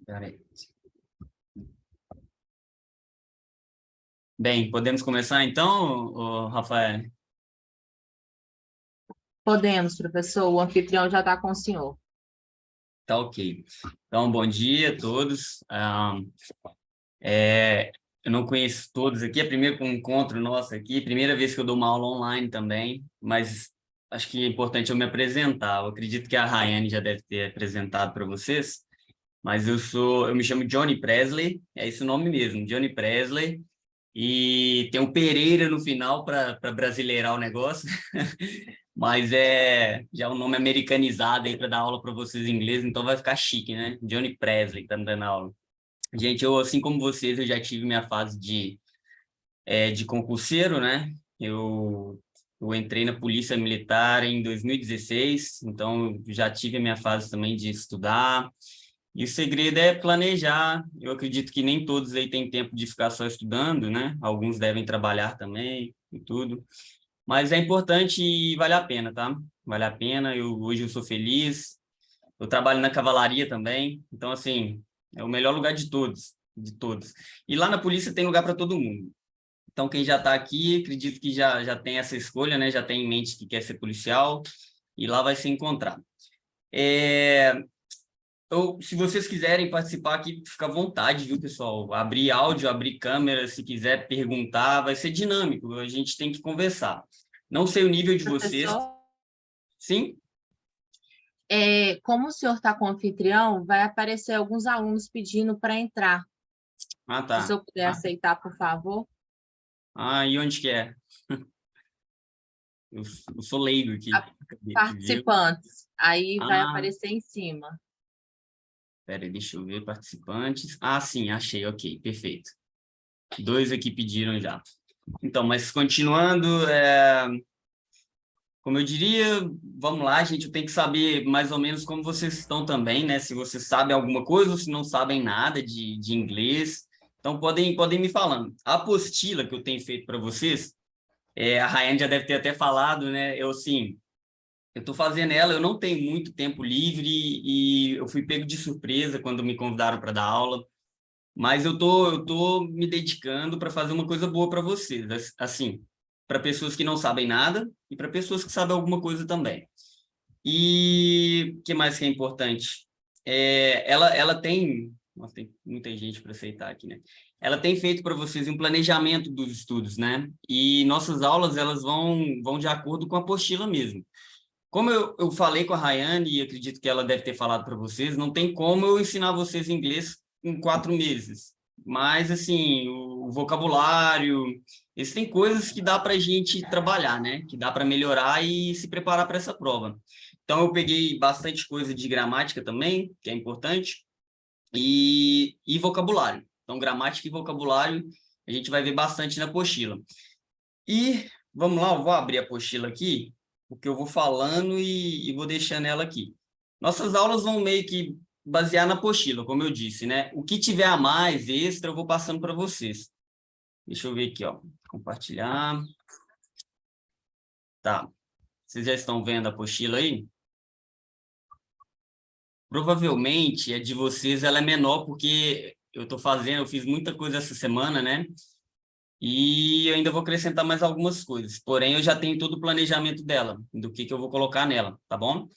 Peraí. Bem, podemos começar então, Rafael? Podemos, professor. O anfitrião já está com o senhor. Tá ok. Então, bom dia a todos. É, eu não conheço todos aqui, é o primeiro encontro nosso aqui, primeira vez que eu dou uma aula online também, mas acho que é importante eu me apresentar. Eu acredito que a Rayane já deve ter apresentado para vocês, mas eu me chamo Johnny Presley, é esse o nome mesmo, Johnny Presley, e tem um Pereira no final para brasileirar o negócio. Mas é já um nome americanizado aí para dar aula para vocês em inglês, então vai ficar chique, né? Johnny Presley tá me dando aula. Gente, eu, assim como vocês, eu já tive minha fase de concurseiro, né? Eu entrei na Polícia Militar em 2016, então já tive a minha fase também de estudar. E o segredo é planejar. Eu acredito que nem todos aí têm tempo de ficar só estudando, né? Alguns devem trabalhar também e tudo. Mas é importante e vale a pena, tá? Vale a pena. Hoje eu sou feliz. Eu trabalho na cavalaria também. Então, assim, é o melhor lugar de todos, de todos. E lá na polícia tem lugar para todo mundo. Então, quem já está aqui, acredito que já tem essa escolha, né? Já tem em mente que quer ser policial e lá vai se encontrar. Se vocês quiserem participar aqui, fica à vontade, viu, pessoal? Abrir áudio, abrir câmera, se quiser perguntar, vai ser dinâmico. A gente tem que conversar. Não sei o nível de vocês. Professor, Sim? como o senhor está com o anfitrião, vai aparecer alguns alunos pedindo para entrar. Ah, Se o tá. senhor puder aceitar, por favor. E onde que é? Eu sou leigo aqui. Cadê aqui, viu? Participantes. Aí vai Ah, aparecer em cima. peraí, deixa eu ver. Participantes. Ah, sim, achei. Ok, perfeito. Dois aqui pediram já. Então, mas continuando, como eu diria, vamos lá, gente, eu tenho que saber mais ou menos como vocês estão também, né? Se vocês sabem alguma coisa ou se não sabem nada de inglês. Então, podem me falando. A apostila que eu tenho feito para vocês, a Rayane já deve ter até falado, né? Eu estou fazendo ela, eu não tenho muito tempo livre e eu fui pego de surpresa quando me convidaram para dar aula, mas eu tô me dedicando para fazer uma coisa boa para vocês, assim, para pessoas que não sabem nada e para pessoas que sabem alguma coisa também. E o que mais que é importante? Ela tem, nossa, tem muita gente para aceitar aqui, né? Ela tem feito para vocês um planejamento dos estudos, né? E nossas aulas, elas vão de acordo com a apostila mesmo. Como eu falei com a Rayane, e acredito que ela deve ter falado para vocês, não tem como eu ensinar vocês inglês em 4 meses. Mas, assim, o vocabulário, existem coisas que dá para a gente trabalhar, né? Que dá para melhorar e se preparar para essa prova. Então, eu peguei bastante coisa de gramática também, que é importante, e vocabulário. Então, gramática e vocabulário a gente vai ver bastante na apostila. E vamos lá, eu vou abrir a apostila aqui, porque eu vou falando e vou deixando ela aqui. Nossas aulas vão meio que basear na apostila, como eu disse, né? O que tiver a mais, extra, eu vou passando para vocês. Deixa eu ver aqui, ó. Compartilhar. Tá. Vocês já estão vendo a apostila aí? Provavelmente a de vocês ela é menor, porque eu fiz muita coisa essa semana, né? E eu ainda vou acrescentar mais algumas coisas. Porém, eu já tenho todo o planejamento dela, do que eu vou colocar nela, tá bom?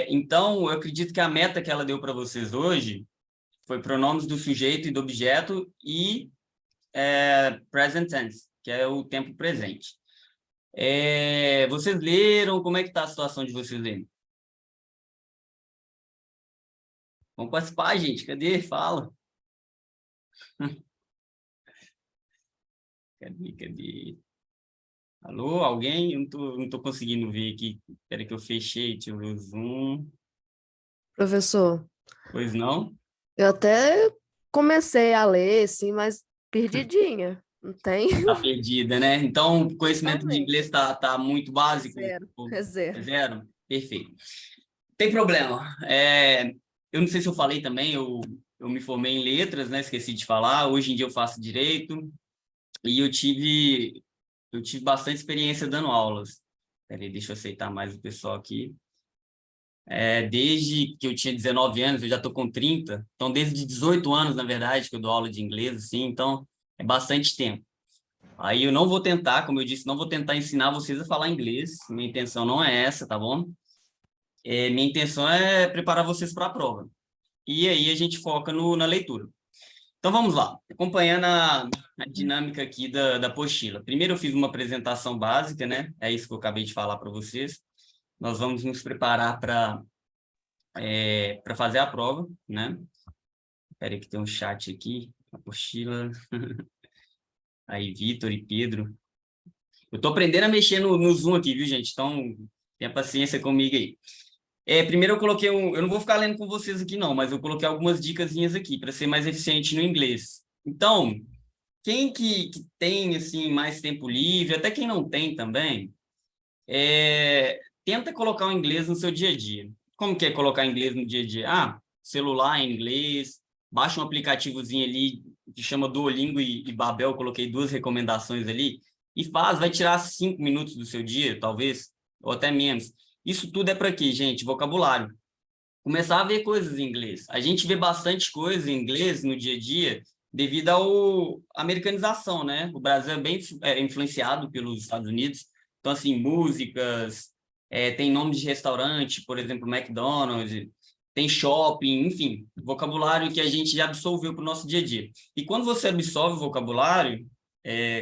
Então, eu acredito que a meta que ela deu para vocês hoje foi pronomes do sujeito e do objeto e present tense, que é o tempo presente. Vocês leram? Como é que está a situação de vocês lendo? Vamos participar, gente. Cadê? Fala. Cadê? Alô, alguém? Eu não tô conseguindo ver aqui. Espera que eu fechei. Deixa eu ver o Zoom. Professor, Pois não? eu até comecei a ler, sim, mas perdidinha. Não tem? Tá perdida, né? Então, o conhecimento de Totalmente. inglês tá muito É básico. zero. Tipo, É é zero. zero? Perfeito. Tem problema. Eu não sei se eu falei também, eu me formei em letras, né? Esqueci de falar. Hoje em dia eu faço direito e eu tive bastante experiência dando aulas. Peraí, deixa eu aceitar mais o pessoal aqui. Desde que eu tinha 19 anos, eu já estou com 30, então desde 18 anos, na verdade, que eu dou aula de inglês, assim, então é bastante tempo. Aí eu não vou tentar, como eu disse, não vou tentar ensinar vocês a falar inglês, minha intenção não é essa, tá bom? Minha intenção é preparar vocês para a prova. E aí a gente foca na leitura. Então vamos lá, acompanhando a dinâmica aqui da apostila. Primeiro eu fiz uma apresentação básica, né? É isso que eu acabei de falar para vocês. Nós vamos nos preparar para fazer a prova, né? Espera aí que tem um chat aqui, apostila. Aí, Vitor e Pedro. Eu tô aprendendo a mexer no Zoom aqui, viu, gente? Então, tenha paciência comigo aí. Primeiro eu coloquei eu não vou ficar lendo com vocês aqui não, mas eu coloquei algumas dicasinhas aqui para ser mais eficiente no inglês. Então, quem que tem assim mais tempo livre, até quem não tem também, tenta colocar o inglês no seu dia a dia. Como que é colocar inglês no dia a dia? Celular em inglês, baixa um aplicativozinho ali que chama Duolingo e Babel, eu coloquei 2 recomendações ali, e vai tirar 5 minutos do seu dia, talvez, ou até menos. Isso tudo é para quê, gente? Vocabulário. Começar a ver coisas em inglês. A gente vê bastante coisa em inglês no dia a dia devido à americanização, né? O Brasil é bem influenciado pelos Estados Unidos. Então, assim, músicas, tem nome de restaurante, por exemplo, McDonald's, tem shopping, enfim, vocabulário que a gente já absorveu para o nosso dia a dia. E quando você absorve o vocabulário,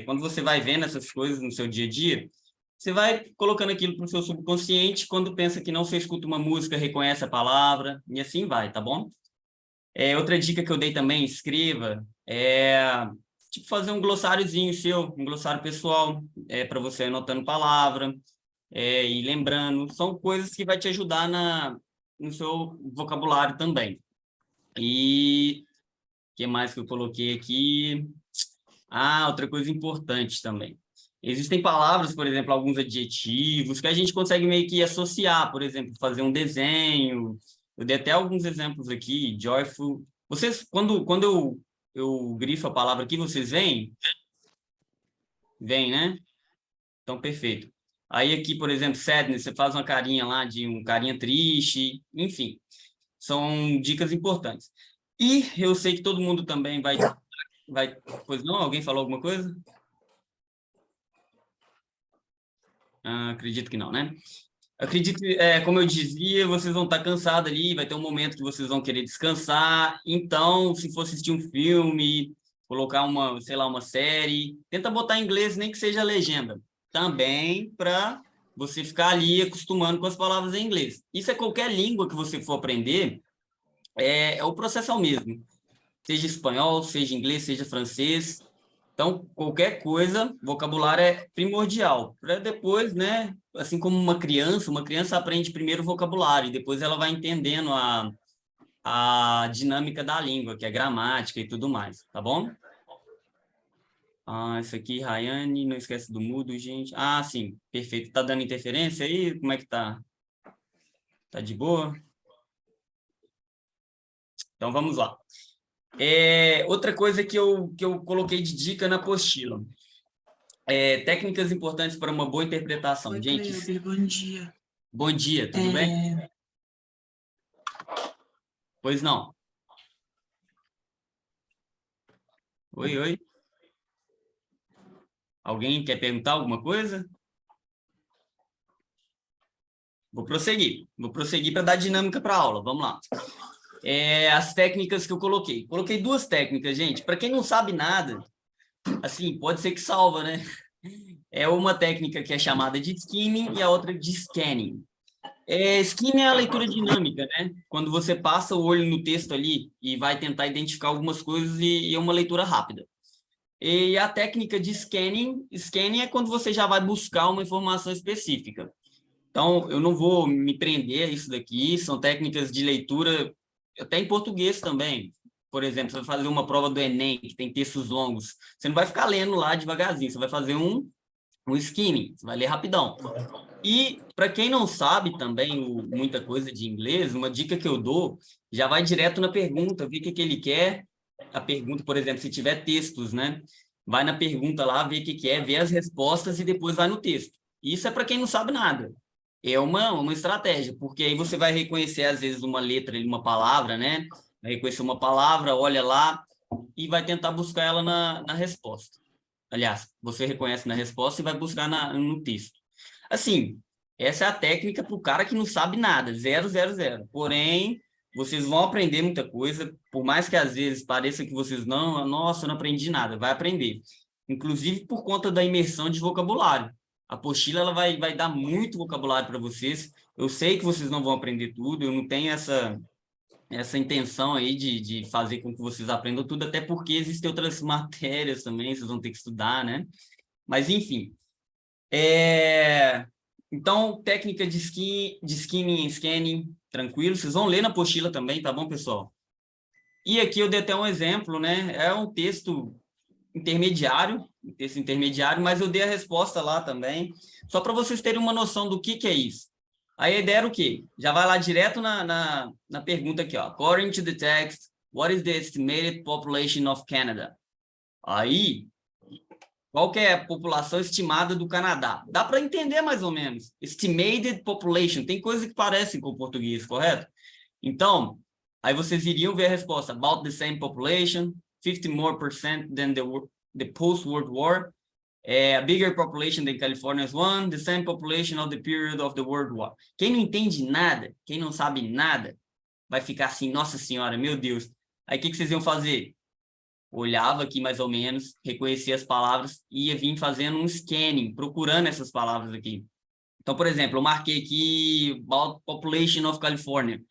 quando você vai vendo essas coisas no seu dia a dia, você vai colocando aquilo para o seu subconsciente, quando pensa que não, você escuta uma música, reconhece a palavra, e assim vai, tá bom? Outra dica que eu dei também, escreva, tipo fazer um glossáriozinho seu, um glossário pessoal, para você anotando palavra, e lembrando, são coisas que vai te ajudar no seu vocabulário também. E o que mais que eu coloquei aqui? Outra coisa importante também. Existem palavras, por exemplo, alguns adjetivos que a gente consegue meio que associar, por exemplo, fazer um desenho. Eu dei até alguns exemplos aqui, joyful. Vocês, quando eu grifo a palavra aqui, vocês veem? Vem, né? Então, perfeito. Aí aqui, por exemplo, sadness, você faz uma carinha lá de um carinha triste, enfim. São dicas importantes. E eu sei que todo mundo também vai... Pois não? Alguém falou alguma coisa? Acredito que não, né? Acredito que, como eu dizia, vocês vão estar cansados ali, vai ter um momento que vocês vão querer descansar. Então, se for assistir um filme, colocar sei lá, uma série, tenta botar em inglês, nem que seja a legenda. Também para você ficar ali acostumando com as palavras em inglês. Isso é qualquer língua que você for aprender, o processo é o mesmo. Seja espanhol, seja inglês, seja francês. Então, qualquer coisa, vocabulário é primordial. Para depois, né, assim como uma criança aprende primeiro o vocabulário, e depois ela vai entendendo a dinâmica da língua, que é gramática e tudo mais, tá bom? Isso aqui, Rayane, não esquece do mudo, gente. Sim, perfeito. Tá dando interferência aí? Como é que tá? Tá de boa? Então, vamos lá. Outra coisa que eu coloquei de dica na apostila. Técnicas importantes para uma boa interpretação. Oi, gente. Cleber, bom dia. Bom dia, tudo bem? Pois não. Oi, oi. Alguém quer perguntar alguma coisa? Vou prosseguir para dar dinâmica para a aula. Vamos lá. As técnicas que eu coloquei. Coloquei 2 técnicas, gente. Para quem não sabe nada, assim, pode ser que salva, né? É uma técnica que é chamada de skimming e a outra de scanning. Skimming é a leitura dinâmica, né? Quando você passa o olho no texto ali e vai tentar identificar algumas coisas e é uma leitura rápida. E a técnica de scanning é quando você já vai buscar uma informação específica. Então, eu não vou me prender a isso daqui, são técnicas de leitura, até em português também. Por exemplo, você vai fazer uma prova do Enem, que tem textos longos, você não vai ficar lendo lá devagarzinho, você vai fazer um skimming, você vai ler rapidão. E, para quem não sabe também muita coisa de inglês, uma dica que eu dou, já vai direto na pergunta, vê o que ele quer. A pergunta, por exemplo, se tiver textos, né? Vai na pergunta lá, vê o que é, vê as respostas e depois vai no texto. Isso é para quem não sabe nada. é uma estratégia, porque aí você vai reconhecer, às vezes, uma letra, uma palavra, né? Vai reconhecer uma palavra, olha lá e vai tentar buscar ela na resposta. Aliás, você reconhece na resposta e vai buscar no texto. Assim, essa é a técnica para o cara que não sabe nada, 0, 0, 0. Porém, vocês vão aprender muita coisa, por mais que às vezes pareça que vocês não, nossa, eu não aprendi nada, vai aprender. Inclusive por conta da imersão de vocabulário. A apostila ela vai dar muito vocabulário para vocês. Eu sei que vocês não vão aprender tudo, eu não tenho essa intenção aí de fazer com que vocês aprendam tudo, até porque existem outras matérias também, vocês vão ter que estudar, né? Mas, enfim. Então, técnica de skimming e scanning, tranquilo. Vocês vão ler na apostila também, tá bom, pessoal? E aqui eu dei até um exemplo, né? É um texto intermediário, mas eu dei a resposta lá também, só para vocês terem uma noção do que é isso. Aí a ideia era o quê? Já vai lá direto na pergunta aqui, ó. According to the text, what is the estimated population of Canada? Aí, qual que é a população estimada do Canadá? Dá para entender mais ou menos. Estimated population. Tem coisas que parecem com o português, correto? Então, aí vocês iriam ver a resposta. About the same population, 50% more than the post-World War, a bigger population than California's one, the same population of the period of the World War. Quem não entende nada, quem não sabe nada, vai ficar assim, nossa senhora, meu Deus. Aí o que vocês iam fazer? Olhava aqui mais ou menos, reconhecia as palavras e ia vir fazendo um scanning, procurando essas palavras aqui. Então, por exemplo, eu marquei aqui about population of California.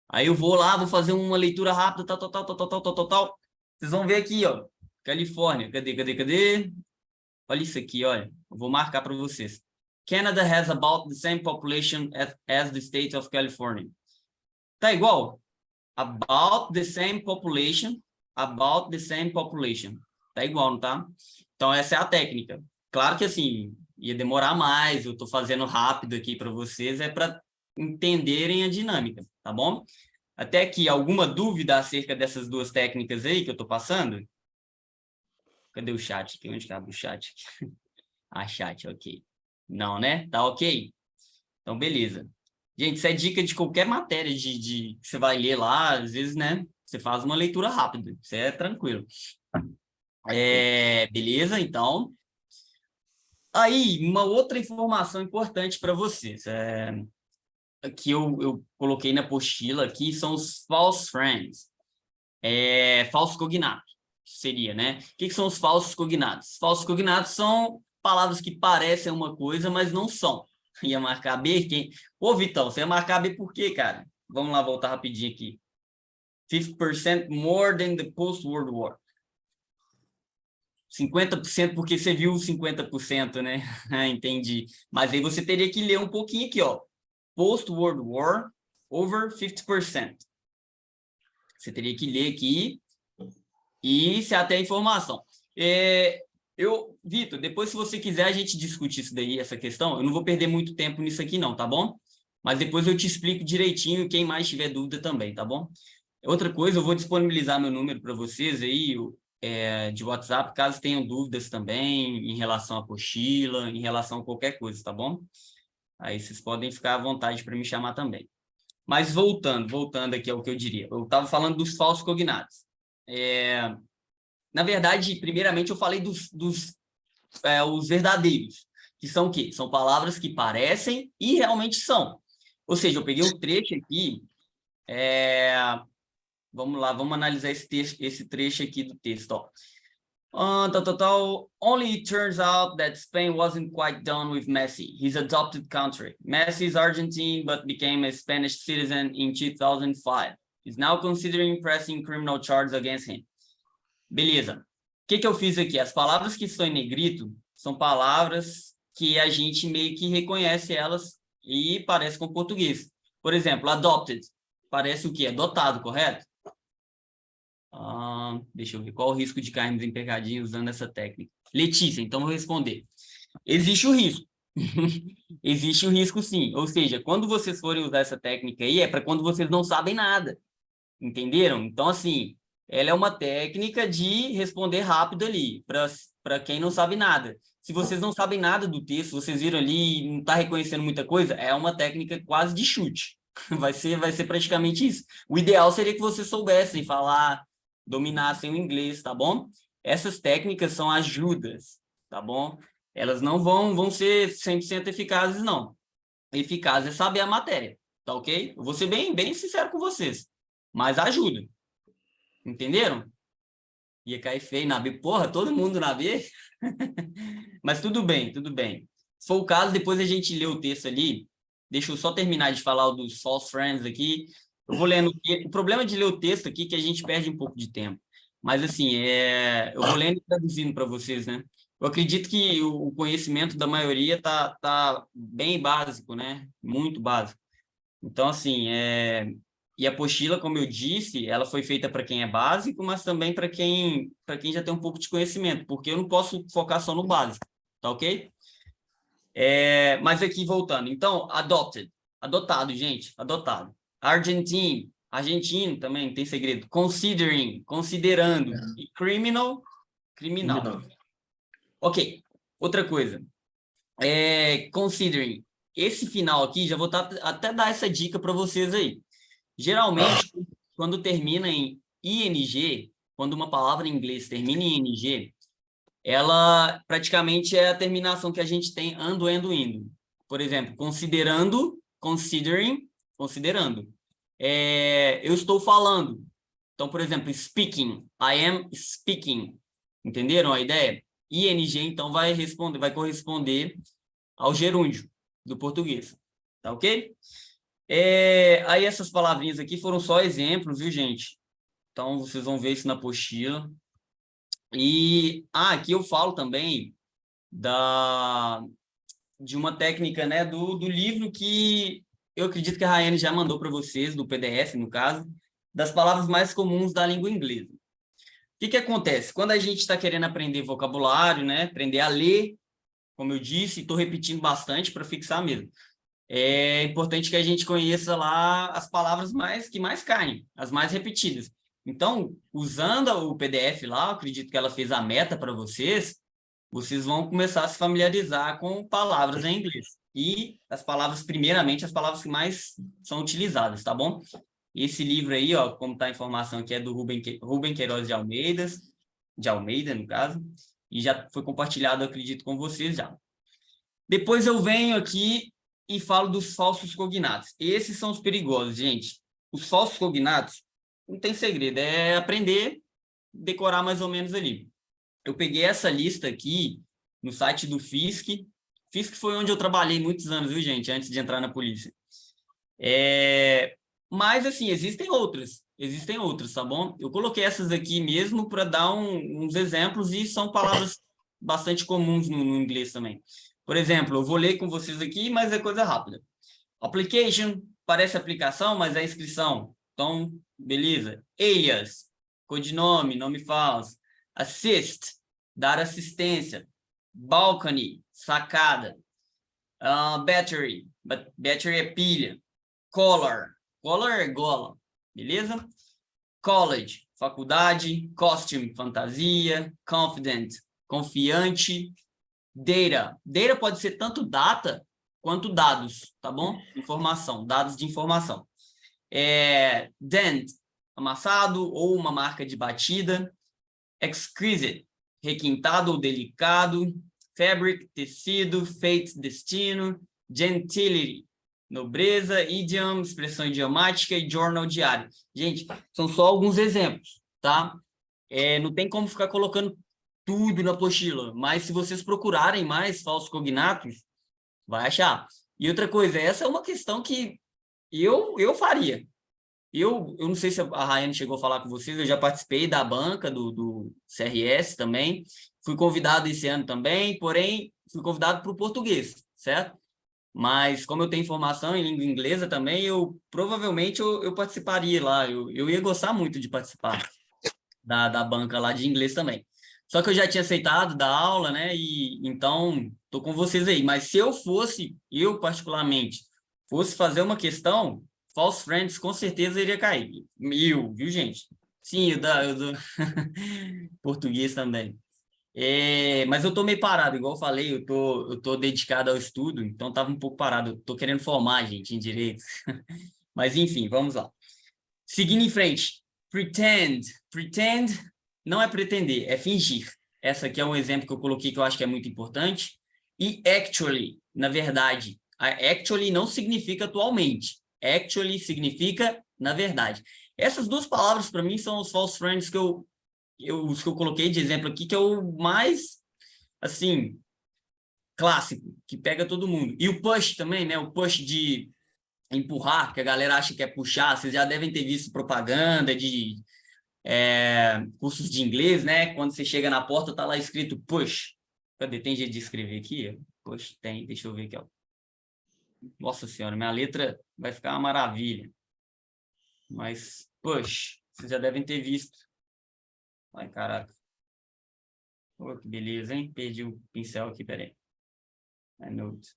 Aí eu vou lá, vou fazer uma leitura rápida, tal. Vocês vão ver aqui, ó, Califórnia. Cadê? Olha isso aqui, olha. Eu vou marcar para vocês. Canada has about the same population as the state of California. Tá igual? About the same population. About the same population. Tá igual, não tá? Então, essa é a técnica. Claro que, assim, ia demorar mais. Eu tô fazendo rápido aqui para vocês. É para entenderem a dinâmica, tá bom? Até aqui, alguma dúvida acerca dessas duas técnicas aí que eu tô passando? Cadê o chat aqui? Onde cabe o chat aqui? Ah, chat, ok. Não, né? Tá ok? Então, beleza. Gente, isso é dica de qualquer matéria que você vai ler lá, às vezes, né? Você faz uma leitura rápida. Isso é tranquilo. Beleza, então. Aí, uma outra informação importante para vocês. Que eu coloquei na apostila aqui são os false friends. Falsos cognatos, seria, né? O que são os falsos cognatos? Falsos cognatos são palavras que parecem uma coisa, mas não são. Ia marcar B? Ô, Vitão, você ia marcar B por quê, cara? Vamos lá voltar rapidinho aqui. 50% more than the post-World War. 50% porque você viu 50%, né? Entendi. Mas aí você teria que ler um pouquinho aqui, ó. Post-World War over 50%. Você teria que ler aqui e se até a informação. Vitor, depois, se você quiser, a gente discute isso daí, essa questão. Eu não vou perder muito tempo nisso aqui, não, tá bom? Mas depois eu te explico direitinho, quem mais tiver dúvida também, tá bom? Outra coisa, eu vou disponibilizar meu número para vocês aí, de WhatsApp, caso tenham dúvidas também em relação à apostila, em relação a qualquer coisa, tá bom? Aí vocês podem ficar à vontade para me chamar também. Mas voltando aqui ao que eu diria. Eu estava falando dos falsos cognatos. Na verdade, primeiramente, eu falei os verdadeiros, que são o quê? São palavras que parecem e realmente são. Ou seja, eu peguei um trecho aqui, vamos lá, vamos analisar esse trecho aqui do texto, ó. Only it turns out that Spain wasn't quite done with Messi, his adopted country. Messi is Argentine, but became a Spanish citizen in 2005. He's now considering pressing criminal charges against him. Beleza. O que eu fiz aqui? As palavras que estão em negrito são palavras que a gente meio que reconhece elas e parece com português. Por exemplo, adopted. Parece o quê? Adotado, correto? Deixa eu ver. Qual o risco de cairmos em pegadinha usando essa técnica? Letícia, então vou responder. Existe o risco. Existe o risco, sim. Ou seja, quando vocês forem usar essa técnica aí, é para quando vocês não sabem nada. Entenderam? Então, assim, ela é uma técnica de responder rápido ali, para para quem não sabe nada. Se vocês não sabem nada do texto, vocês viram ali e não está reconhecendo muita coisa, é uma técnica quase de chute. Vai ser praticamente isso. O ideal seria que vocês soubessem falar, dominassem o inglês, tá bom? Essas técnicas são ajudas, tá bom? Elas não vão ser 100% eficazes, não. Eficaz é saber a matéria, tá ok? Eu vou ser bem sincero com vocês, mas ajuda. Entenderam? Ia cair feio na B. Porra, todo mundo na B? Mas tudo bem, tudo bem. Se for o caso, depois a gente lê o texto ali. Deixa eu só terminar de falar dos false friends aqui. Eu vou lendo. O problema de ler o texto aqui é que a gente perde um pouco de tempo. Mas, assim, eu vou lendo e traduzindo para vocês, né? Eu acredito que o conhecimento da maioria tá bem básico, né? Muito básico. Então, assim, e a apostila, como eu disse, ela foi feita para quem é básico, mas também para quem já tem um pouco de conhecimento, porque eu não posso focar só no básico, tá ok? Mas aqui, voltando. Então, adotado, gente, adotado. Argentino também, tem segredo. Considerando. E criminal. Ok, outra coisa. Considering. Esse final aqui, já vou até dar essa dica para vocês aí. Geralmente, quando termina em ing, quando uma palavra em inglês termina em ing, ela praticamente é a terminação que a gente tem ando, indo. Por exemplo, considering, considerando. Eu estou falando. Então, por exemplo, speaking, I am speaking. Entenderam a ideia? ing, então, vai corresponder ao gerúndio do português. Tá ok? Aí essas palavrinhas aqui foram só exemplos, viu, gente? Então, vocês vão ver isso na apostila. E aqui eu falo também de uma técnica, né, do livro que eu acredito que a Rayane já mandou para vocês, do PDF, no caso, das palavras mais comuns da língua inglesa. O que acontece? Quando a gente está querendo aprender vocabulário, né, aprender a ler, como eu disse, estou repetindo bastante para fixar mesmo. É importante que a gente conheça lá as palavras que mais caem, as mais repetidas. Então, usando o PDF lá, eu acredito que ela fez a meta para vocês vão começar a se familiarizar com palavras em inglês. E primeiramente, as palavras que mais são utilizadas, tá bom? Esse livro aí, ó, como está a informação aqui, é do Rubem Queiroz de Almeida, no caso, e já foi compartilhado, eu acredito, com vocês já. Depois eu venho aqui e falo dos falsos cognatos. Esses são os perigosos, gente. Os falsos cognatos, não tem segredo, é aprender, decorar mais ou menos ali. Eu peguei essa lista aqui no site do Fisk. Fisk foi onde eu trabalhei muitos anos, viu, gente, antes de entrar na polícia. Mas, assim, existem outras, tá bom? Eu coloquei essas aqui mesmo para dar uns exemplos e são palavras bastante comuns no inglês também. Por exemplo, eu vou ler com vocês aqui, mas é coisa rápida. Application, parece aplicação, mas é inscrição. Então, beleza. Alias, codinome, nome falso. Assist, dar assistência. Balcony, sacada. Battery, battery é pilha. Color é gola, beleza? College, faculdade. Costume, fantasia. Confident, confiante. Data pode ser tanto data quanto dados, tá bom? Dados de informação. Dent, amassado ou uma marca de batida. Exquisite, requintado ou delicado. Fabric, tecido. Fate, destino. Gentility, nobreza. Idiom, expressão idiomática. E journal, diário. Gente, são só alguns exemplos, tá? Não tem como ficar colocando tudo na apostila, mas se vocês procurarem mais falsos cognatos, vai achar. E outra coisa, essa é uma questão que eu faria. Eu não sei se a Rayane chegou a falar com vocês, eu já participei da banca do CRS também, fui convidado esse ano também, porém, fui convidado para o português, certo? Mas como eu tenho formação em língua inglesa também, provavelmente eu participaria lá, eu ia gostar muito de participar da banca lá de inglês também. Só que eu já tinha aceitado dar aula, né? E então, tô com vocês aí. Mas se eu particularmente, fosse fazer uma questão, false friends com certeza iria cair. Viu, gente? Sim, eu dou português também. Mas eu tô meio parado, igual eu falei, eu tô dedicado ao estudo, então tava um pouco parado. Eu tô querendo formar, gente, em direito. Mas, enfim, vamos lá. Seguindo em frente. Pretend. Pretend não é pretender, é fingir. Essa aqui é um exemplo que eu coloquei que eu acho que é muito importante. E actually, na verdade. Actually não significa atualmente. Actually significa na verdade. Essas duas palavras, para mim, são os false friends os que eu coloquei de exemplo aqui, que é o mais, assim, clássico, que pega todo mundo. E o push também, né? O push de empurrar, que a galera acha que é puxar. Vocês já devem ter visto propaganda de cursos de inglês, né? Quando você chega na porta, tá lá escrito push. Cadê? Tem jeito de escrever aqui? Push, tem. Deixa eu ver aqui, ó. Nossa Senhora, minha letra vai ficar uma maravilha. Mas push, vocês já devem ter visto. Ai, caraca. Oh, que beleza, hein? Perdi o pincel aqui, peraí. Note.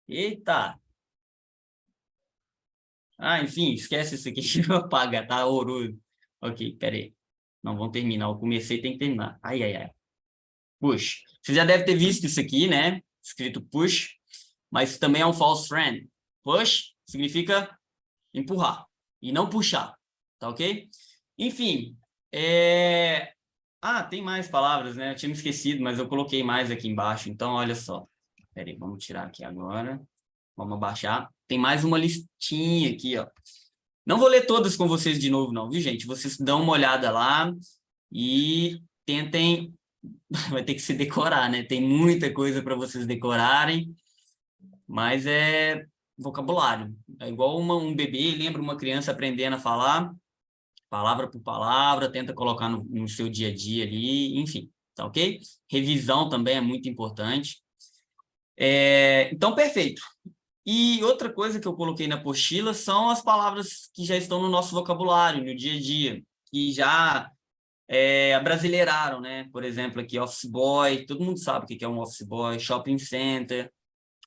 Eita! Ah, enfim, esquece isso aqui. Vou apagar, tá horroroso. Ok, peraí. Não, vamos terminar. Eu comecei, tem que terminar. Ai, ai, ai. Push. Você já deve ter visto isso aqui, né? Escrito push, mas também é um false friend. Push significa empurrar e não puxar, tá ok? Enfim, tem mais palavras, né? Eu tinha me esquecido, mas eu coloquei mais aqui embaixo. Então, olha só. Peraí, vamos tirar aqui agora. Vamos abaixar. Tem mais uma listinha aqui, ó. Não vou ler todas com vocês de novo, não, viu, gente? Vocês dão uma olhada lá e tentem... Vai ter que se decorar, né? Tem muita coisa para vocês decorarem, mas é vocabulário. É igual um bebê, lembra uma criança aprendendo a falar, palavra por palavra, tenta colocar no seu dia a dia ali, enfim, tá ok? Revisão também é muito importante. Então, perfeito. E outra coisa que eu coloquei na apostila são as palavras que já estão no nosso vocabulário, no dia a dia, que já abrasileiraram, né? Por exemplo, aqui, office boy, todo mundo sabe o que é um office boy, shopping center,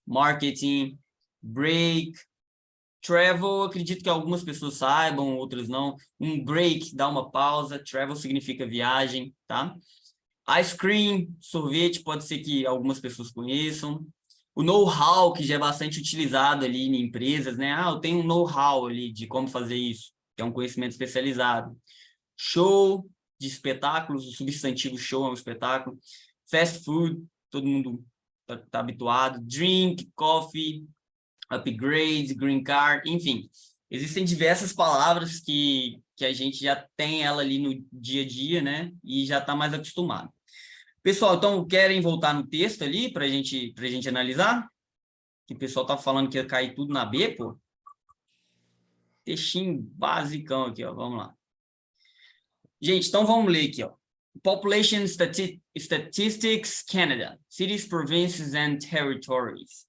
marketing, break, travel, acredito que algumas pessoas saibam, outras não. Um break, dá uma pausa, travel significa viagem, tá? Ice cream, sorvete, pode ser que algumas pessoas conheçam. O know-how, que já é bastante utilizado ali em empresas, né? Eu tenho um know-how ali de como fazer isso, que é um conhecimento especializado. Show de espetáculos, o substantivo show é um espetáculo. Fast food, todo mundo tá habituado. Drink, coffee, upgrade, green card, enfim. Existem diversas palavras que a gente já tem ela ali no dia a dia, né? E já está mais acostumado. Pessoal, então, querem voltar no texto ali para gente analisar? Que o pessoal tá falando que ia cair tudo na B, pô. Textinho basicão aqui, ó. Vamos lá. Gente, então vamos ler aqui, ó. Population Statistics Canada. Cities, Provinces and Territories.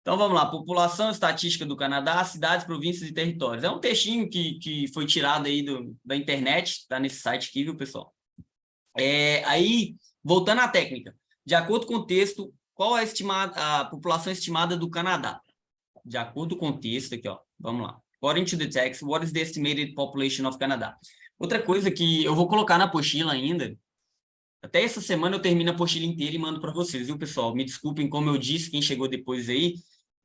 Então vamos lá. População estatística do Canadá, cidades, províncias e territórios. É um textinho que foi tirado aí da internet, tá nesse site aqui, viu, pessoal? Aí, voltando à técnica. De acordo com o texto, qual é a população estimada do Canadá? De acordo com o texto aqui, ó. Vamos lá. According to the text, what is the estimated population of Canada? Outra coisa que eu vou colocar na apostila ainda, até essa semana eu termino a apostila inteira e mando para vocês, viu, pessoal? Me desculpem, como eu disse, quem chegou depois aí,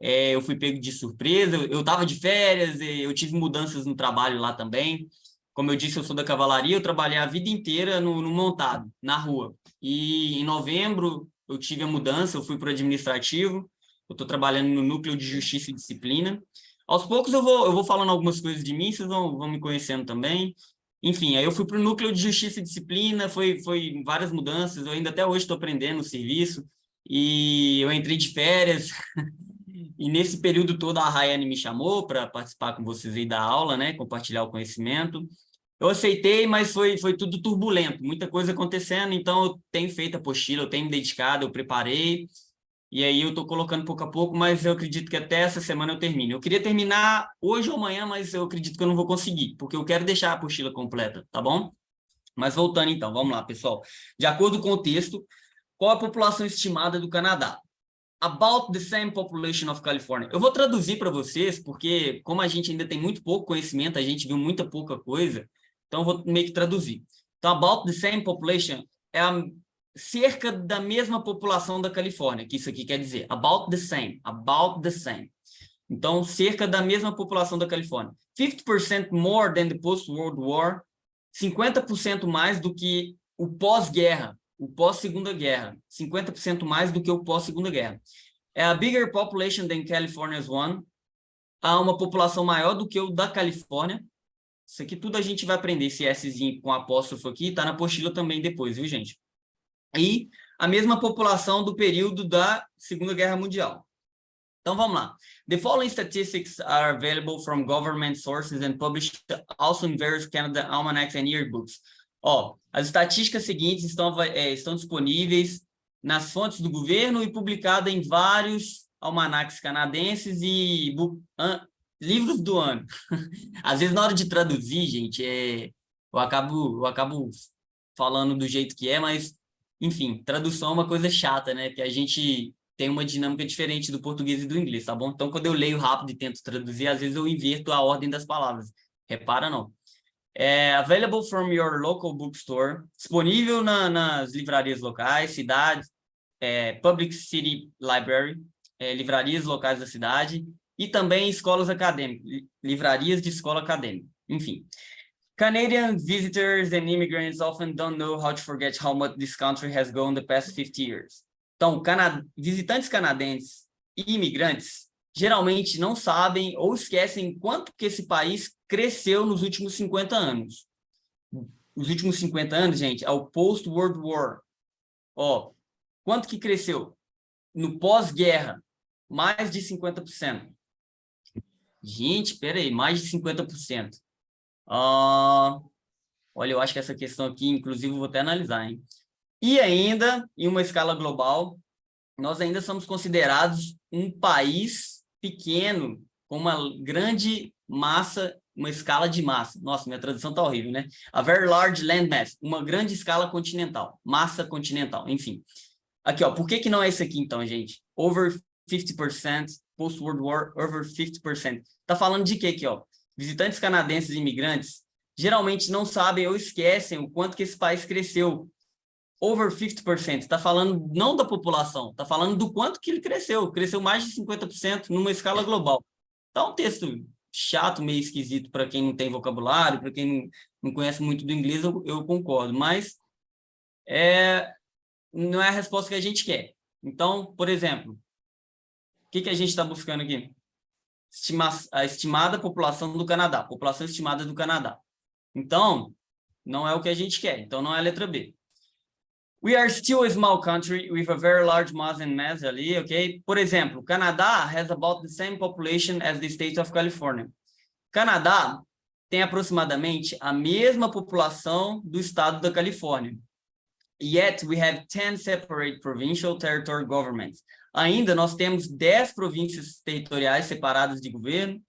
eu fui pego de surpresa, eu estava de férias, eu tive mudanças no trabalho lá também. Como eu disse, eu sou da cavalaria, eu trabalhei a vida inteira no montado, na rua. E em novembro eu tive a mudança, eu fui para o administrativo, eu estou trabalhando no núcleo de justiça e disciplina. Aos poucos eu vou falando algumas coisas de mim, vocês vão me conhecendo também. Enfim, aí eu fui para o núcleo de justiça e disciplina, foi várias mudanças, eu ainda até hoje estou aprendendo o serviço, e eu entrei de férias, e nesse período todo a Rayane me chamou para participar com vocês aí da aula, né, compartilhar o conhecimento. Eu aceitei, mas foi tudo turbulento, muita coisa acontecendo, então eu tenho feito a apostila, eu tenho me dedicado, eu preparei, e aí eu estou colocando pouco a pouco, mas eu acredito que até essa semana eu termine. Eu queria terminar hoje ou amanhã, mas eu acredito que eu não vou conseguir, porque eu quero deixar a apostila completa, tá bom? Mas voltando então, vamos lá, pessoal. De acordo com o texto, qual a população estimada do Canadá? About the same population of California. Eu vou traduzir para vocês, porque como a gente ainda tem muito pouco conhecimento, a gente viu muita pouca coisa, então eu vou meio que traduzir. Então, about the same population cerca da mesma população da Califórnia, que isso aqui quer dizer, about the same, about the same. Então, cerca da mesma população da Califórnia. 50% more than the post-World War, 50% mais do que o pós-guerra, o pós-segunda guerra, 50% mais do que o pós-segunda guerra. É a bigger population than California's one, há uma população maior do que o da Califórnia. Isso aqui tudo a gente vai aprender, esse Szinho com apóstrofo aqui, tá na apostila também depois, viu, gente? E a mesma população do período da Segunda Guerra Mundial. Então, vamos lá. The following statistics are available from government sources and published also in various Canada almanacs and yearbooks. Ó, as estatísticas seguintes estão disponíveis nas fontes do governo e publicada em vários almanacs canadenses e livros do ano. Às vezes, na hora de traduzir, gente, eu acabo falando do jeito que é, mas, enfim, tradução é uma coisa chata, né? Que a gente tem uma dinâmica diferente do português e do inglês, tá bom? Então, quando eu leio rápido e tento traduzir, às vezes eu inverto a ordem das palavras. Repara, não. Available from your local bookstore, disponível nas livrarias locais, cidades, Public City Library, livrarias locais da cidade, e também escolas acadêmicas, livrarias de escola acadêmica, enfim. Canadian visitors and immigrants often don't know how to forget how much this country has grown the past 50 years. Então, visitantes canadenses e imigrantes geralmente não sabem ou esquecem quanto que esse país cresceu nos últimos 50 anos. Os últimos 50 anos, gente, é o post-World War. Ó, quanto que cresceu? No pós-guerra, mais de 50%. Gente, peraí, mais de 50%. Olha, eu acho que essa questão aqui, inclusive, eu vou até analisar, hein? E ainda, em uma escala global, nós ainda somos considerados um país pequeno, com uma grande massa, uma escala de massa. Nossa, minha tradução tá horrível, né? A very large landmass, uma grande escala continental, massa continental, enfim. Aqui, ó, por que não é isso aqui, então, gente? Over 50%, post-World War, over 50%. Tá falando de quê aqui, ó? Visitantes canadenses e imigrantes geralmente não sabem ou esquecem o quanto que esse país cresceu. Over 50%. Está falando não da população, está falando do quanto que ele cresceu. Cresceu mais de 50% numa escala global. Tá um texto chato, meio esquisito para quem não tem vocabulário, para quem não conhece muito do inglês, eu concordo. Mas não é a resposta que a gente quer. Então, por exemplo, o que a gente está buscando aqui? A estimada população do Canadá. População estimada do Canadá. Então, não é o que a gente quer. Então, não é a letra B. We are still a small country with a very large mass and mass ali, ok? Por exemplo, Canadá has about the same population as the state of California. Canadá tem aproximadamente a mesma população do estado da Califórnia. Yet we have 10 separate provincial territory governments. Ainda nós temos 10 províncias territoriais separadas de governo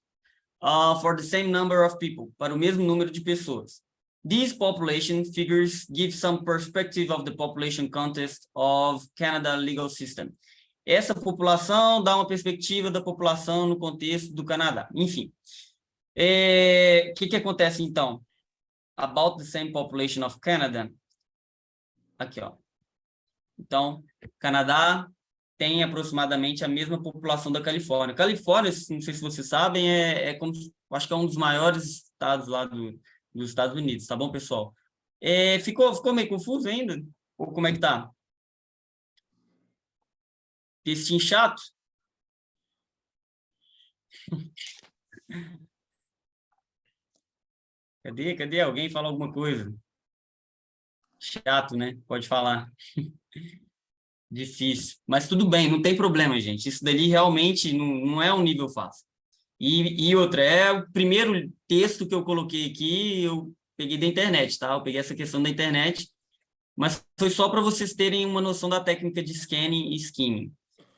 for the same number of people, para o mesmo número de pessoas. These population figures give some perspective of the population context of Canada legal system. Essa população dá uma perspectiva da população no contexto do Canadá. Enfim, o que acontece então? About the same population of Canada. Aqui, ó. Então, Canadá tem aproximadamente a mesma população da Califórnia. Califórnia, não sei se vocês sabem, acho que é um dos maiores estados lá dos Estados Unidos, tá bom, pessoal? Ficou meio confuso ainda? Ou como é que tá? Textinho chato? Cadê? Alguém fala alguma coisa? Chato, né? Pode falar. Difícil. Mas tudo bem, não tem problema, gente. Isso dali realmente não é um nível fácil. E outra, é o primeiro texto que eu coloquei aqui, eu peguei da internet, tá? Eu peguei essa questão da internet, mas foi só para vocês terem uma noção da técnica de scanning e skimming.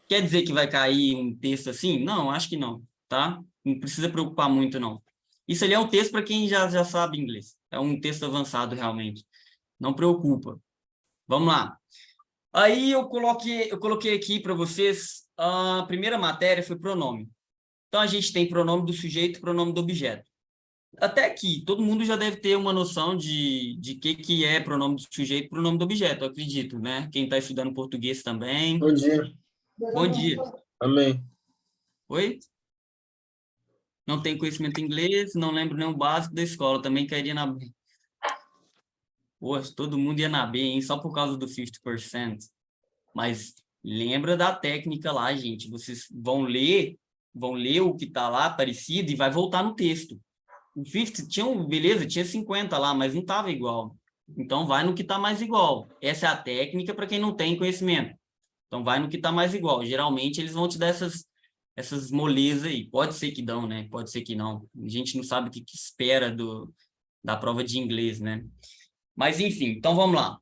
Quer dizer que vai cair um texto assim? Não, acho que não, tá? Não precisa preocupar muito, não. Isso ali é um texto para quem já sabe inglês. É um texto avançado, realmente. Não preocupa. Vamos lá. Aí eu coloquei aqui para vocês, a primeira matéria foi pronome. Então, a gente tem pronome do sujeito e pronome do objeto. Até aqui, todo mundo já deve ter uma noção de que é pronome do sujeito e pronome do objeto, eu acredito, né? Quem está estudando português também. Bom dia. Bom dia. Amém. Oi? Não tem conhecimento em inglês, não lembro nem o básico da escola, também cairia na B. Poxa, todo mundo ia na B, hein? Só por causa do 50%. Mas lembra da técnica lá, gente. Vocês vão ler o que está lá parecido e vai voltar no texto. O 50 beleza, tinha 50 lá, mas não estava igual. Então, vai no que está mais igual. Essa é a técnica para quem não tem conhecimento. Então, vai no que está mais igual. Geralmente, eles vão te dar essas molezas aí. Pode ser que dão, né? Pode ser que não. A gente não sabe o que espera da prova de inglês, né? Mas, enfim, então vamos lá.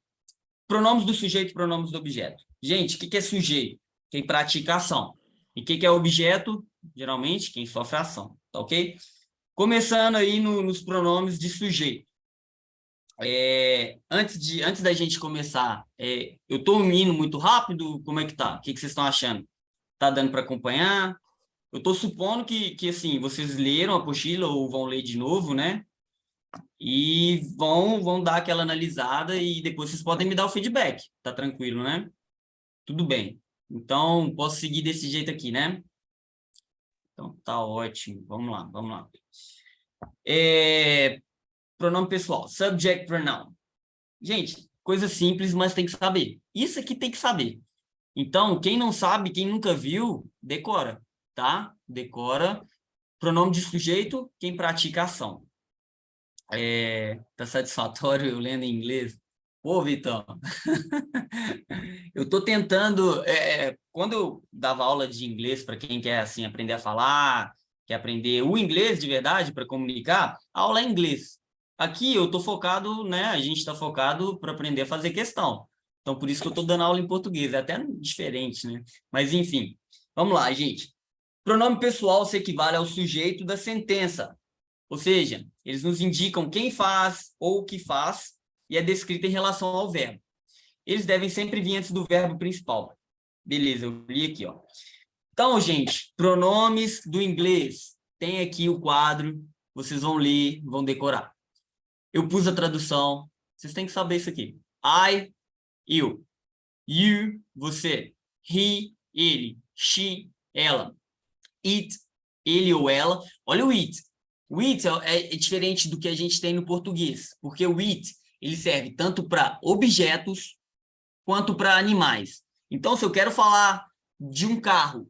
Pronomes do sujeito e pronomes do objeto. Gente, o que é sujeito? Quem pratica a ação. E o que é objeto? Geralmente, quem sofre a ação. Tá ok? Começando aí nos pronomes de sujeito. Antes da gente começar, eu estou indo muito rápido? Como é que tá? O que vocês estão achando? Tá dando para acompanhar? Eu estou supondo que assim, vocês leram a apostila ou vão ler de novo, né? E vão dar aquela analisada e depois vocês podem me dar o feedback. Tá tranquilo, né? Tudo bem. Então, posso seguir desse jeito aqui, né? Então, tá ótimo. Vamos lá, vamos lá. Pronome pessoal, subject pronoun. Gente, coisa simples, mas tem que saber. Isso aqui tem que saber. Então, quem não sabe, quem nunca viu, decora, tá? Decora. Pronome de sujeito, quem pratica a ação. Tá satisfatório eu lendo em inglês? Pô, Vitão, eu tô tentando... quando eu dava aula de inglês para quem quer assim, aprender a falar, quer aprender o inglês de verdade para comunicar, a aula é inglês. Aqui eu tô focado, né? A gente está focado para aprender a fazer questão. Então, por isso que eu tô dando aula em português. É até diferente, né? Mas, enfim. Vamos lá, gente. Pronome pessoal se equivale ao sujeito da sentença. Ou seja, eles nos indicam quem faz ou o que faz e é descrito em relação ao verbo. Eles devem sempre vir antes do verbo principal. Beleza, eu li aqui, ó. Então, gente, pronomes do inglês. Tem aqui o quadro, vocês vão ler, vão decorar. Eu pus a tradução, vocês têm que saber isso aqui. I, eu. You, você. He, ele. She, ela. It, ele ou ela. Olha o it. O it é diferente do que a gente tem no português, porque o it ele serve tanto para objetos quanto para animais. Então, se eu quero falar de um carro,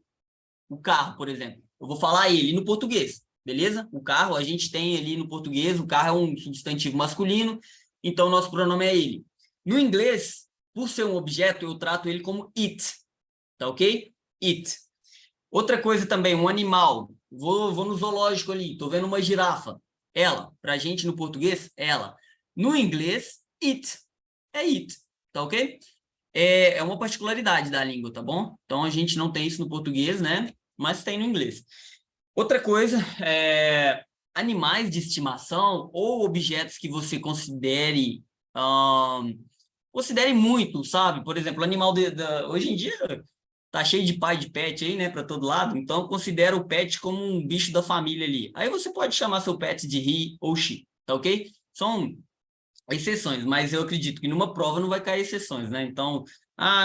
o carro, por exemplo, eu vou falar ele no português, beleza? O carro, a gente tem ali no português, o carro é um substantivo masculino, então o nosso pronome é ele. No inglês, por ser um objeto, eu trato ele como it, tá ok? It. Outra coisa também, um animal. Vou no zoológico ali, tô vendo uma girafa. Ela. Pra gente no português, ela. No inglês, it. É it, tá ok? É uma particularidade da língua, tá bom? Então, a gente não tem isso no português, né? Mas tem no inglês. Outra coisa, animais de estimação ou objetos que você considere muito, sabe? Por exemplo, animal hoje em dia tá cheio de pai de pet aí, né, para todo lado, então considera o pet como um bicho da família ali. Aí você pode chamar seu pet de he ou she, tá ok? São exceções, mas eu acredito que numa prova não vai cair exceções, né? Então,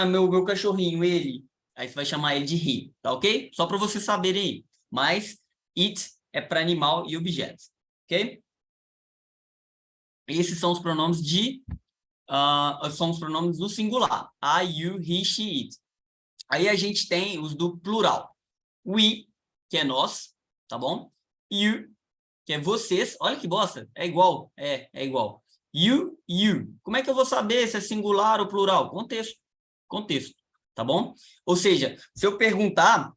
meu cachorrinho, ele, aí você vai chamar ele de he, tá ok? Só para vocês saberem aí. Mas it é para animal e objetos, ok? Esses são os pronomes são os pronomes do singular. I, you, he, she, it. Aí a gente tem os do plural. We, que é nós, tá bom? You, que é vocês. Olha que bosta, é igual. É igual. You. Como é que eu vou saber se é singular ou plural? Contexto, tá bom? Ou seja, se eu perguntar,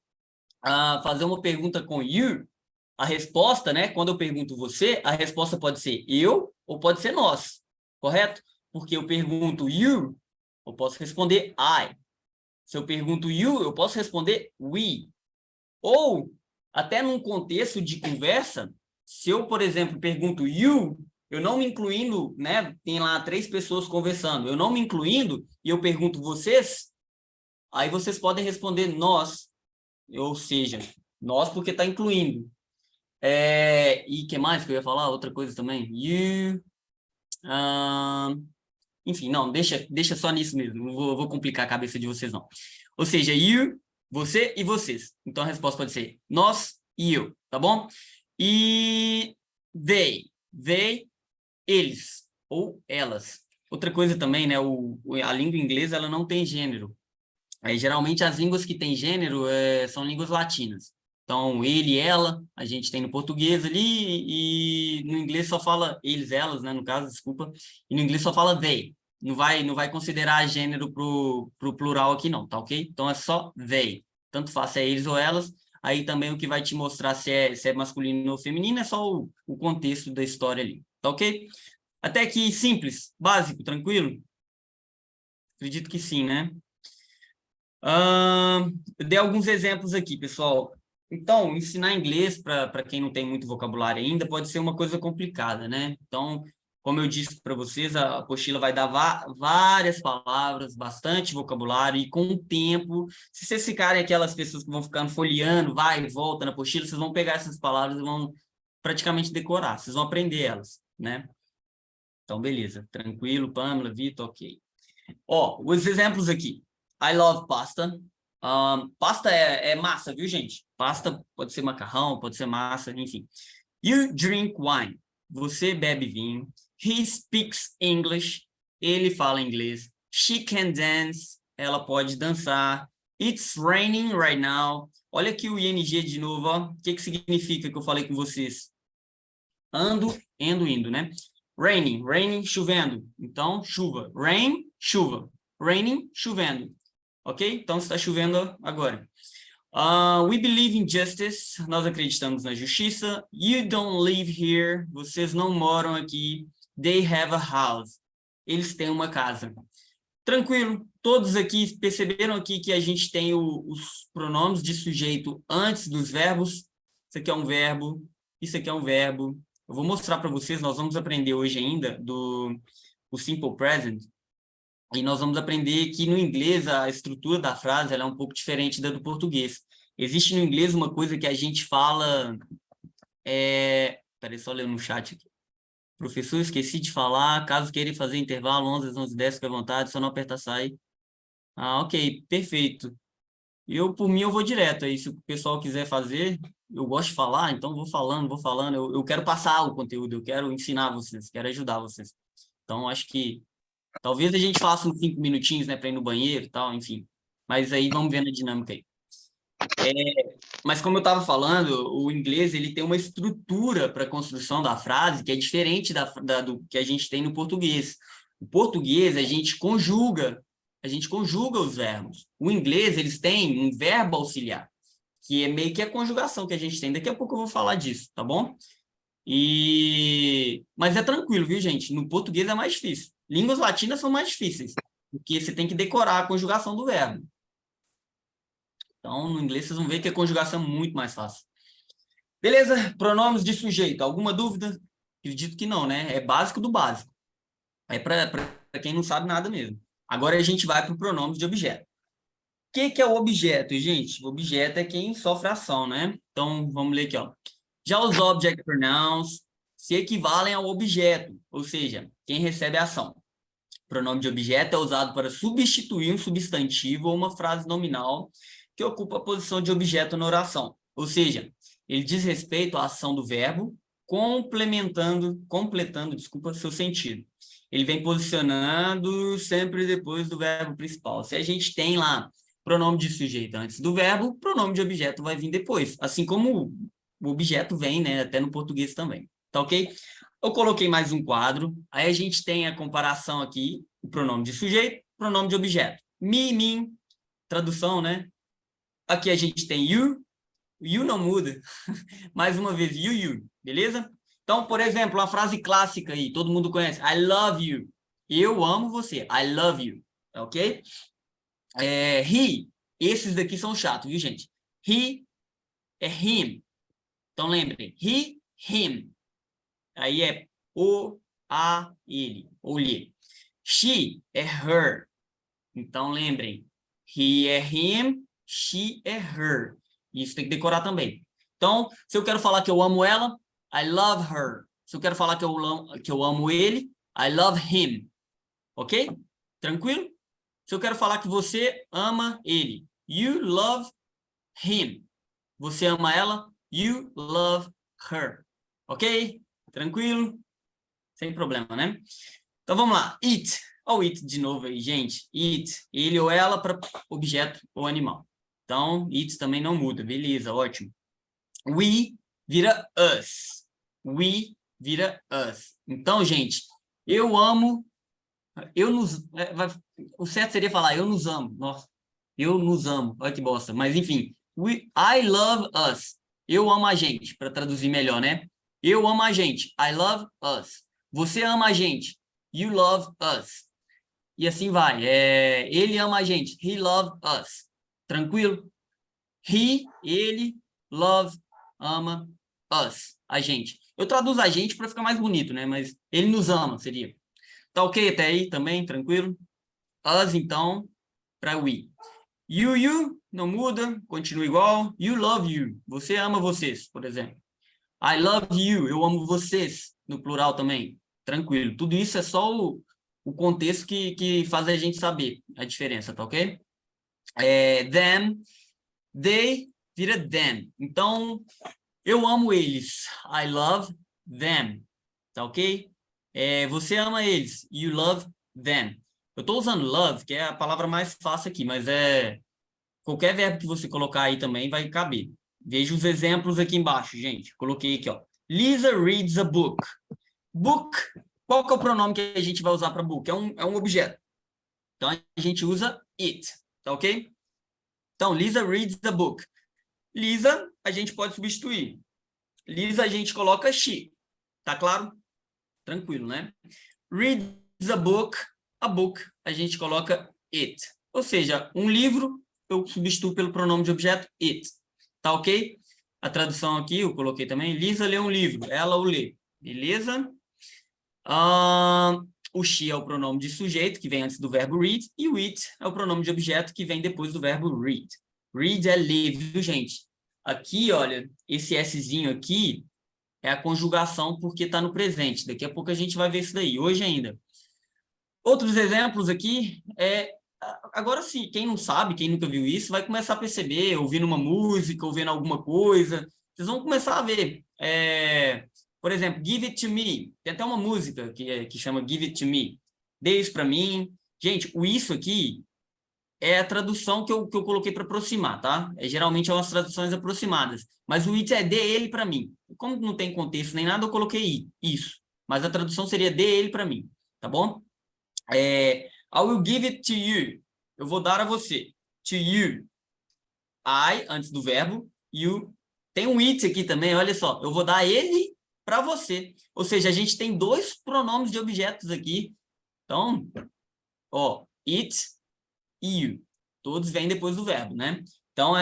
fazer uma pergunta com you, a resposta, né? Quando eu pergunto você, a resposta pode ser eu ou pode ser nós, correto? Porque eu pergunto you, eu posso responder I. Se eu pergunto you, eu posso responder we. Ou, até num contexto de conversa, se eu, por exemplo, pergunto you, eu não me incluindo, né? Tem lá 3 pessoas conversando, eu não me incluindo, e eu pergunto vocês, aí vocês podem responder nós, ou seja, nós porque está incluindo. E que mais que eu ia falar? Outra coisa também. You. Enfim, não, deixa só nisso mesmo. Não vou complicar a cabeça de vocês, não. Ou seja, you, você e vocês. Então a resposta pode ser nós e eu, tá bom? E they, eles ou elas. Outra coisa também, né? A língua inglesa ela não tem gênero. Geralmente as línguas que têm gênero são línguas latinas. Então, ele, ela, a gente tem no português ali, e no inglês só fala eles, elas, né, no caso, desculpa, e no inglês só fala they. Não vai considerar gênero pro plural aqui não, tá ok? Então é só they. Tanto faz se é eles ou elas. Aí também o que vai te mostrar se é masculino ou feminino é só o contexto da história ali, tá ok? Até aqui simples, básico, tranquilo? Acredito que sim, né? Eu dei alguns exemplos aqui, pessoal. Então, ensinar inglês para quem não tem muito vocabulário ainda pode ser uma coisa complicada, né? Então, como eu disse para vocês, a apostila vai dar várias palavras, bastante vocabulário, e com o tempo, se vocês ficarem aquelas pessoas que vão ficando folheando, vai e volta na apostila, vocês vão pegar essas palavras e vão praticamente decorar, vocês vão aprender elas, né? Então, beleza. Tranquilo, Pamela, Vitor, ok. Ó, os exemplos aqui. I love pasta. Pasta é massa, viu, gente? Pasta pode ser macarrão, pode ser massa, enfim. You drink wine. Você bebe vinho. He speaks English. Ele fala inglês. She can dance. Ela pode dançar. It's raining right now. Olha aqui o ing de novo, ó. O que significa que eu falei com vocês? Indo, né? Raining, chovendo. Então, chuva. Rain, chuva. Raining, chovendo. Ok? Então, está chovendo agora. We believe in justice. Nós acreditamos na justiça. You don't live here. Vocês não moram aqui. They have a house. Eles têm uma casa. Tranquilo. Todos aqui perceberam aqui que a gente tem os pronomes de sujeito antes dos verbos. Isso aqui é um verbo. Isso aqui é um verbo. Eu vou mostrar para vocês, nós vamos aprender hoje ainda o Simple Present, e nós vamos aprender que no inglês a estrutura da frase ela é um pouco diferente da do português. Existe no inglês uma coisa que a gente fala... Peraí, só ler no chat aqui. Professor, esqueci de falar, caso queira fazer intervalo, 11 às 11h10, fique à vontade, só não apertar sai. Ok, perfeito. Por mim, eu vou direto aí, se o pessoal quiser fazer, eu gosto de falar, então vou falando, eu quero passar o conteúdo, eu quero ensinar vocês, quero ajudar vocês. Então, acho que talvez a gente faça uns 5 minutinhos, né, para ir no banheiro e tal, enfim. Mas aí vamos ver a dinâmica aí. Mas como eu estava falando, o inglês ele tem uma estrutura para a construção da frase que é diferente do que a gente tem no português. O português, a gente conjuga os verbos. O inglês, eles têm um verbo auxiliar, que é meio que a conjugação que a gente tem. Daqui a pouco eu vou falar disso, tá bom? Mas é tranquilo, viu, gente? No português é mais difícil. Línguas latinas são mais difíceis, porque você tem que decorar a conjugação do verbo. Então, no inglês, vocês vão ver que a conjugação é muito mais fácil. Beleza? Pronomes de sujeito. Alguma dúvida? Acredito que não, né? É básico do básico. É para quem não sabe nada mesmo. Agora a gente vai para o pronomes de objeto. O que é o objeto, gente? O objeto é quem sofre ação, né? Então, vamos ler aqui, ó. Já os object pronouns se equivalem ao objeto, ou seja, quem recebe a ação. O pronome de objeto é usado para substituir um substantivo ou uma frase nominal que ocupa a posição de objeto na oração. Ou seja, ele diz respeito à ação do verbo, completando, seu sentido. Ele vem posicionando sempre depois do verbo principal. Se a gente tem lá pronome de sujeito antes do verbo, o pronome de objeto vai vir depois. Assim como o objeto vem, né, até no português também. Tá ok? Eu coloquei mais um quadro. Aí a gente tem a comparação aqui, o pronome de sujeito, pronome de objeto. Me, mim, tradução, né? Aqui a gente tem you não muda. Mais uma vez, you, beleza? Então, por exemplo, a frase clássica aí, todo mundo conhece. I love you. Eu amo você. I love you. Ok? He. Esses daqui são chatos, viu, gente? He é him. Então, lembrem. He, him. Aí é o, a, ele. Ou lhe. She é her. Então, lembrem. He é him. She é her. Isso tem que decorar também. Então, se eu quero falar que eu amo ela, I love her. Se eu quero falar que eu amo ele, I love him. Ok? Tranquilo? Se eu quero falar que você ama ele, you love him. Você ama ela, you love her. Ok? Tranquilo? Sem problema, né? Então vamos lá. It. Olha o it de novo aí, gente. It. Ele ou ela para objeto ou animal. Então, it também não muda. Beleza, ótimo. We vira us. We vira us. Então, gente, eu amo. O certo seria falar eu nos amo. Nossa, eu nos amo. Olha que bosta. Mas enfim, I love us. Eu amo a gente, para traduzir melhor, né? Eu amo a gente. I love us. Você ama a gente. You love us. E assim vai. Ele ama a gente. He love us. Tranquilo? Ele, love, ama us. A gente. Eu traduzo a gente para ficar mais bonito, né? Mas ele nos ama, seria. Tá ok até aí também? Tranquilo? Us, então, para we. You, não muda, continua igual. You love you. Você ama vocês, por exemplo. I love you. Eu amo vocês, no plural também. Tranquilo. Tudo isso é só o contexto que faz a gente saber a diferença, tá ok? Them, they, vira them. Então, eu amo eles. I love them. Tá ok? Você ama eles. You love them. Eu estou usando love, que é a palavra mais fácil aqui, mas qualquer verbo que você colocar aí também vai caber. Veja os exemplos aqui embaixo, gente. Coloquei aqui, ó. Lisa reads a book. Book, qual que é o pronome que a gente vai usar para book? É um objeto. Então, a gente usa it, tá ok? Então, Lisa reads a book. Lisa, a gente pode substituir. Lisa, a gente coloca she. Tá claro? Tranquilo, né? Reads a book, a gente coloca it. Ou seja, um livro, eu substituo pelo pronome de objeto it. Tá ok? A tradução aqui, eu coloquei também. Lisa lê um livro, ela o lê. Beleza? O she é o pronome de sujeito, que vem antes do verbo read, e o it é o pronome de objeto, que vem depois do verbo read. Read é ler, viu, gente? Aqui, olha, esse Szinho aqui é a conjugação porque está no presente. Daqui a pouco a gente vai ver isso daí, hoje ainda. Outros exemplos aqui, agora sim, quem não sabe, quem nunca viu isso, vai começar a perceber, ouvindo uma música, ouvindo alguma coisa, vocês vão começar a ver. Por exemplo, Give It To Me, tem até uma música que chama Give It To Me, dê isso para mim. Gente, o isso aqui é a tradução que eu coloquei para aproximar, tá? Geralmente é umas traduções aproximadas, mas o it é dê ele para mim. Como não tem contexto nem nada, eu coloquei isso, mas a tradução seria dê ele para mim, tá bom? I will give it to you. Eu vou dar a você. To you. I, antes do verbo. You. Tem um it aqui também, olha só. Eu vou dar ele para você. Ou seja, a gente tem dois pronomes de objetos aqui. Então, ó, it e you. Todos vêm depois do verbo, né? Então,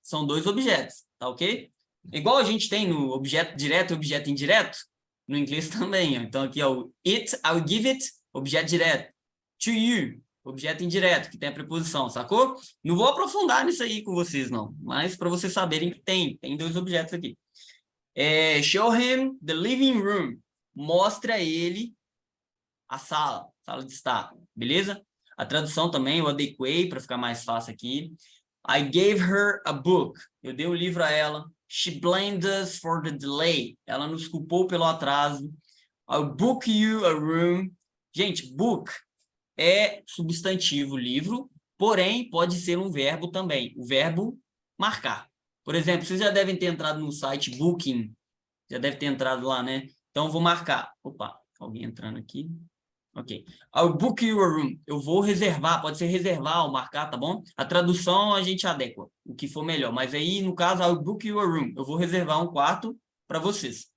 são dois objetos, tá ok? Igual a gente tem no objeto direto e objeto indireto, no inglês também. Ó. Então, aqui é o it, I will give it, objeto direto. To you, objeto indireto, que tem a preposição, sacou? Não vou aprofundar nisso aí com vocês, não. Mas para vocês saberem que tem dois objetos aqui. Show him the living room. Mostra a ele a sala de estar, beleza? A tradução também eu adequei para ficar mais fácil aqui. I gave her a book. Eu dei um livro a ela. She blamed us for the delay. Ela nos culpou pelo atraso. I'll book you a room. Gente, book é substantivo livro, porém pode ser um verbo também. O verbo marcar. Por exemplo, vocês já devem ter entrado no site Booking. Já deve ter entrado lá, né? Então, eu vou marcar. Opa, alguém entrando aqui. Ok. I'll book you a room. Eu vou reservar, pode ser reservar ou marcar, tá bom? A tradução a gente adequa, o que for melhor. Mas aí, no caso, I'll book you a room. Eu vou reservar um quarto para vocês.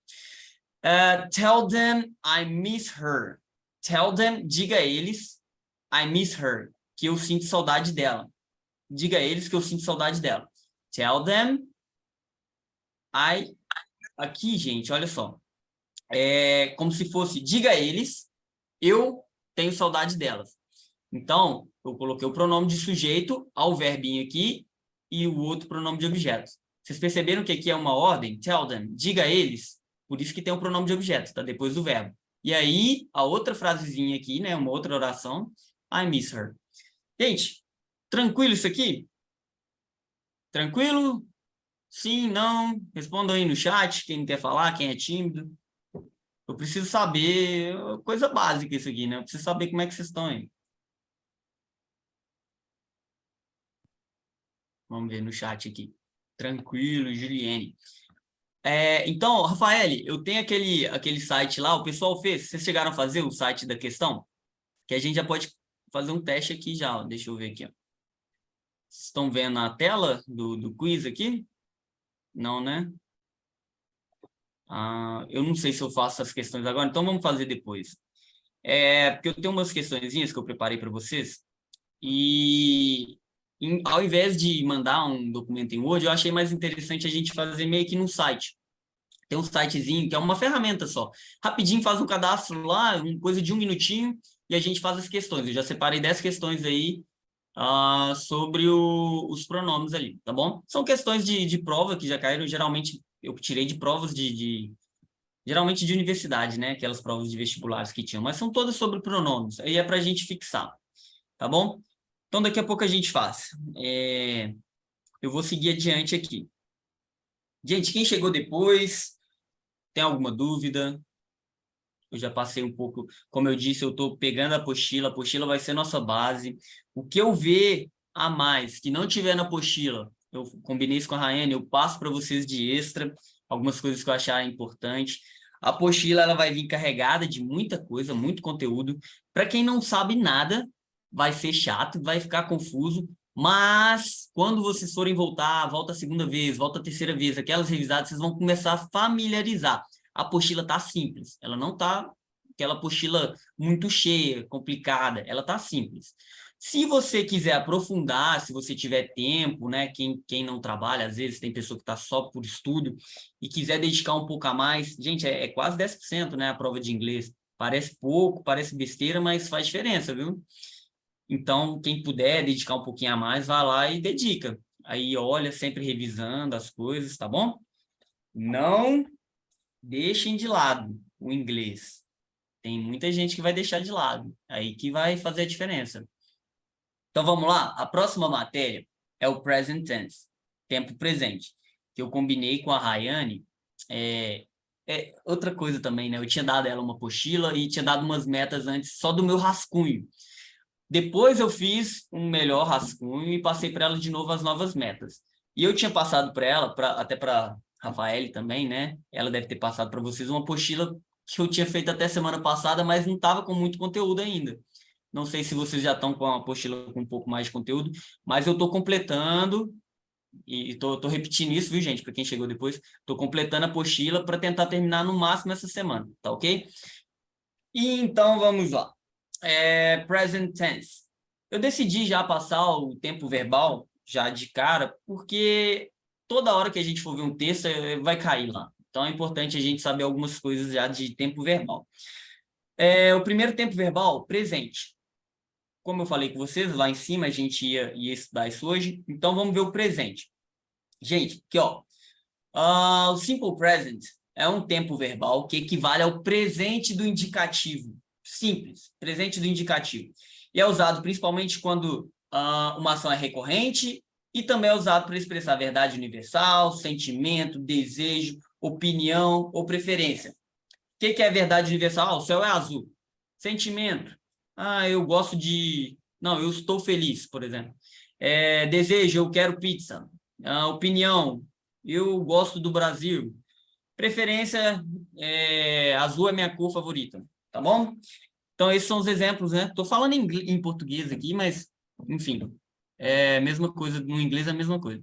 Tell them I miss her. Tell them, diga a eles, I miss her, que eu sinto saudade dela. Diga a eles que eu sinto saudade dela. Tell them Aqui, gente, olha só. É como se fosse, diga a eles, eu tenho saudade delas. Então, eu coloquei o pronome de sujeito ao verbinho aqui e o outro pronome de objeto. Vocês perceberam que aqui é uma ordem? Tell them, diga a eles. Por isso que tem o pronome de objeto, tá? Depois do verbo. E aí, a outra frasezinha aqui, né? Uma outra oração. I miss her. Gente, tranquilo isso aqui? Tranquilo? Sim, não? Respondam aí no chat, quem quer falar, quem é tímido. Eu preciso saber, coisa básica isso aqui, né? Eu preciso saber como é que vocês estão aí. Vamos ver no chat aqui. Tranquilo, Juliane. Então, Rafael, eu tenho aquele site lá, o pessoal fez, vocês chegaram a fazer o site da questão? Que a gente já pode fazer um teste aqui já, ó. Deixa eu ver aqui, ó. Vocês estão vendo a tela do quiz aqui? Não, né? Eu não sei se eu faço as questões agora, então vamos fazer depois. Porque eu tenho umas questõezinhas que eu preparei para vocês, e ao invés de mandar um documento em Word, eu achei mais interessante a gente fazer meio que no site. Tem um sitezinho que é uma ferramenta só. Rapidinho faz um cadastro lá, coisa de 1 minutinho, e a gente faz as questões. Eu já separei 10 questões aí sobre os pronomes ali, tá bom? São questões de prova que já caíram, geralmente eu tirei de provas geralmente de universidade, né? Aquelas provas de vestibulares que tinham, mas são todas sobre pronomes. Aí é para a gente fixar, tá bom? Então daqui a pouco a gente faz. Eu vou seguir adiante aqui. Gente, quem chegou depois, tem alguma dúvida? Eu já passei um pouco, como eu disse, eu estou pegando a apostila vai ser nossa base. O que eu ver a mais, que não tiver na apostila, eu combinei isso com a Raiane, eu passo para vocês de extra, algumas coisas que eu achar importante. A apostila ela vai vir carregada de muita coisa, muito conteúdo. Para quem não sabe nada, vai ser chato, vai ficar confuso, mas quando vocês forem voltar, volta a segunda vez, volta a terceira vez, aquelas revisadas, vocês vão começar a familiarizar. A apostila tá simples, ela não tá aquela apostila muito cheia, complicada, ela tá simples. Se você quiser aprofundar, se você tiver tempo, né, quem não trabalha, às vezes tem pessoa que está só por estudo e quiser dedicar um pouco a mais, gente, é quase 10%, né, a prova de inglês. Parece pouco, parece besteira, mas faz diferença, viu? Então, quem puder dedicar um pouquinho a mais, vai lá e dedica. Aí olha, sempre revisando as coisas, tá bom? Não deixem de lado o inglês. Tem muita gente que vai deixar de lado. Aí que vai fazer a diferença. Então, vamos lá. A próxima matéria é o present tense, tempo presente, que eu combinei com a Rayane. Outra coisa também, né? Eu tinha dado ela uma apostila e tinha dado umas metas antes só do meu rascunho. Depois eu fiz um melhor rascunho e passei para ela de novo as novas metas. E eu tinha passado para ela, até para Rafael também, né? Ela deve ter passado para vocês uma apostila que eu tinha feito até semana passada, mas não estava com muito conteúdo ainda. Não sei se vocês já estão com uma apostila com um pouco mais de conteúdo, mas eu estou completando, e estou repetindo isso, viu, gente? Para quem chegou depois, estou completando a apostila para tentar terminar no máximo essa semana, tá ok? E então, vamos lá. Present tense. Eu decidi já passar o tempo verbal, já de cara, porque toda hora que a gente for ver um texto, vai cair lá. Então, é importante a gente saber algumas coisas já de tempo verbal. O primeiro tempo verbal, presente. Como eu falei com vocês, lá em cima a gente ia estudar isso hoje. Então, vamos ver o presente. Gente, aqui, ó. O simple present é um tempo verbal que equivale ao presente do indicativo. Simples, presente do indicativo. E é usado principalmente quando uma ação é recorrente e também é usado para expressar verdade universal, sentimento, desejo, opinião ou preferência. O que é verdade universal? O céu é azul. Sentimento. Eu gosto de... Não, eu estou feliz, por exemplo. Desejo, eu quero pizza. Opinião, eu gosto do Brasil. Preferência, azul é minha cor favorita, tá bom? Então, esses são os exemplos, né? Estou falando em português aqui, mas, enfim, é a mesma coisa, no inglês é a mesma coisa.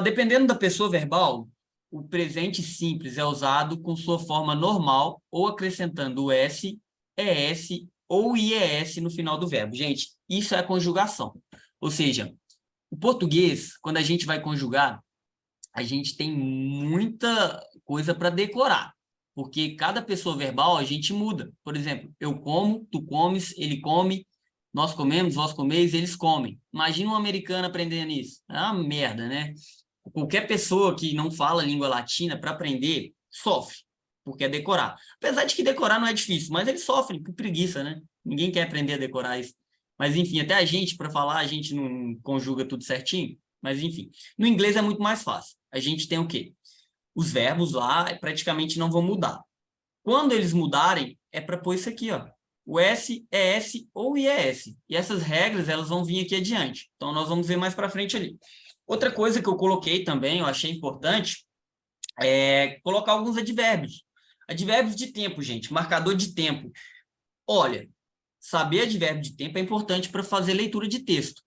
Dependendo da pessoa verbal, o presente simples é usado com sua forma normal ou acrescentando o S, ES ou IES no final do verbo. Gente, isso é a conjugação. Ou seja, o português, quando a gente vai conjugar, a gente tem muita coisa para decorar, porque cada pessoa verbal a gente muda. Por exemplo, eu como, tu comes, ele come, nós comemos, vós comeis, eles comem. Imagina um americano aprendendo isso. É uma merda, né? Qualquer pessoa que não fala língua latina, para aprender, sofre, porque é decorar. Apesar de que decorar não é difícil, mas eles sofrem por preguiça, né? Ninguém quer aprender a decorar isso. Mas, enfim, até a gente, para falar, a gente não conjuga tudo certinho. Mas, enfim, no inglês é muito mais fácil. A gente tem o quê? Os verbos lá praticamente não vão mudar. Quando eles mudarem, é para pôr isso aqui, ó. O S, ES ou IES. E essas regras, elas vão vir aqui adiante. Então, nós vamos ver mais para frente ali. Outra coisa que eu coloquei também, eu achei importante, é colocar alguns advérbios. Advérbios de tempo, gente. Marcador de tempo. Olha, saber advérbio de tempo é importante para fazer leitura de texto.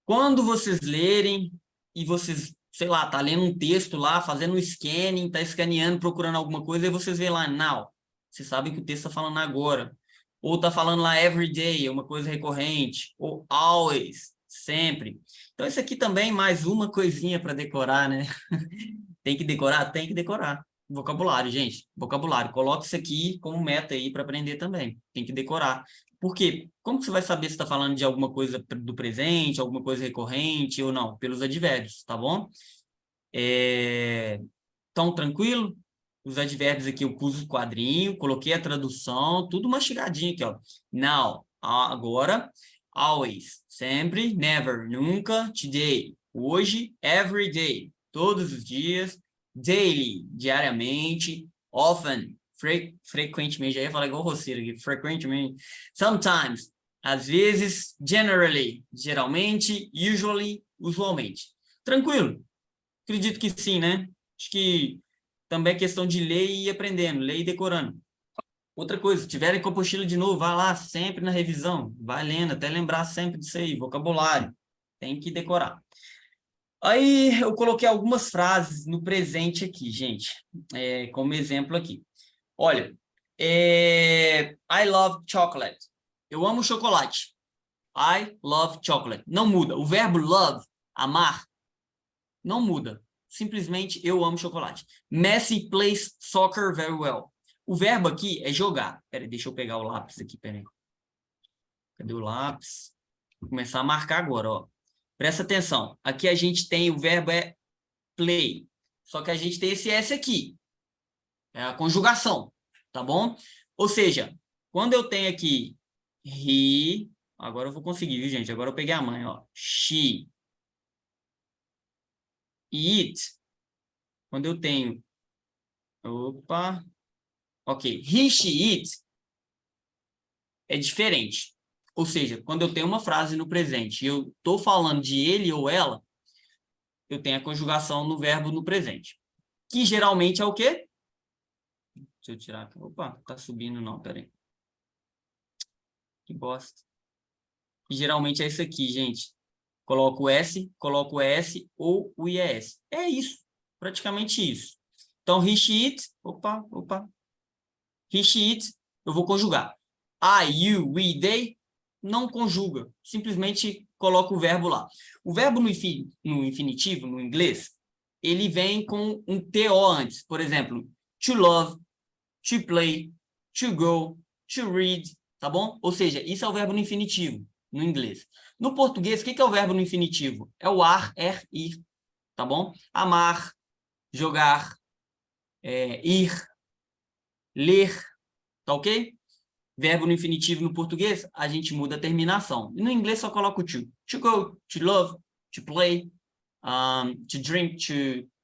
Quando vocês lerem e vocês, sei lá, tá lendo um texto lá, fazendo um scanning, tá escaneando, procurando alguma coisa, e vocês veem lá, now. Vocês sabem que o texto está falando agora. Ou tá falando lá every day, uma coisa recorrente. Ou always, sempre. Então, isso aqui também mais uma coisinha para decorar, né? Tem que decorar? Tem que decorar. Vocabulário, gente. Vocabulário. Coloque isso aqui como meta aí para aprender também. Tem que decorar. Por quê? Como que você vai saber se está falando de alguma coisa do presente, alguma coisa recorrente ou não? Pelos advérbios, tá bom? Então, tranquilo? Os advérbios aqui eu pus o quadrinho, coloquei a tradução, tudo mastigadinho aqui, ó. Now, agora, always, sempre, never, nunca, today, hoje, every day, todos os dias, daily, diariamente, often, frequentemente, já ia falar igual roceiro aqui, frequentemente, sometimes, às vezes, generally, geralmente, usually, usualmente. Tranquilo? Acredito que sim, né? Acho que também é questão de ler e ir aprendendo, ler e decorando. Outra coisa, se tiverem com a apostila de novo, vai lá sempre na revisão, vai lendo, até lembrar sempre disso aí, vocabulário, tem que decorar. Aí eu coloquei algumas frases no presente aqui, gente, como exemplo aqui. Olha, I love chocolate. Eu amo chocolate. I love chocolate. Não muda. O verbo love, amar, não muda. Simplesmente eu amo chocolate. Messi plays soccer very well. O verbo aqui é jogar. Peraí, deixa eu pegar o lápis aqui, peraí. Cadê o lápis? Vou começar a marcar agora, ó. Presta atenção. Aqui a gente tem, o verbo é play. Só que a gente tem esse S aqui. É a conjugação, tá bom? Ou seja, quando eu tenho aqui he, agora eu vou conseguir, viu, gente? Agora eu peguei a mãe, ó. She, eat. Quando eu tenho... Opa. Ok. He, she, it é diferente. Ou seja, quando eu tenho uma frase no presente e eu estou falando de ele ou ela, eu tenho a conjugação no verbo no presente. Que geralmente é o quê? Deixa eu tirar aqui. Opa, tá subindo não, peraí. Que bosta. Que geralmente é isso aqui, gente. Coloco o S, coloco o S ou o IES. É isso. Praticamente isso. Então, he, she, it. Opa. He, she, it. Eu vou conjugar. I, you, we, they. Não conjuga. Simplesmente coloca o verbo lá. O verbo no infinitivo, no inglês, ele vem com um TO antes. Por exemplo, to love, to play, to go, to read, tá bom? Ou seja, isso é o verbo no infinitivo, no inglês. No português, o que é o verbo no infinitivo? É o ar, ir, tá bom? Amar, jogar, ir, ler, tá ok? Verbo no infinitivo no português, a gente muda a terminação. E no inglês só coloca o to. To go, to love, to play, to drink,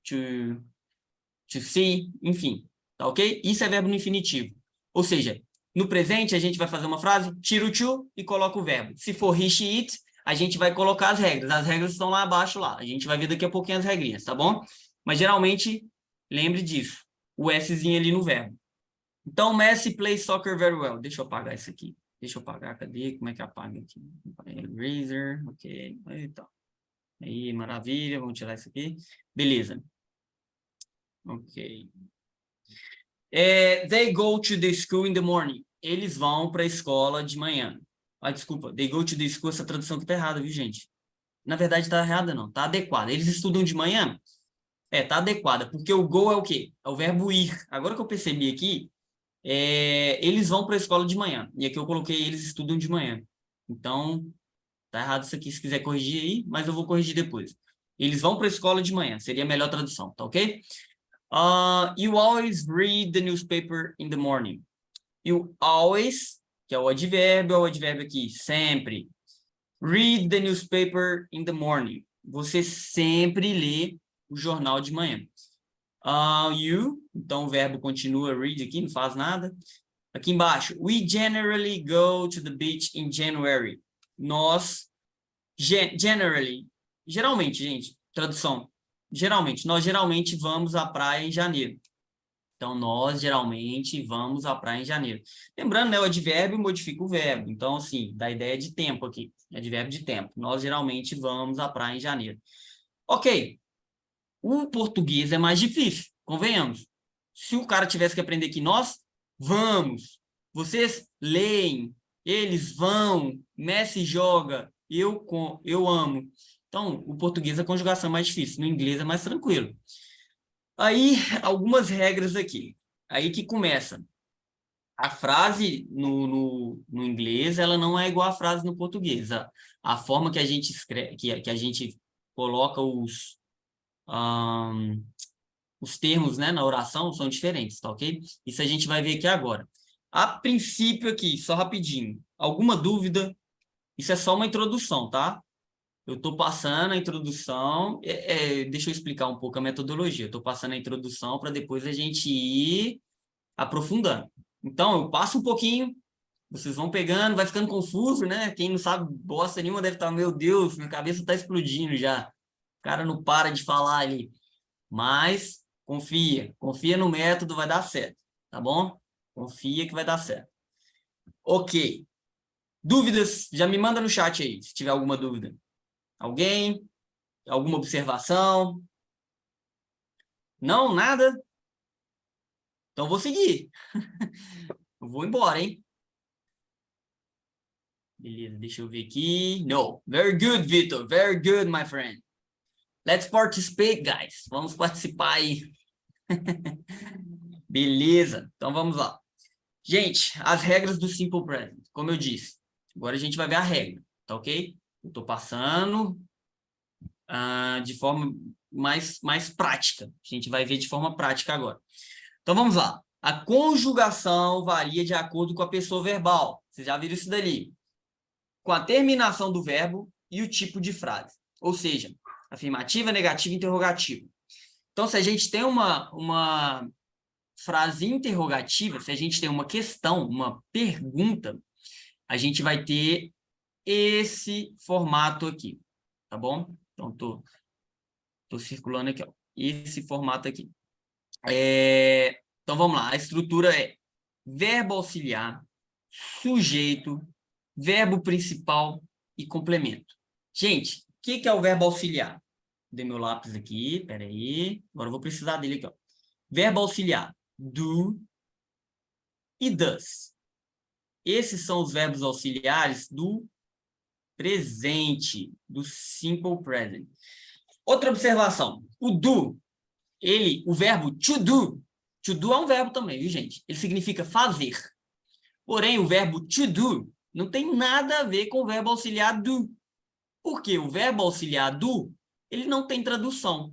to see, enfim. Tá ok? Isso é verbo no infinitivo. Ou seja, no presente a gente vai fazer uma frase, tira o to e coloca o verbo. Se for he, she, it, a gente vai colocar as regras. As regras estão lá abaixo lá. A gente vai ver daqui a pouquinho as regrinhas, tá bom? Mas geralmente, lembre disso. O Szinho ali no verbo. Então, Messi plays soccer very well. Deixa eu apagar isso aqui. Deixa eu apagar. Cadê? Como é que apaga aqui? Eraser. Ok. Então. Aí, maravilha. Vamos tirar isso aqui. Beleza. Ok. They go to the school in the morning. Eles vão para a escola de manhã. Ah, desculpa. They go to the school. Essa tradução aqui tá errada, viu, gente? Na verdade, tá errada, não. Tá adequada. Eles estudam de manhã? Tá adequada. Porque o go é o quê? É o verbo ir. Agora que eu percebi aqui, eles vão para a escola de manhã. E aqui eu coloquei eles estudam de manhã. Então, tá errado isso aqui, se quiser corrigir aí, mas eu vou corrigir depois. Eles vão para a escola de manhã, seria a melhor tradução, tá ok? You always read the newspaper in the morning. You always, que é o advérbio aqui, sempre. Read the newspaper in the morning. Você sempre lê o jornal de manhã. You, então o verbo continua read aqui, não faz nada. Aqui embaixo, we generally go to the beach in January. Nós, geralmente, gente, tradução, nós geralmente vamos à praia em janeiro. Então, nós geralmente vamos à praia em janeiro. Lembrando, né, o advérbio modifica o verbo. Então, assim, dá ideia de tempo aqui. Advérbio de tempo. Nós geralmente vamos à praia em janeiro. Ok. O português é mais difícil, convenhamos. Se o cara tivesse que aprender que nós vamos, vocês leem, eles vão, Messi joga, eu amo. Então, o português a conjugação é mais difícil, no inglês é mais tranquilo. Aí, algumas regras aqui. Aí que começa. A frase no inglês, ela não é igual à frase no português. A forma que a gente escreve, que a gente coloca os termos, né, na oração são diferentes, tá ok? Isso a gente vai ver aqui agora. A princípio aqui, só rapidinho. Alguma dúvida? Isso é só uma introdução, tá? Eu estou passando a introdução, deixa eu explicar um pouco a metodologia. Eu estou passando a introdução para depois a gente ir aprofundando. Então, eu passo um pouquinho, vocês vão pegando, vai ficando confuso, né? Quem não sabe bosta nenhuma deve estar, meu Deus, minha cabeça está explodindo já. O cara não para de falar ali. Mas confia no método, vai dar certo, tá bom? Confia que vai dar certo. Ok. Dúvidas? Já me manda no chat aí, se tiver alguma dúvida. Alguém? Alguma observação? Não? Nada? Então vou seguir. Eu vou embora, hein? Beleza, deixa eu ver aqui. No. Very good, Vitor. Very good, my friend. Let's participate, guys. Vamos participar aí. Beleza, então vamos lá. Gente, as regras do Simple Present, como eu disse. Agora a gente vai ver a regra, tá ok? Eu tô passando de forma mais prática. A gente vai ver de forma prática agora. Então vamos lá. A conjugação varia de acordo com a pessoa verbal. Vocês já viram isso dali? Com a terminação do verbo e o tipo de frase. Ou seja, afirmativa, negativa, interrogativa. Então, se a gente tem uma frase interrogativa, se a gente tem uma questão, uma pergunta, a gente vai ter esse formato aqui, tá bom? Então, tô circulando aqui, ó, esse formato aqui. Então, vamos lá. A estrutura é verbo auxiliar, sujeito, verbo principal e complemento. Gente, o que é o verbo auxiliar? Dei meu lápis aqui, peraí. Agora eu vou precisar dele aqui, ó. Verbo auxiliar, do e does. Esses são os verbos auxiliares do presente, do simple present. Outra observação, o do, o verbo to do é um verbo também, viu, gente? Ele significa fazer. Porém, o verbo to do não tem nada a ver com o verbo auxiliar do. Porque o verbo auxiliar do, ele não tem tradução,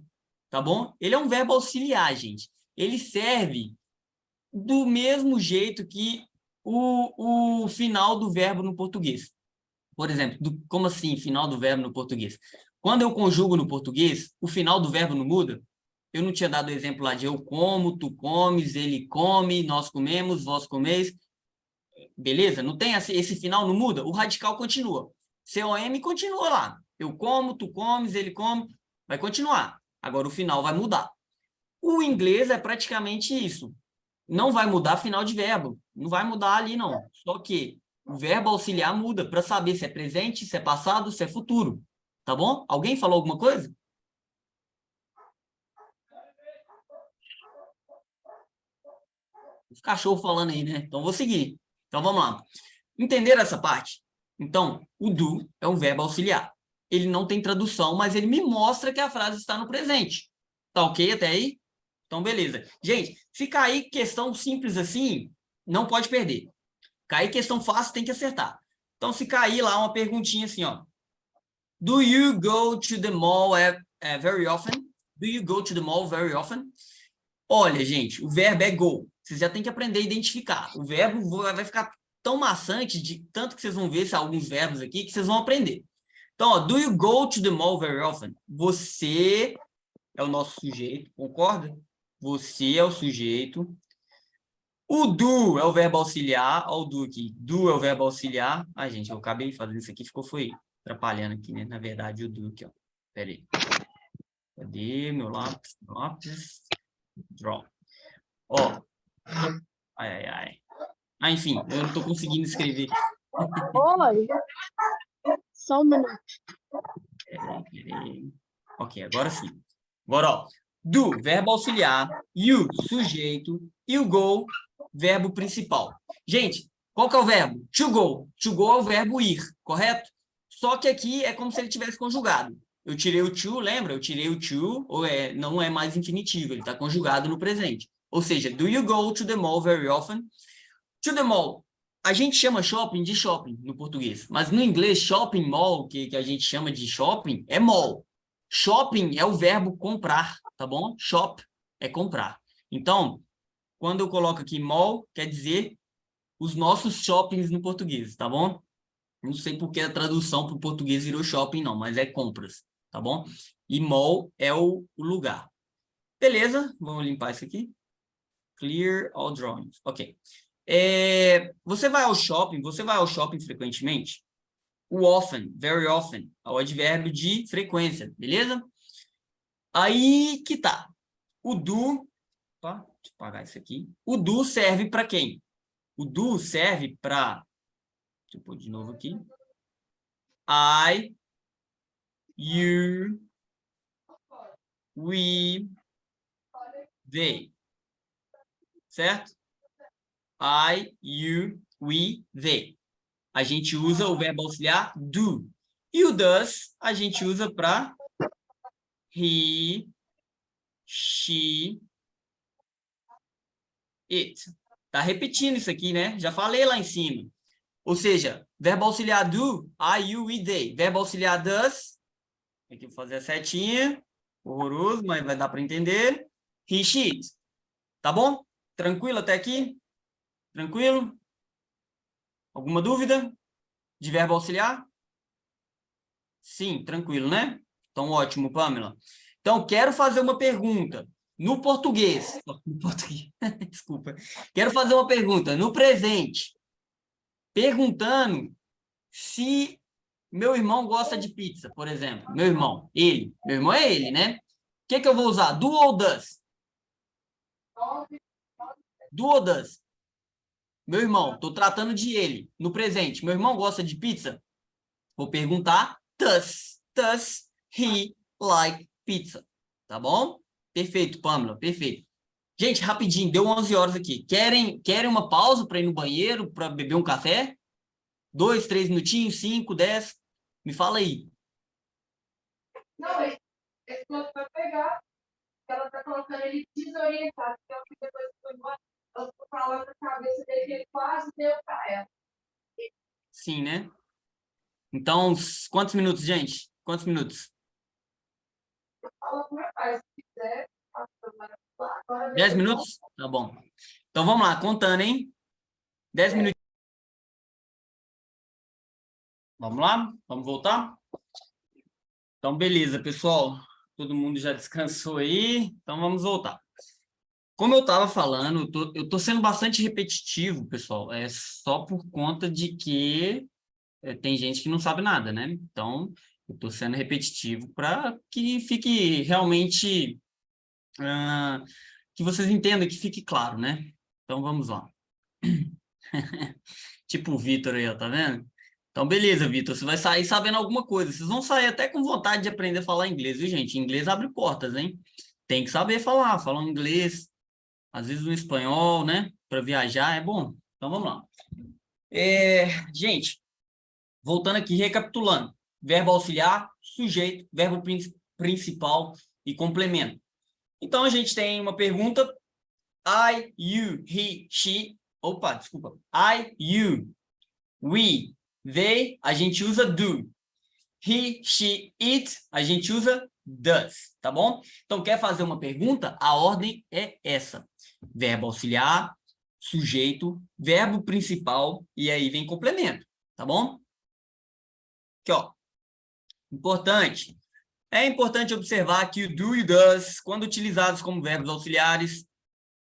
tá bom? Ele é um verbo auxiliar, gente. Ele serve do mesmo jeito que o final do verbo no português. Por exemplo, como assim final do verbo no português? Quando eu conjugo no português, o final do verbo não muda? Eu não tinha dado o exemplo lá de eu como, tu comes, ele come, nós comemos, vós comeis. Beleza? Não tem esse final, não muda? O radical continua. COM continua lá. Eu como, tu comes, ele come, vai continuar. Agora o final vai mudar. O inglês é praticamente isso. Não vai mudar final de verbo. Não vai mudar ali, não. Só que o verbo auxiliar muda para saber se é presente, se é passado, se é futuro. Tá bom? Alguém falou alguma coisa? Os cachorros falando aí, né? Então, vou seguir. Então, vamos lá. Entenderam essa parte? Então, o do é um verbo auxiliar. Ele não tem tradução, mas ele me mostra que a frase está no presente. Tá ok até aí? Então, beleza. Gente, se cair questão simples assim, não pode perder. Cair questão fácil, tem que acertar. Então, se cair lá uma perguntinha assim, ó. Do you go to the mall very often? Do you go to the mall very often? Olha, gente, o verbo é go. Vocês já têm que aprender a identificar. O verbo vai ficar tão maçante, de tanto que vocês vão ver alguns verbos aqui, que vocês vão aprender. Então, ó, do you go to the mall very often? Você é o nosso sujeito, concorda? Você é o sujeito. O do é o verbo auxiliar. Olha o do aqui. Do é o verbo auxiliar. Ai, gente, eu acabei fazendo isso aqui, foi atrapalhando aqui, né? Na verdade, o do aqui, ó. Pera aí. Cadê meu lápis? Lápis. Draw. Ó. Ai. Ah, enfim, eu não tô conseguindo escrever. Oi. Só um minuto. Peraí. Ok, agora sim. Agora, ó. Do, verbo auxiliar. You, sujeito. E o go, verbo principal. Gente, qual que é o verbo? To go. To go é o verbo ir, correto? Só que aqui é como se ele tivesse conjugado. Eu tirei o to, lembra? Eu tirei o to, não é mais infinitivo, ele está conjugado no presente. Ou seja, do you go to the mall very often? To the mall. A gente chama shopping de shopping no português, mas no inglês, shopping mall, que a gente chama de shopping, é mall. Shopping é o verbo comprar, tá bom? Shop é comprar. Então, quando eu coloco aqui mall, quer dizer os nossos shoppings no português, tá bom? Não sei por que a tradução para o português virou shopping, não, mas é compras, tá bom? E mall é o lugar. Beleza, vamos limpar isso aqui. Clear all drawings. Ok. Você vai ao shopping frequentemente? O often, very often, é o advérbio de frequência, beleza? Aí que tá. O do, deixa eu apagar isso aqui. O do serve para quem? O do serve para, deixa eu pôr de novo aqui. I, you, we, they. Certo? I, you, we, they. A gente usa o verbo auxiliar do. E o does a gente usa para he, she, it. Tá repetindo isso aqui, né? Já falei lá em cima. Ou seja, verbo auxiliar do, I, you, we, they. Verbo auxiliar does, aqui vou fazer a setinha, horroroso, mas vai dar para entender. He, she, it. Tá bom? Tranquilo até aqui? Tranquilo? Alguma dúvida de verbo auxiliar? Sim, tranquilo, né? Então, ótimo, Pamela. Então, quero fazer uma pergunta no português. Desculpa. Quero fazer uma pergunta no presente, perguntando se meu irmão gosta de pizza, por exemplo. Meu irmão é ele, né? O que eu vou usar? Do ou does? Do ou does? Meu irmão, estou tratando de ele, no presente. Meu irmão gosta de pizza? Vou perguntar, does he like pizza? Tá bom? Perfeito, Pamela, perfeito. Gente, rapidinho, deu 11 horas aqui. Querem uma pausa para ir no banheiro, para beber um café? 2, 3 minutinhos, 5, 10? Me fala aí. Não, esse outro vai pegar, ela está colocando ele desorientado, porque depois que foi embora, ela falou na cabeça dele que ele quase deu para ela. Sim, né? Então, quantos minutos, gente? Quantos minutos? Fala com meu pai, se quiser. 10 minutos? Tá bom. Então, vamos lá, contando, hein? 10 minutos. Vamos lá? Vamos voltar? Então, beleza, pessoal. Todo mundo já descansou aí. Então, vamos voltar. Como eu estava falando, eu tô sendo bastante repetitivo, pessoal. É só por conta de que tem gente que não sabe nada, né? Então, eu estou sendo repetitivo para que fique realmente... que vocês entendam, que fique claro, né? Então, vamos lá. Tipo o Vitor aí, ó, tá vendo? Então, beleza, Vitor, você vai sair sabendo alguma coisa. Vocês vão sair até com vontade de aprender a falar inglês, viu, gente? Inglês abre portas, hein? Tem que saber falar um inglês, às vezes um espanhol, né? Para viajar é bom. Então, vamos lá. Gente, voltando aqui, recapitulando. Verbo auxiliar, sujeito, verbo principal e complemento. Então, a gente tem uma pergunta. I, you, he, she. Opa, desculpa. I, you, we, they, a gente usa do. He, she, it, a gente usa does, tá bom? Então, quer fazer uma pergunta? A ordem é essa. Verbo auxiliar, sujeito, verbo principal, e aí vem complemento, tá bom? Aqui, ó. Importante. É importante observar que o do e o does, quando utilizados como verbos auxiliares,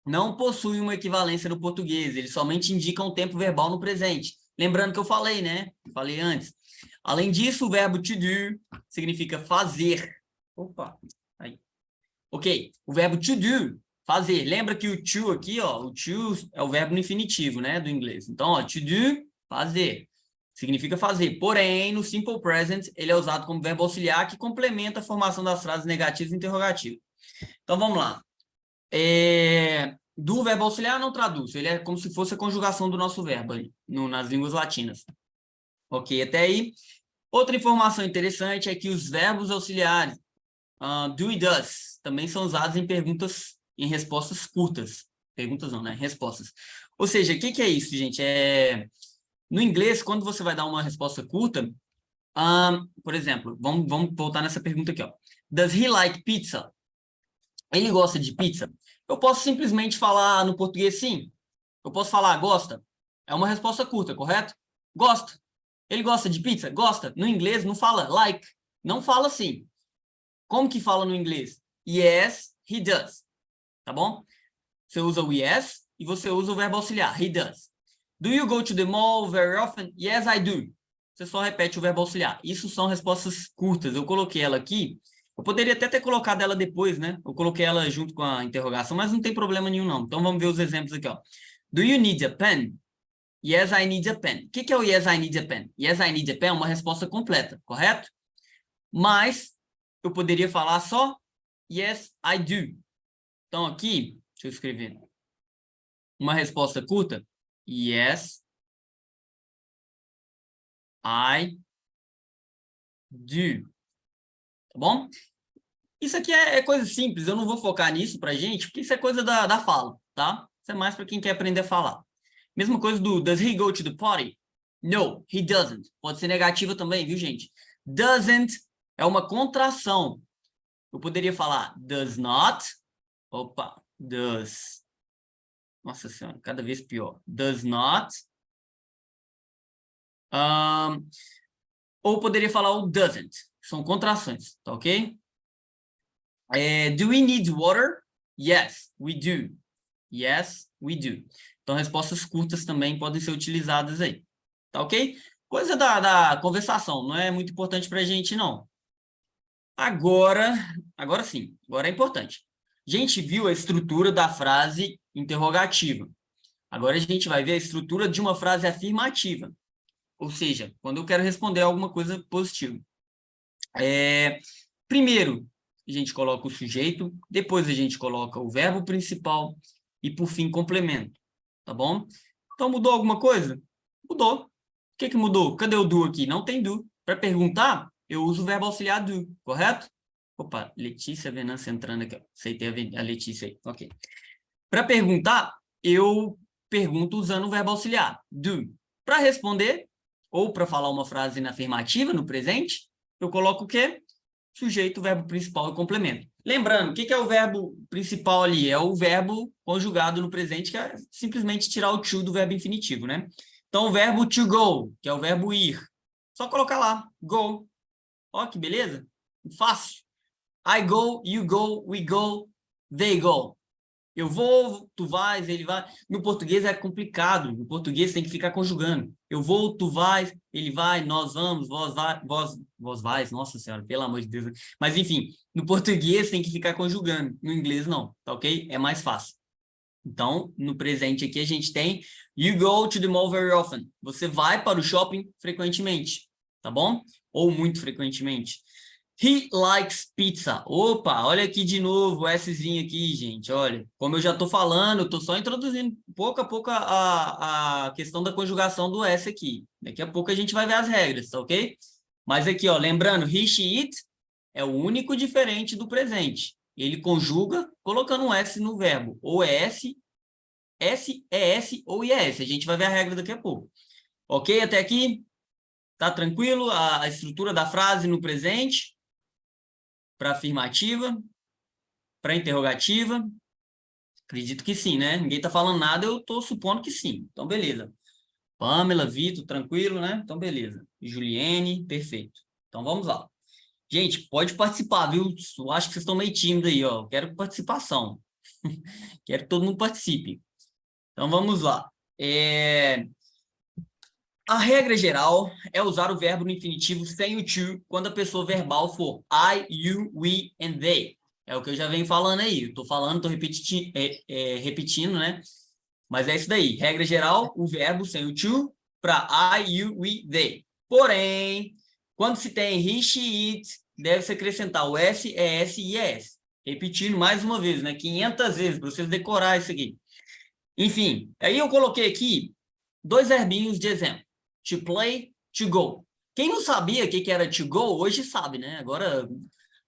não possuem uma equivalência no português, eles somente indicam o tempo verbal no presente. Lembrando que eu falei, né? Falei antes. Além disso, o verbo to do significa fazer. Opa, aí. Ok, o verbo to do, fazer. Lembra que o to aqui, ó, o to é o verbo no infinitivo, né, do inglês. Então, ó, to do, fazer. Significa fazer. Porém, no simple present, ele é usado como verbo auxiliar que complementa a formação das frases negativas e interrogativas. Então, vamos lá. Do verbo auxiliar não traduz, ele é como se fosse a conjugação do nosso verbo ali, nas línguas latinas. Ok, até aí. Outra informação interessante é que os verbos auxiliares, do e does, também são usados em perguntas, em respostas curtas. Perguntas não, né? Respostas. Ou seja, o que é isso, gente? No inglês, quando você vai dar uma resposta curta, por exemplo, vamos voltar nessa pergunta aqui, ó. Does he like pizza? Ele gosta de pizza? Eu posso simplesmente falar no português sim. Eu posso falar gosta? É uma resposta curta, correto? Gosta. Ele gosta de pizza? Gosta. No inglês não fala like. Não fala assim. Como que fala no inglês? Yes, he does. Tá bom? Você usa o yes e você usa o verbo auxiliar. He does. Do you go to the mall very often? Yes, I do. Você só repete o verbo auxiliar. Isso são respostas curtas. Eu coloquei ela aqui. Eu poderia até ter colocado ela depois, né? Eu coloquei ela junto com a interrogação, mas não tem problema nenhum, não. Então, vamos ver os exemplos aqui, ó. Do you need a pen? Yes, I need a pen. O que é o yes, I need a pen? Yes, I need a pen é uma resposta completa, correto? Mas eu poderia falar só yes, I do. Então, aqui, deixa eu escrever. Uma resposta curta. Yes, I do. Tá bom? Isso aqui é coisa simples, eu não vou focar nisso pra gente, porque isso é coisa da fala, tá? Isso é mais para quem quer aprender a falar. Mesma coisa do does he go to the party? No, he doesn't. Pode ser negativa também, viu, gente? Doesn't é uma contração. Eu poderia falar does not. Opa, does. Nossa senhora, cada vez pior. Does not. Ou poderia falar o doesn't. São contrações, tá ok? Do we need water? Yes, we do. Yes, we do. Então, respostas curtas também podem ser utilizadas aí. Tá ok? Coisa da conversação, não é muito importante para a gente, não. Agora sim, agora é importante. A gente viu a estrutura da frase interrogativa. Agora a gente vai ver a estrutura de uma frase afirmativa. Ou seja, quando eu quero responder alguma coisa positiva. Primeiro, a gente coloca o sujeito, depois a gente coloca o verbo principal e, por fim, complemento. Tá bom? Então, mudou alguma coisa? Mudou. O que mudou? Cadê o do aqui? Não tem do. Para perguntar, eu uso o verbo auxiliar do, correto? Opa, Letícia Venâncio entrando aqui. Aceitei a Letícia aí. Ok. Para perguntar, eu pergunto usando o verbo auxiliar, do. Para responder, ou para falar uma frase na afirmativa, no presente, eu coloco o quê? Sujeito, verbo principal e complemento. Lembrando, o que é o verbo principal ali? É o verbo conjugado no presente, que é simplesmente tirar o to do verbo infinitivo, né? Então, o verbo to go, que é o verbo ir. Só colocar lá, go. Ó, que beleza. Fácil. I go, you go, we go, they go. Eu vou, tu vais, ele vai. No português é complicado. No português tem que ficar conjugando. Eu vou, tu vais, ele vai, nós vamos, vós vais. Nossa senhora, pelo amor de Deus. Mas enfim, no português tem que ficar conjugando. No inglês não, tá ok? É mais fácil. Então, no presente aqui a gente tem you go to the mall very often. Você vai para o shopping frequentemente, tá bom? Ou muito frequentemente. He likes pizza. Opa, olha aqui de novo o Szinho aqui, gente. Olha, como eu já estou falando, eu estou só introduzindo pouco a pouco a questão da conjugação do S aqui. Daqui a pouco a gente vai ver as regras, tá ok? Mas aqui, ó, lembrando, he, she, it é o único diferente do presente. Ele conjuga colocando um S no verbo. Ou é S, é S ou IS. A gente vai ver a regra daqui a pouco. Ok? Até aqui? Tá tranquilo? A estrutura da frase no presente? para afirmativa, para interrogativa? Acredito que sim, né? Ninguém está falando nada, eu estou supondo que sim. Então, beleza. Pamela, Vitor, tranquilo, né? Então, beleza. Juliene, perfeito. Então, vamos lá. Gente, pode participar, viu? Eu acho que vocês estão meio tímidos aí, ó. Quero participação. Quero que todo mundo participe. Então, vamos lá. A regra geral é usar o verbo no infinitivo sem o to quando a pessoa verbal for I, you, we and they. É o que eu já venho falando aí. Eu tô falando, tô repetindo, né? Mas é isso daí. Regra geral, o verbo sem o to para I, you, we, they. Porém, quando se tem he, she, it, deve-se acrescentar o s, es e es. Repetindo mais uma vez, né? 500 vezes para vocês decorar isso aqui. Enfim, aí eu coloquei aqui 2 verbinhos de exemplo. To play, to go. Quem não sabia o que era to go, hoje sabe, né?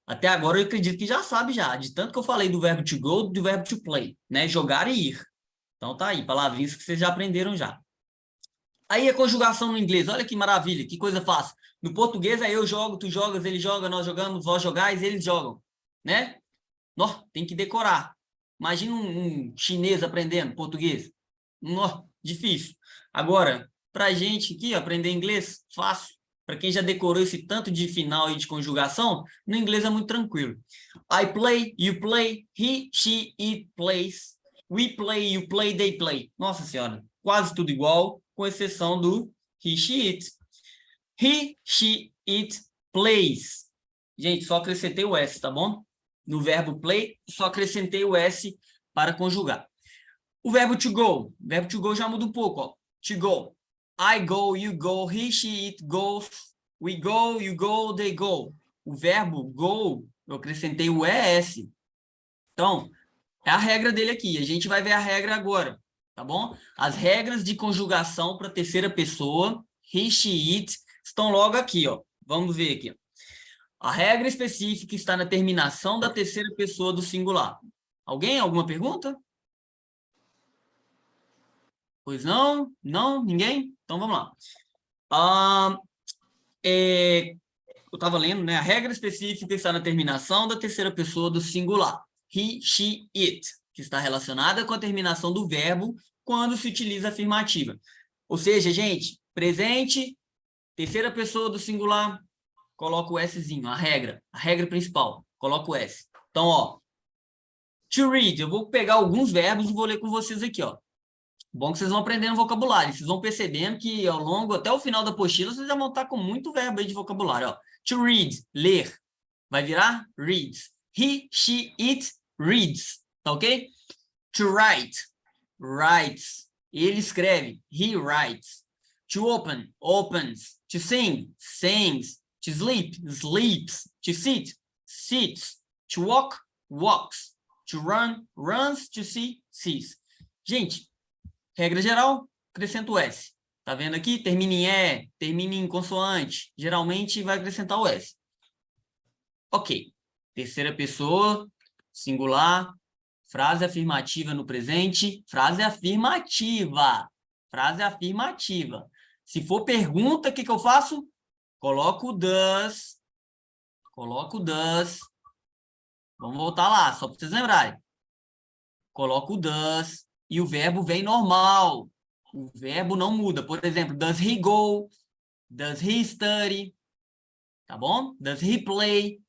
Até agora eu acredito que já sabe já. De tanto que eu falei do verbo to go, do verbo to play, né? Jogar e ir. Então tá aí, palavrinhas que vocês já aprenderam já. Aí a conjugação no inglês, olha que maravilha, que coisa fácil. No português é eu jogo, tu jogas, ele joga, nós jogamos, vós jogais, eles jogam, né? Nó, tem que decorar. Imagina um chinês aprendendo português. Nó, difícil. Agora, pra gente aqui aprender inglês, fácil. Para quem já decorou esse tanto de final e de conjugação, no inglês é muito tranquilo. I play, you play, he, she, it plays, we play, you play, they play. Nossa senhora, quase tudo igual, com exceção do he, she, it. He, she, it plays. Gente, só acrescentei o S, tá bom? No verbo play, só acrescentei o S para conjugar. O verbo to go já muda um pouco, ó. To go. I go, you go, he, she, it goes, we go, you go, they go. O verbo go, eu acrescentei o ES. Então, é a regra dele aqui. A gente vai ver a regra agora, tá bom? As regras de conjugação para terceira pessoa, he, she, it, estão logo aqui, ó. Vamos ver aqui. A regra específica está na terminação da terceira pessoa do singular. Alguém? Alguma pergunta? Pois não? Não? Ninguém? Então, vamos lá. Eu estava lendo, né? A regra específica está na terminação da terceira pessoa do singular. He, she, it, que está relacionada com a terminação do verbo quando se utiliza a afirmativa. Ou seja, gente, presente, terceira pessoa do singular, coloca o Szinho, a regra principal, coloca o S. Então, ó, to read, eu vou pegar alguns verbos e vou ler com vocês aqui, ó. Bom que vocês vão aprendendo vocabulário. Vocês vão percebendo que ao longo, até o final da apostila, vocês já vão estar com muito verbo aí de vocabulário. Ó. To read, ler. Vai virar reads. He, she, it, reads. Tá ok? To write, writes. Ele escreve. He writes. To open, opens. To sing, sings. To sleep, sleeps. To sit, sits. To walk, walks. To run, runs. To see, sees. Gente, regra geral, acrescenta o S. Tá vendo aqui? Termina em E, termina em consoante. Geralmente vai acrescentar o S. Ok. Terceira pessoa, singular, frase afirmativa no presente, frase afirmativa. Frase afirmativa. Se for pergunta, o que eu faço? Coloco o does. Coloco o does. Vamos voltar lá, só para vocês lembrarem. Coloco o does. E o verbo vem normal. O verbo não muda. Por exemplo, does he go? Does he study? Tá bom? Does he play?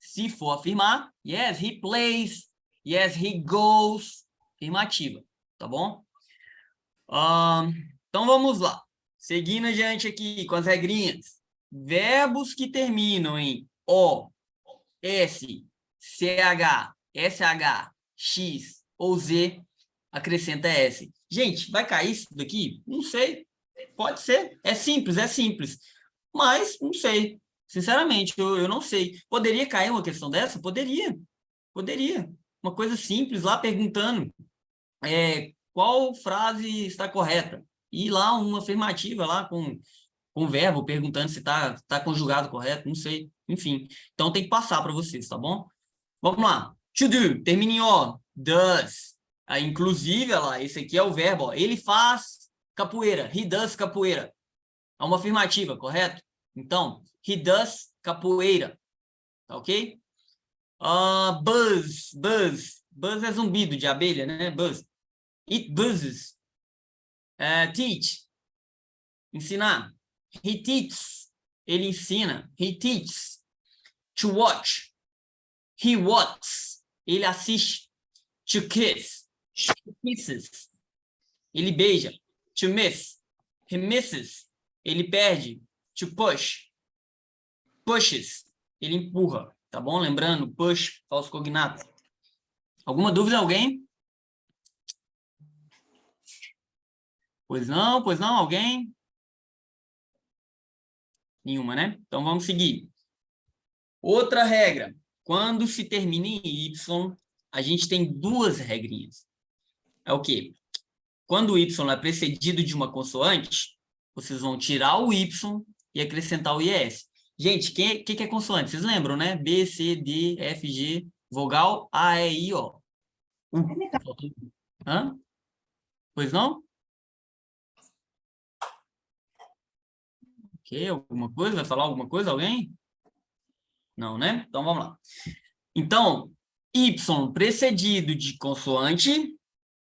Se for afirmar, yes, he plays. Yes, he goes. Afirmativa. Tá bom? Então, vamos lá. Seguindo adiante aqui com as regrinhas. Verbos que terminam em O, S, CH, SH, X ou Z, acrescenta S. Gente, vai cair isso daqui? Não sei. Pode ser. É simples. Mas, não sei. Sinceramente, eu não sei. Poderia cair uma questão dessa? Poderia. Uma coisa simples lá perguntando qual frase está correta. E lá uma afirmativa lá com o verbo perguntando se está conjugado correto. Não sei. Enfim. Então, tem que passar para vocês, tá bom? Vamos lá. To do. Termina em O. Does. Inclusive, olha lá, esse aqui é o verbo, ó. Ele faz capoeira. He does capoeira. É uma afirmativa, correto? Então, he does capoeira. tá ok? Buzz, buzz. Buzz é zumbido de abelha, né? Buzz. It buzzes. Teach. Ensinar. He teaches. Ele ensina. He teaches. To watch. He watches. Ele assiste. To kiss. He kisses. Ele beija. To miss. He misses. Ele perde. To push. Pushes. Ele empurra. Tá bom? Lembrando, push, falso cognato. Alguma dúvida, alguém? Pois não, alguém? Nenhuma, né? Então vamos seguir. Outra regra. Quando se termina em Y, a gente tem duas regrinhas. É o quê? Quando o Y é precedido de uma consoante, vocês vão tirar o Y e acrescentar o IS. Gente, o que é consoante? Vocês lembram, né? B, C, D, F, G, vogal, A, E, I, O. Hã? Pois não? Ok, alguma coisa? Vai falar alguma coisa, alguém? Não, né? Então, vamos lá. Então, Y precedido de consoante, o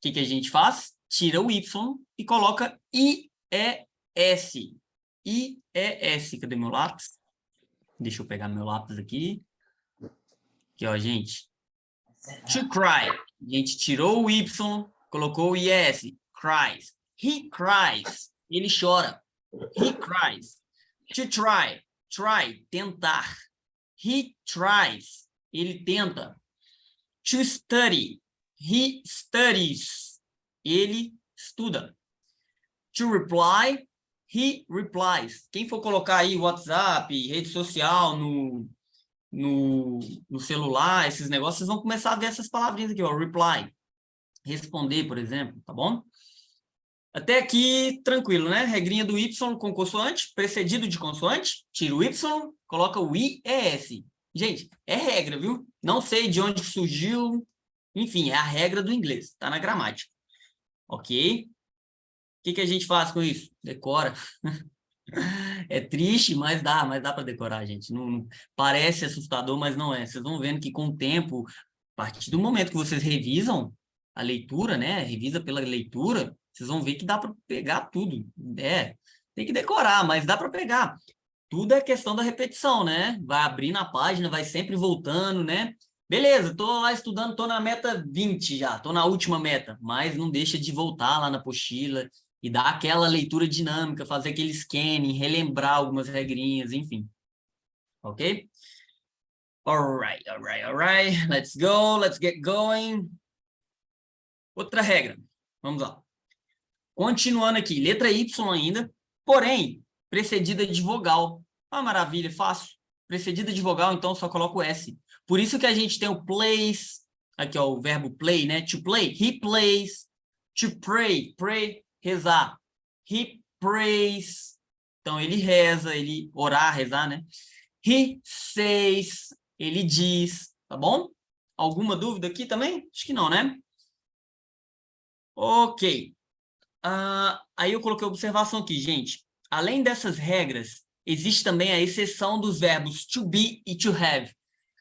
que a gente faz? Tira o Y e coloca IES. IES. Cadê meu lápis? Deixa eu pegar meu lápis aqui. Aqui, ó, gente. To cry. A gente tirou o Y, colocou o IES. Cries. He cries. Ele chora. He cries. To try. Try. Tentar. He tries. Ele tenta. To study. He studies. Ele estuda. To reply. He replies. Quem for colocar aí WhatsApp, rede social no celular, esses negócios, vocês vão começar a ver essas palavrinhas aqui, ó. Reply. Responder, por exemplo, tá bom? Até aqui, tranquilo, né? Regrinha do Y com consoante, precedido de consoante, tira o Y, coloca o IES. Gente, é regra, viu? Não sei de onde surgiu, enfim, é a regra do inglês, tá na gramática. Ok? O que a gente faz com isso? Decora. É triste, mas dá para decorar, gente. Não, parece assustador, mas não é. Vocês vão vendo que com o tempo, a partir do momento que vocês revisam a leitura, né? Revisa pela leitura, vocês vão ver que dá para pegar tudo. Tem que decorar, mas dá para pegar. Tudo é questão da repetição, né? Vai abrindo a página, vai sempre voltando, né? Beleza, tô lá estudando, tô na meta 20 já, tô na última meta, mas não deixa de voltar lá na apostila e dar aquela leitura dinâmica, fazer aquele scanning, relembrar algumas regrinhas, enfim. Ok? Alright. Let's go, let's get going. Outra regra. Vamos lá. Continuando aqui, letra Y ainda, porém, precedida de vogal. Ah, maravilha, fácil. Precedida de vogal, então só coloco o S. Por isso que a gente tem o plays, aqui ó, o verbo play, né? To play, he plays. To pray, pray, rezar. He prays. Então, ele reza, ele orar, rezar, né? He says, ele diz, tá bom? Alguma dúvida aqui também? Acho que não, né? Ok. Aí eu coloquei observação aqui, gente. Além dessas regras, existe também a exceção dos verbos to be e to have.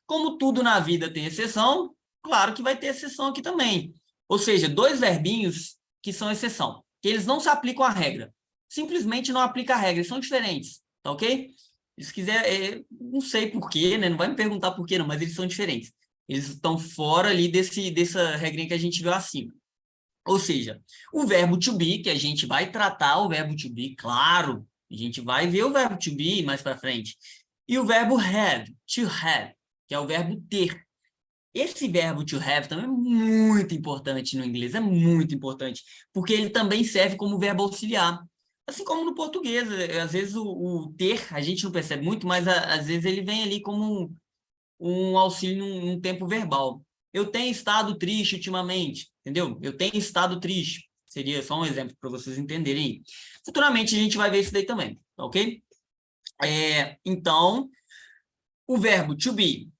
Como tudo na vida tem exceção, claro que vai ter exceção aqui também. Ou seja, dois verbinhos que são exceção, que eles não se aplicam à regra. Simplesmente não aplicam a regra, eles são diferentes, tá ok? Se quiser, não sei por quê, né? Não vai me perguntar por quê, não, mas eles são diferentes. Eles estão fora ali dessa regrinha que a gente viu acima. Ou seja, o verbo to be, que a gente vai tratar o verbo to be, claro, a gente vai ver o verbo to be mais para frente. E o verbo have, to have, que é o verbo ter. Esse verbo to have também é muito importante no inglês, é muito importante, porque ele também serve como verbo auxiliar. Assim como no português, às vezes o ter, a gente não percebe muito, mas às vezes ele vem ali como um auxílio num tempo verbal. Eu tenho estado triste ultimamente, entendeu? Eu tenho estado triste. Seria só um exemplo para vocês entenderem. Futuramente a gente vai ver isso daí também, ok? Então, o verbo to be,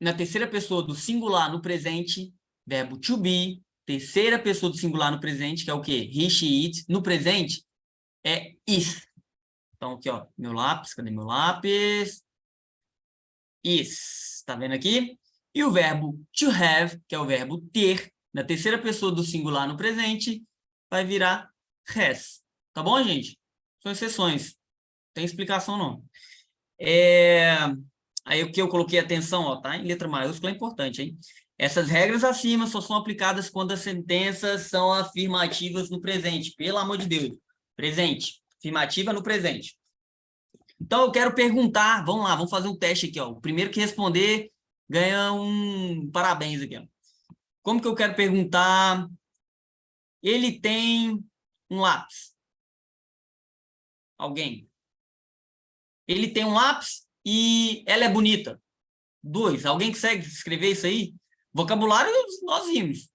na terceira pessoa do singular no presente, verbo to be, terceira pessoa do singular no presente, que é o quê? He, she, it. No presente, é is. Então, aqui, ó, meu lápis. Cadê meu lápis? is. Tá vendo aqui? E o verbo to have, que é o verbo ter, na terceira pessoa do singular no presente, vai virar has. Tá bom, gente? São exceções. Não tem explicação, não. Aí o que eu coloquei atenção, ó, tá? Em letra maiúscula é importante, hein? Essas regras acima só são aplicadas quando as sentenças são afirmativas no presente. Pelo amor de Deus. Presente. Afirmativa no presente. Então, eu quero perguntar, vamos lá, vamos fazer um teste aqui, ó. O primeiro que responder ganha um parabéns aqui, ó. Como que eu quero perguntar? Ele tem um lápis. Alguém? Ele tem um lápis e ela é bonita. 2. Alguém consegue escrever isso aí? Vocabulário nós vimos.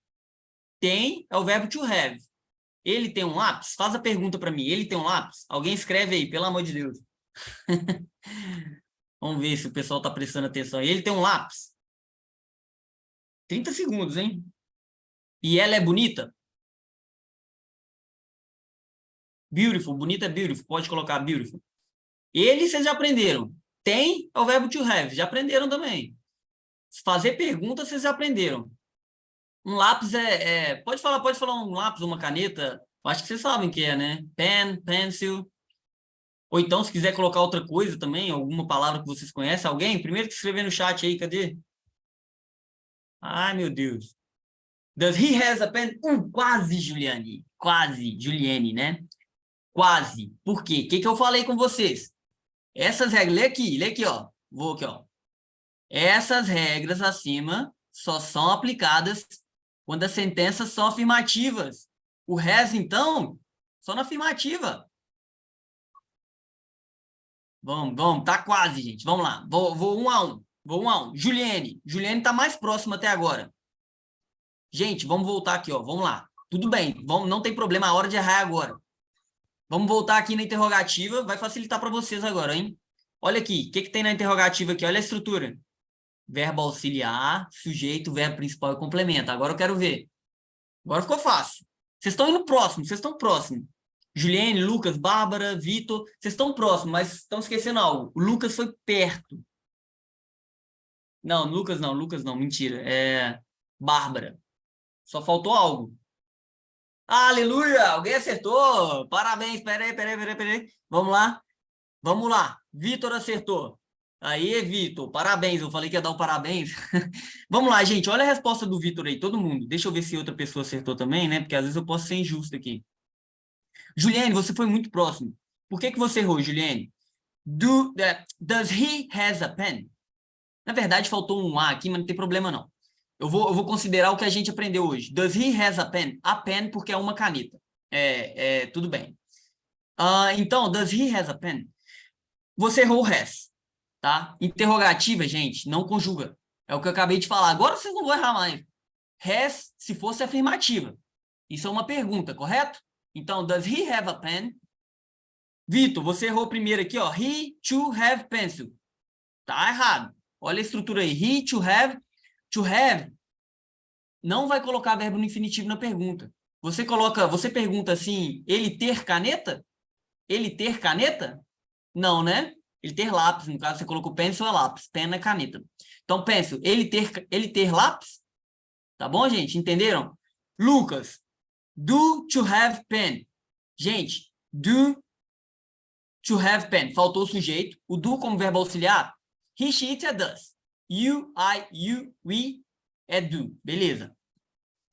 Tem é o verbo to have. Ele tem um lápis? Faz a pergunta para mim. Ele tem um lápis? Alguém escreve aí, pelo amor de Deus. Vamos ver se o pessoal está prestando atenção. Ele tem um lápis? 30 segundos, hein? E ela é bonita? Beautiful. Bonita é beautiful. Pode colocar beautiful. Ele, vocês já aprenderam. Tem é o verbo to have. Já aprenderam também. Fazer perguntas, vocês já aprenderam. Um lápis pode falar um lápis, uma caneta. Acho que vocês sabem o que é, né? Pen, pencil. Ou então, se quiser colocar outra coisa também, alguma palavra que vocês conhecem. Alguém? Primeiro que escrever no chat aí, cadê? Ai, meu Deus. Does he has a pen? Quase, Juliane. Quase, Juliane, né? Quase. Por quê? O que eu falei com vocês? Essas regras, lê aqui, ó. Vou aqui, ó. Essas regras acima só são aplicadas quando as sentenças são afirmativas. O has, então, só na afirmativa. Vamos, tá quase, gente. Vamos lá. Vou 1 a 1. Vou 1 a 1. Juliane tá mais próxima até agora. Gente, vamos voltar aqui, ó. Vamos lá. Tudo bem, não tem problema, a hora de errar é agora. Vamos voltar aqui na interrogativa, vai facilitar para vocês agora, hein? Olha aqui, o que tem na interrogativa aqui? Olha a estrutura. Verbo auxiliar, sujeito, verbo principal e complemento. Agora eu quero ver. Agora ficou fácil. Vocês estão indo próximo, vocês estão próximos. Juliane, Lucas, Bárbara, Vitor, vocês estão próximos, mas estão esquecendo algo. O Lucas foi perto. Não, Lucas não, mentira. Bárbara. Só faltou algo. Aleluia! Alguém acertou! Parabéns! Peraí. Vamos lá. Vitor acertou. Aí, Vitor, parabéns. Eu falei que ia dar um parabéns. Vamos lá, gente. Olha a resposta do Vitor aí, todo mundo. Deixa eu ver se outra pessoa acertou também, né? Porque às vezes eu posso ser injusto aqui. Juliane, você foi muito próximo. Por que você errou, Juliane? Does he has a pen? Na verdade, faltou um A aqui, mas não tem problema, não. Eu vou considerar o que a gente aprendeu hoje. Does he has a pen? A pen porque é uma caneta. Tudo bem. Então, does he has a pen? Você errou o has, tá? Interrogativa, gente, não conjuga. É o que eu acabei de falar. Agora vocês não vão errar mais. Has, se fosse afirmativa. Isso é uma pergunta, correto? Então, does he have a pen? Vitor, você errou primeiro aqui, ó. He to have pencil. Tá errado. Olha a estrutura aí. He to have. To have não vai colocar verbo no infinitivo na pergunta. Você pergunta assim, ele ter caneta? Ele ter caneta? Não, né? Ele ter lápis, no caso você colocou pencil é lápis, pen é caneta. Então, pencil, ele ter lápis? Tá bom, gente? Entenderam? Lucas, do to have pen. Gente, do to have pen. Faltou o sujeito. O do como verbo auxiliar. He, she, it é does. You, I, you, we é do. Beleza.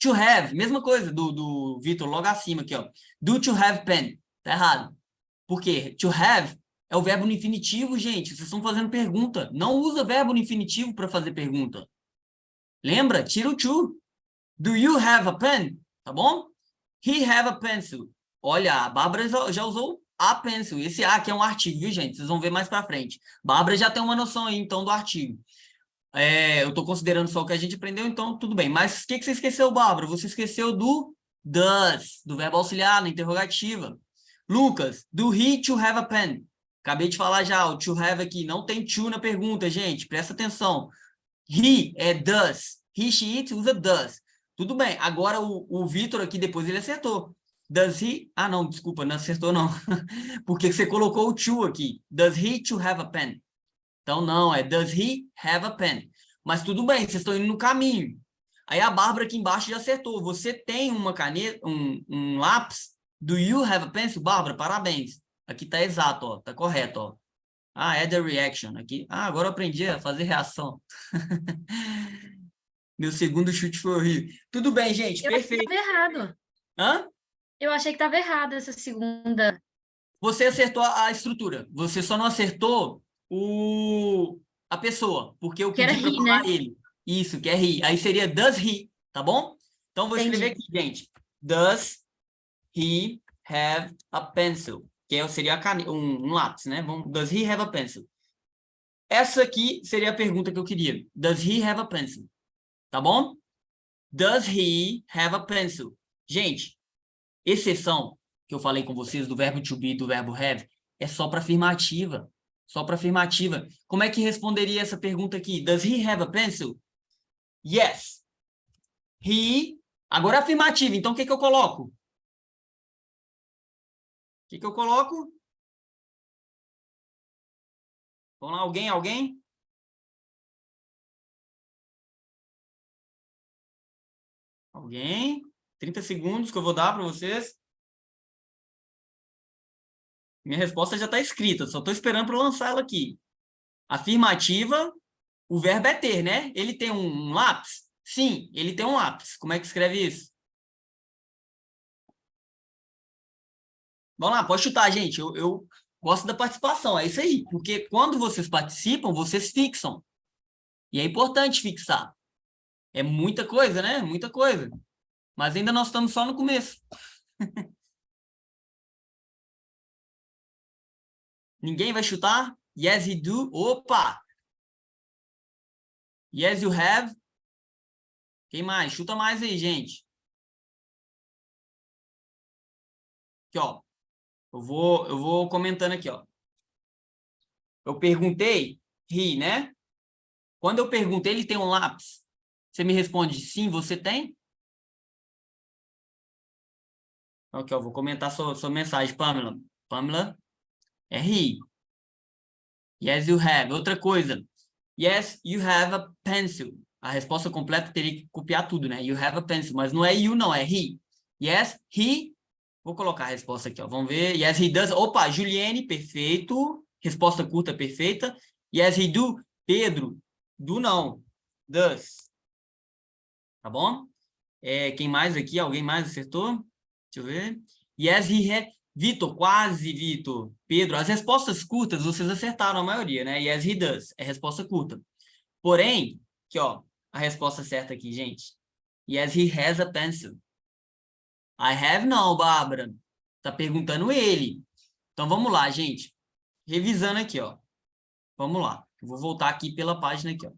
To have, mesma coisa do Vitor, logo acima aqui, ó. Do to have pen. Tá errado. Por quê? To have é o verbo no infinitivo, gente. Vocês estão fazendo pergunta. Não usa verbo no infinitivo para fazer pergunta. Lembra? Tira o to. Do you have a pen? Tá bom? He have a pencil. Olha, a Bárbara já usou a pencil. Esse a aqui é um artigo, viu, gente? Vocês vão ver mais para frente. Bárbara já tem uma noção aí, então, do artigo. Eu estou considerando só o que a gente aprendeu, então tudo bem. Mas o que você esqueceu, Bárbara? Você esqueceu do does, do verbo auxiliar na interrogativa. Lucas, do he to have a pen? Acabei de falar já, o to have aqui. Não tem to na pergunta, gente. Presta atenção. He é does. He, she, it usa does. Tudo bem. Agora o Vitor aqui, depois ele acertou. Does he... Ah, não, desculpa, não acertou não. Porque você colocou o to aqui. Does he to have a pen? Então, não, é does he have a pen? Mas tudo bem, vocês estão indo no caminho. Aí a Bárbara aqui embaixo já acertou. Você tem uma caneta, um lápis? Do you have a pencil? Bárbara, parabéns. Aqui tá exato, ó, tá correto, ó. Ah, add a reaction aqui. Ah, agora eu aprendi a fazer reação. Meu segundo chute foi horrível. Tudo bem, gente, Eu achei que perfeito. estava errado. Hã? Eu achei que estava errado essa segunda. Você acertou a estrutura. Você só não acertou a pessoa, porque eu Que era pedi para he, falar né? ele. Isso, que é he. Aí seria does he, tá bom? Então vou escrever Entendi. aqui, gente. Does he have a pencil? Que seria um lápis, né? Does he have a pencil? Essa aqui seria a pergunta que eu queria. Does he have a pencil? Tá bom? Does he have a pencil? Gente, exceção que eu falei com vocês do verbo to be e do verbo have é só para afirmativa. Só para afirmativa. Como é que responderia essa pergunta aqui? Does he have a pencil? Yes. He. Agora é afirmativa. Então o que que eu coloco? O que que eu coloco? Vamos lá, alguém? Alguém? 30 segundos que eu vou dar para vocês. Minha resposta já está escrita, só estou esperando para lançar ela aqui. Afirmativa, o verbo é ter, né? Ele tem um lápis? Sim, ele tem um lápis. Como é que escreve isso? Vamos lá, pode chutar, gente. Eu gosto da participação, é isso aí. Porque quando vocês participam, vocês fixam. E é importante fixar. É muita coisa, né? Muita coisa. Mas ainda nós estamos só no começo. Ninguém vai chutar? Yes, he do. Opa! Yes, you have. Quem mais? Chuta mais aí, gente. Aqui, ó. Eu vou comentando aqui, ó. Eu perguntei, he, né? Quando eu perguntei, ele tem um lápis. Você me responde, sim, você tem? Aqui, ó, vou comentar sua mensagem, Pamela. Pamela, é he. Yes, you have. Outra coisa. Yes, you have a pencil. A resposta completa teria que copiar tudo, né? You have a pencil, mas não é you, não, é he. Yes, he. Vou colocar a resposta aqui, ó. Vamos ver. Yes, he does. Opa, Juliane, perfeito. Resposta curta, perfeita. Yes, he do. Pedro, do não. Does. Tá bom? Quem mais aqui? Alguém mais acertou? Deixa eu ver. Yes, he had. Vitor, quase, Vitor. Pedro, as respostas curtas vocês acertaram a maioria, né? Yes, he does. É resposta curta. Porém, aqui, ó, a resposta certa aqui, gente. Yes, he has a pencil. I have não, Bárbara. Tá perguntando ele. Então, vamos lá, gente. Revisando aqui, ó. Vamos lá. Eu vou voltar aqui pela página aqui, ó.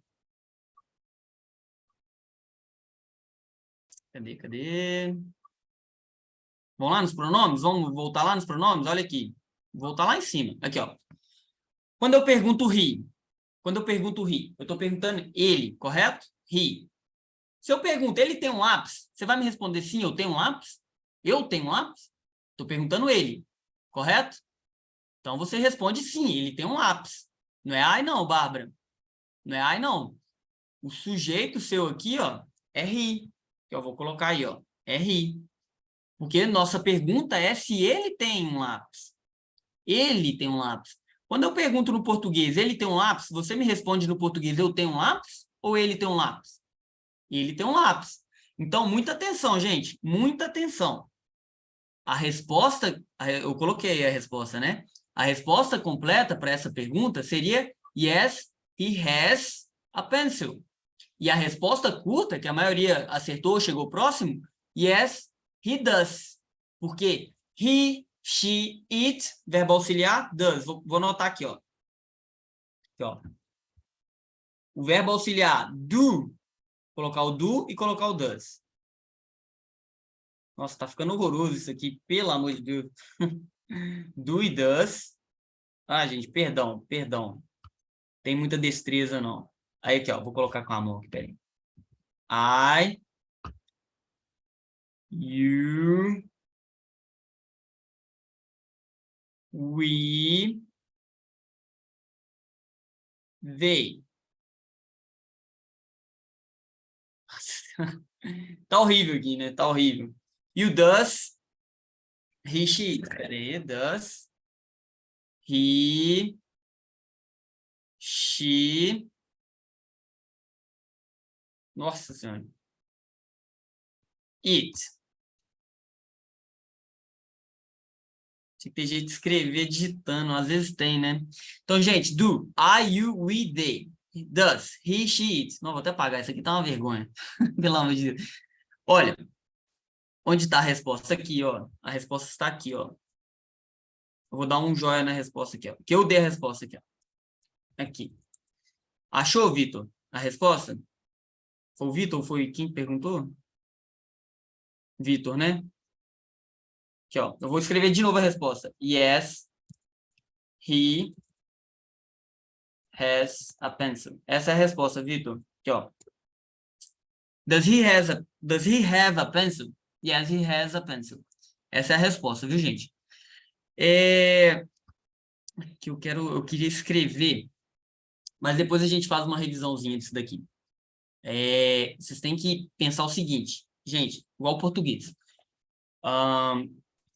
Cadê? Vamos lá nos pronomes? Vamos voltar lá nos pronomes? Olha aqui. Vou voltar lá em cima. Aqui, ó. Quando eu pergunto he, eu estou perguntando ele, correto? He. Se eu pergunto, ele tem um lápis? Você vai me responder sim, eu tenho um lápis? Eu tenho um lápis? Estou perguntando ele, correto? Então você responde sim, ele tem um lápis. Não é ai não, Bárbara. Não é ai não. O sujeito seu aqui, ó, é he. Que eu vou colocar aí, ó. É he. Porque nossa pergunta é se ele tem um lápis. Ele tem um lápis. Quando eu pergunto no português, ele tem um lápis? Você me responde no português, eu tenho um lápis? Ou ele tem um lápis? Ele tem um lápis. Então, muita atenção, gente. Muita atenção. A resposta, eu coloquei a resposta, né? A resposta completa para essa pergunta seria yes, he has a pencil. E a resposta curta, que a maioria acertou, chegou próximo, yes, he does. Porque he, she, it, verbo auxiliar, does. Vou anotar aqui, ó. Aqui, ó. O verbo auxiliar do, colocar o do e colocar o does. Nossa, tá ficando horroroso isso aqui, pelo amor de Deus. Do e does. Ah, gente, perdão. Tem muita destreza, não. Aí, aqui, ó, vou colocar com a mão aqui, peraí. I, you, we, they. Tá horrível aqui, né? Tá horrível. E o does, he, she. Peraí, does, he, she. Nossa Senhora. It. Tem que ter jeito de escrever digitando, às vezes tem, né? Então, gente, do, I, you, we, they. Does, he, she, it. Não, vou até apagar, isso aqui tá uma vergonha. Pelo amor de Deus. Olha, onde está a resposta? Aqui, ó. A resposta está aqui, ó. Eu vou dar um joia na resposta aqui, ó. Que eu dei a resposta aqui, ó. Aqui. Achou, Vitor, a resposta? Foi o Vitor ou foi quem perguntou? Vitor, né? Aqui, ó. Eu vou escrever de novo a resposta. Yes, he has a pencil. Essa é a resposta, Vitor. Aqui, ó. Does he have a pencil? Yes, he has a pencil. Essa é a resposta, viu, gente? Que eu queria escrever, mas depois a gente faz uma revisãozinha disso daqui. Vocês têm que pensar o seguinte, gente, igual português.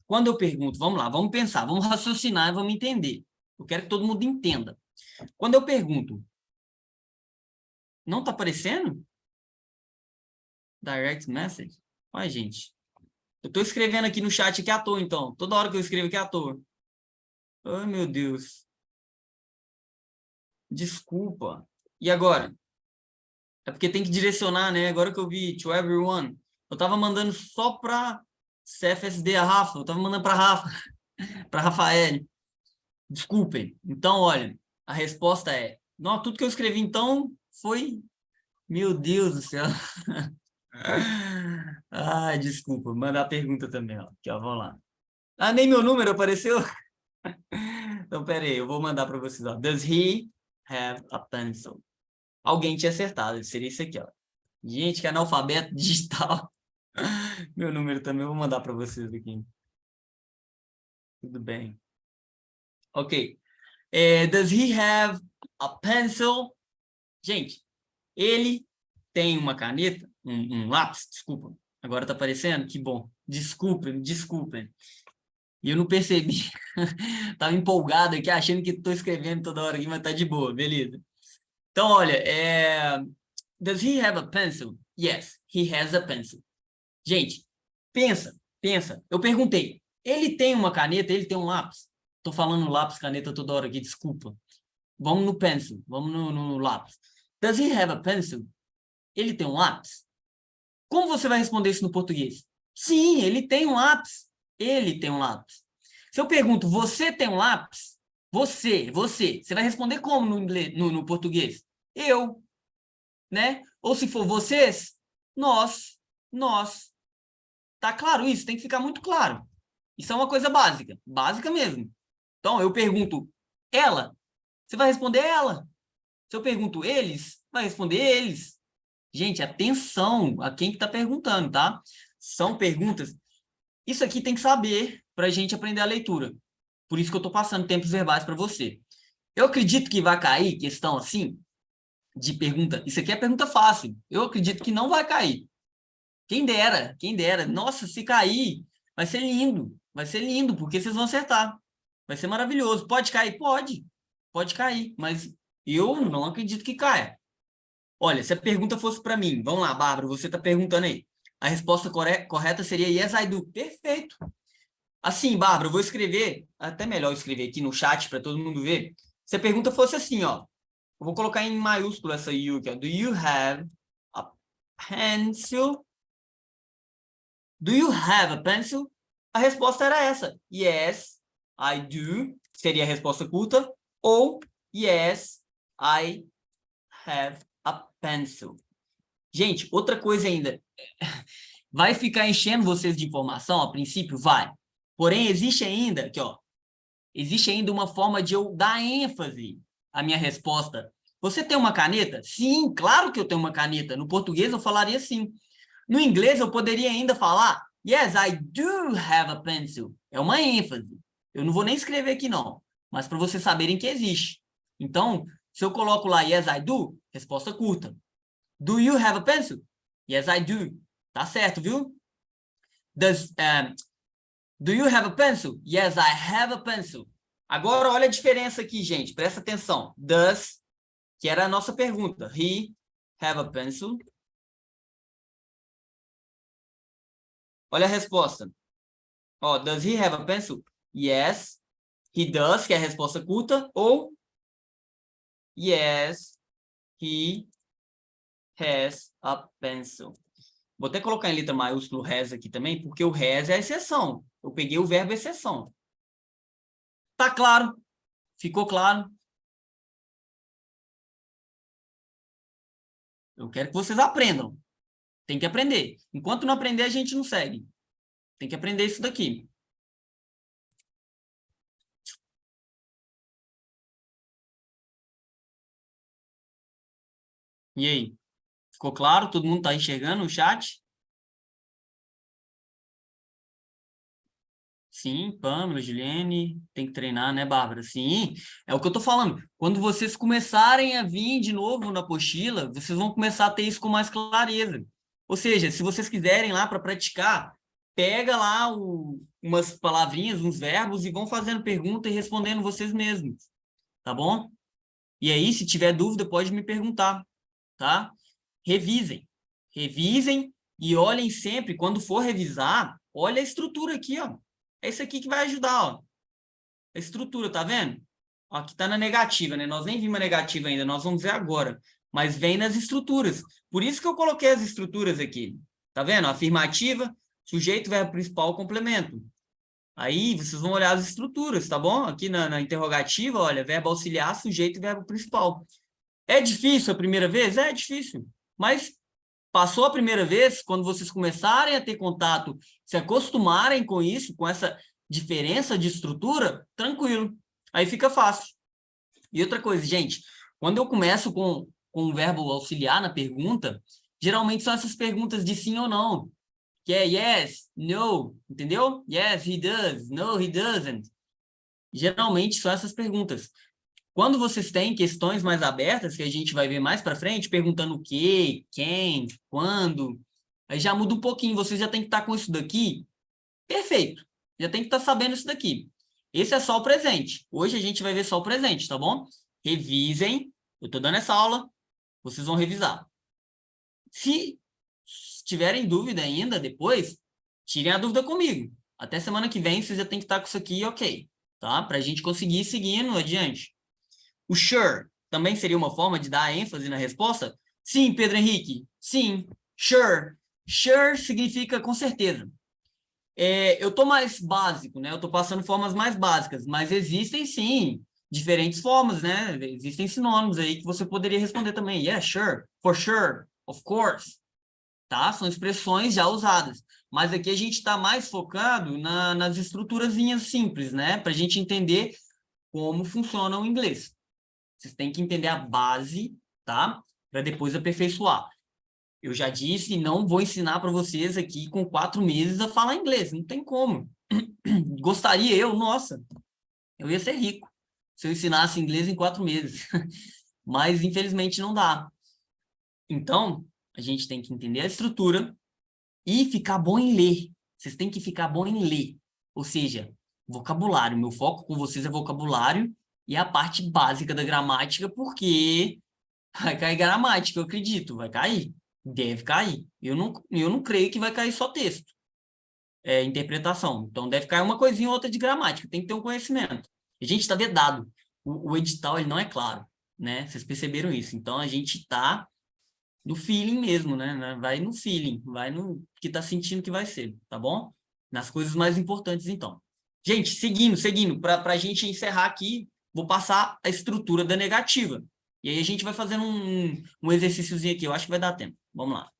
Quando eu pergunto, vamos lá, vamos pensar, vamos raciocinar e vamos entender. Eu quero que todo mundo entenda. Quando eu pergunto, não tá aparecendo? Direct message? Olha, gente. Eu tô escrevendo aqui no chat que é à toa, então. Toda hora que eu escrevo aqui é à toa. Ai, meu Deus. Desculpa. E agora? É porque tem que direcionar, né? Agora que eu vi to everyone. Eu tava mandando só pra CFSD, a Rafa. Eu tava mandando pra Rafa. Pra Rafael. Desculpem. Então, olha. A resposta é... Não, tudo que eu escrevi, então, foi... Meu Deus do céu. Ai, desculpa. Mandar a pergunta também, ó. Aqui, ó. Vamos lá. Ah, nem meu número apareceu? Então, pera aí. Eu vou mandar pra vocês, ó. Does he have a pencil? Alguém tinha acertado. Seria isso aqui, ó. Gente, que é analfabeto digital. Meu número também eu vou mandar para vocês aqui. Tudo bem. Ok. Does he have a pencil? Gente, ele tem uma caneta, um lápis, desculpa. Agora tá aparecendo? Que bom. Desculpem. E eu não percebi. Tava empolgado aqui, achando que tô escrevendo toda hora aqui, mas tá de boa, beleza. Então, olha, does he have a pencil? Yes, he has a pencil. Gente, pensa. Eu perguntei, ele tem uma caneta, ele tem um lápis? Tô falando lápis, caneta toda hora aqui, desculpa. Vamos no pencil, vamos no lápis. Does he have a pencil? Ele tem um lápis? Como você vai responder isso no português? Sim, ele tem um lápis. Ele tem um lápis. Se eu pergunto, você tem um lápis? Você vai responder como no inglês, no português? Eu, né? Ou se for vocês, nós. Tá claro isso? Tem que ficar muito claro. Isso é uma coisa básica mesmo. Então, eu pergunto ela, você vai responder ela. Se eu pergunto eles, vai responder eles. Gente, atenção a quem que tá perguntando, tá? São perguntas. Isso aqui tem que saber para a gente aprender a leitura. Por isso que eu tô passando tempos verbais para você. Eu acredito que vai cair questão assim, de pergunta. Isso aqui é pergunta fácil. Eu acredito que não vai cair. Quem dera. Nossa, se cair, vai ser lindo, porque vocês vão acertar. Vai ser maravilhoso. Pode cair? Pode cair, mas eu não acredito que caia. Olha, se a pergunta fosse para mim, vamos lá, Bárbara, você está perguntando aí. A resposta correta seria yes, I do. Perfeito. Assim, Bárbara, eu vou escrever, até melhor escrever aqui no chat para todo mundo ver. Se a pergunta fosse assim, ó, eu vou colocar em maiúsculo essa you aqui, ó. Do you have a pencil? Do you have a pencil? A resposta era essa. Yes, I do. Seria a resposta curta. Ou yes, I have a pencil. Gente, outra coisa ainda. Vai ficar enchendo vocês de informação a princípio? Vai. Porém, existe ainda, aqui, ó. Existe ainda uma forma de eu dar ênfase à minha resposta. Você tem uma caneta? Sim, claro que eu tenho uma caneta. No português eu falaria assim. No inglês, eu poderia ainda falar, yes, I do have a pencil. É uma ênfase. Eu não vou nem escrever aqui, não. Mas para vocês saberem que existe. Então, Se eu coloco lá yes, I do, resposta curta. Do you have a pencil? Yes, I do. Tá certo, viu? Do you have a pencil? Yes, I have a pencil. Agora, olha a diferença aqui, gente. Presta atenção. Does, que era a nossa pergunta. He have a pencil? Olha a resposta. Ó, does he have a pencil? Yes, he does, que é a resposta curta. Ou yes, he has a pencil. Vou até colocar em letra maiúscula o has aqui também, porque o has é a exceção. Eu peguei o verbo exceção. Tá claro? Ficou claro? Eu quero que vocês aprendam. Tem que aprender. Enquanto não aprender, a gente não segue. Tem que aprender isso daqui. E aí? Ficou claro? Todo mundo está enxergando o chat? Sim, Pamela, Juliane, tem que treinar, né, Bárbara? Sim, é o que eu tô falando. Quando vocês começarem a vir de novo na apostila, vocês vão começar a ter isso com mais clareza. Ou seja, se vocês quiserem lá para praticar, pega lá umas palavrinhas, uns verbos e vão fazendo pergunta e respondendo vocês mesmos, tá bom? E aí, se tiver dúvida, pode me perguntar, tá? Revisem. Revisem e olhem sempre, quando for revisar, olha a estrutura aqui, ó. É isso aqui que vai ajudar, ó. A estrutura, tá vendo? Ó, aqui tá na negativa, né? Nós nem vimos a negativa ainda, nós vamos ver agora. Mas vem nas estruturas. Por isso que eu coloquei as estruturas aqui. Tá vendo? Afirmativa, sujeito, verbo principal, complemento. Aí vocês vão olhar as estruturas, tá bom? Aqui na interrogativa, olha, verbo auxiliar, sujeito e verbo principal. É difícil a primeira vez? É difícil. Mas passou a primeira vez, quando vocês começarem a ter contato, se acostumarem com isso, com essa diferença de estrutura, tranquilo. Aí fica fácil. E outra coisa, gente, quando eu começo com um verbo auxiliar na pergunta, geralmente são essas perguntas de sim ou não, que é yes, no, entendeu? Yes, he does. No, he doesn't. Geralmente são essas perguntas. Quando vocês têm questões mais abertas, que a gente vai ver mais para frente, perguntando o que, quem, quando, aí já muda um pouquinho. Vocês já tem que estar com isso daqui perfeito. Já tem que estar sabendo isso daqui. Esse é só o presente. Hoje a gente vai ver só o presente, tá bom? Revisem. Eu estou dando essa aula. Vocês vão revisar. Se tiverem dúvida ainda depois, tirem a dúvida comigo. Até semana que vem vocês já tem que estar com isso aqui ok, tá? Para a gente conseguir ir seguindo adiante. O sure também seria uma forma de dar ênfase na resposta? Sim, Pedro Henrique. Sim, sure. Sure significa com certeza. Eu estou mais básico, né? Eu estou passando formas mais básicas, mas existem, sim, diferentes formas, né? Existem sinônimos aí que você poderia responder também. Yeah, sure, for sure, of course. Tá? São expressões já usadas. Mas aqui a gente está mais focado nas estruturazinhas simples, né? Para a gente entender como funciona o inglês. Vocês têm que entender a base, tá? Para depois aperfeiçoar. Eu já disse, não vou ensinar para vocês aqui com 4 meses a falar inglês. Não tem como. Gostaria eu, nossa, eu ia ser rico se eu ensinasse inglês em 4 meses. Mas, infelizmente, não dá. Então, a gente tem que entender a estrutura e ficar bom em ler. Vocês têm que ficar bom em ler. Ou seja, vocabulário. Meu foco com vocês é vocabulário e a parte básica da gramática, porque vai cair gramática, eu acredito. Vai cair. Deve cair. Eu não creio que vai cair só texto. Interpretação. Então, deve cair uma coisinha ou outra de gramática. Tem que ter um conhecimento. A gente está vedado. O edital, ele não é claro, né? Vocês perceberam isso. Então, a gente está no feeling mesmo, né? Vai no feeling. Vai no que está sentindo que vai ser, tá bom? Nas coisas mais importantes, então. Gente, seguindo. Para a gente encerrar aqui, vou passar a estrutura da negativa. E aí a gente vai fazendo um exercíciozinho aqui. Eu acho que vai dar tempo. Vamos lá.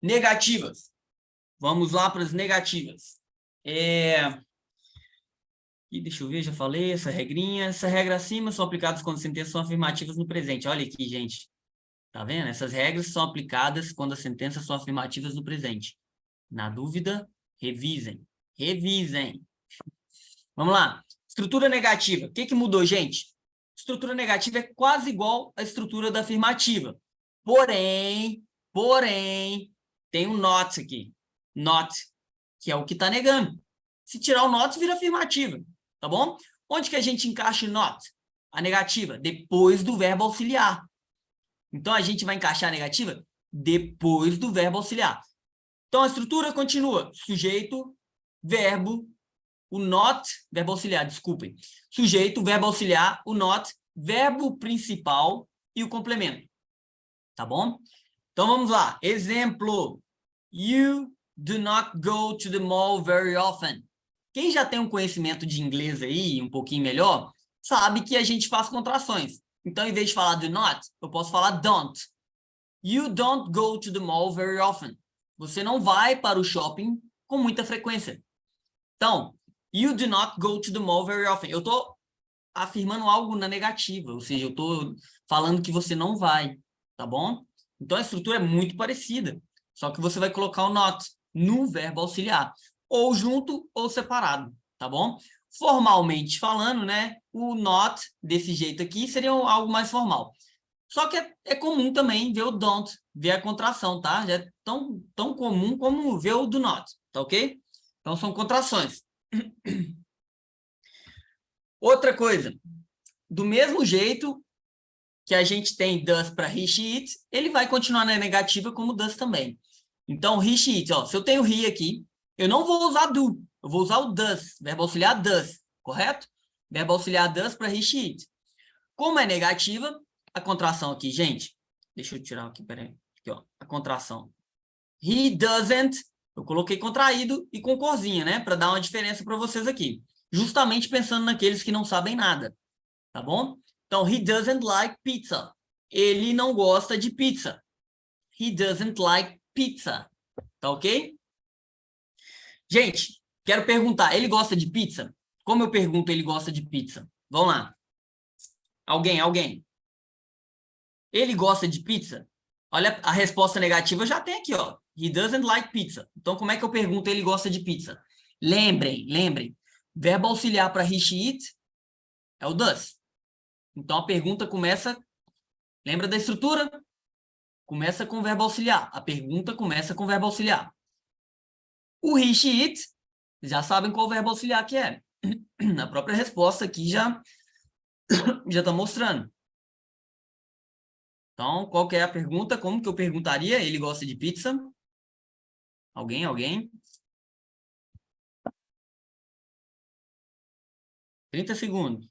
Negativas. Vamos lá para as negativas. E deixa eu ver, já falei essa regrinha. Essa regra acima são aplicadas quando as sentenças são afirmativas no presente. Olha aqui, gente. Tá vendo? Essas regras são aplicadas quando as sentenças são afirmativas no presente. Na dúvida, revisem. Revisem. Vamos lá. Estrutura negativa. O que mudou, gente? Estrutura negativa é quase igual à estrutura da afirmativa. Porém, tem um not aqui. Not, que é o que está negando. Se tirar o not, vira afirmativa, tá bom? Onde que a gente encaixa o not? A negativa, depois do verbo auxiliar. Então, a gente vai encaixar a negativa depois do verbo auxiliar. Então, a estrutura continua. Sujeito, verbo, o not, verbo auxiliar, desculpem. Sujeito, verbo auxiliar, o not, verbo principal e o complemento. Tá bom? Então, vamos lá. Exemplo. You do not go to the mall very often. Quem já tem um conhecimento de inglês aí, um pouquinho melhor, sabe que a gente faz contrações. Então, em vez de falar do not, eu posso falar don't. You don't go to the mall very often. Você não vai para o shopping com muita frequência. Então, you do not go to the mall very often. Eu estou afirmando algo na negativa, ou seja, eu estou falando que você não vai, tá bom? Então, a estrutura é muito parecida, só que você vai colocar o not no verbo auxiliar, ou junto ou separado, tá bom? Formalmente falando, né, o not desse jeito aqui seria algo mais formal. Só que é comum também ver o don't, ver a contração, tá? Já é tão comum como ver o do not, tá ok? Então, são contrações. Outra coisa, do mesmo jeito que a gente tem does para he, she, it, ele vai continuar na negativa como does também. Então, he, she, it, ó, se eu tenho he aqui, eu não vou usar do, eu vou usar o does, verbo auxiliar does, correto? Verbo auxiliar does para he, she, it. Como é negativa, a contração aqui, gente, deixa eu tirar aqui, peraí, aqui, ó, a contração. He doesn't, eu coloquei contraído e com corzinha, né, para dar uma diferença para vocês aqui. Justamente pensando naqueles que não sabem nada, tá bom? Então, he doesn't like pizza. Ele não gosta de pizza. He doesn't like pizza. Tá ok? Gente, quero perguntar, ele gosta de pizza? Como eu pergunto ele gosta de pizza? Vamos lá. Alguém. Ele gosta de pizza? Olha, a resposta negativa já tem aqui, ó. He doesn't like pizza. Então, como é que eu pergunto ele gosta de pizza? Lembrem. Verbo auxiliar para he, she, it é o does. Então, a pergunta começa... Lembra da estrutura? Começa com o verbo auxiliar. A pergunta começa com o verbo auxiliar. O he, she, it, já sabem qual verbo auxiliar que é. A própria resposta aqui já está mostrando. Então, qual que é a pergunta? Como que eu perguntaria? Ele gosta de pizza? Alguém? 30 segundos.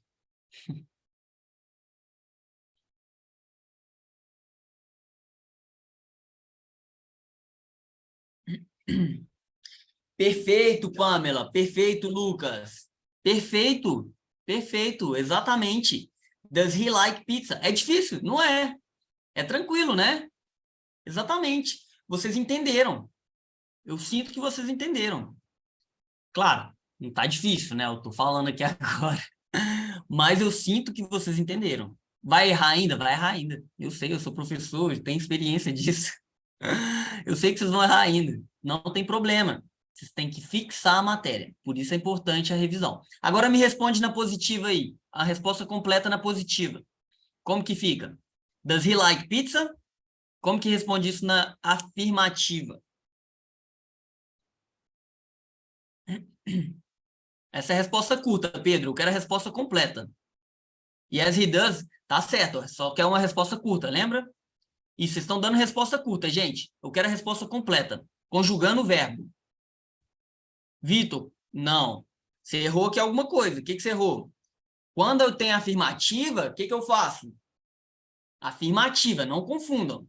Perfeito, Pamela. Perfeito, Lucas. Perfeito, exatamente. Does he like pizza? É difícil? Não é. É tranquilo, né? Exatamente. Vocês entenderam. Eu sinto que vocês entenderam. Claro, não tá difícil, né? Eu tô falando aqui agora. Mas eu sinto que vocês entenderam. Vai errar ainda? Vai errar ainda. Eu sei, eu sou professor, tenho experiência disso. Eu sei que vocês vão errar ainda. Não tem problema. Vocês têm que fixar a matéria. Por isso é importante a revisão. Agora me responde na positiva aí. A resposta completa na positiva. Como que fica? Does he like pizza? Como que responde isso na afirmativa? Essa é a resposta curta, Pedro. Eu quero a resposta completa. Yes, he does. Tá certo. Só quer uma resposta curta, lembra? E vocês estão dando resposta curta, gente. Eu quero a resposta completa. Conjugando o verbo. Vitor, não. Você errou aqui alguma coisa. O que você errou? Quando eu tenho afirmativa, o que eu faço? Afirmativa, não confundam.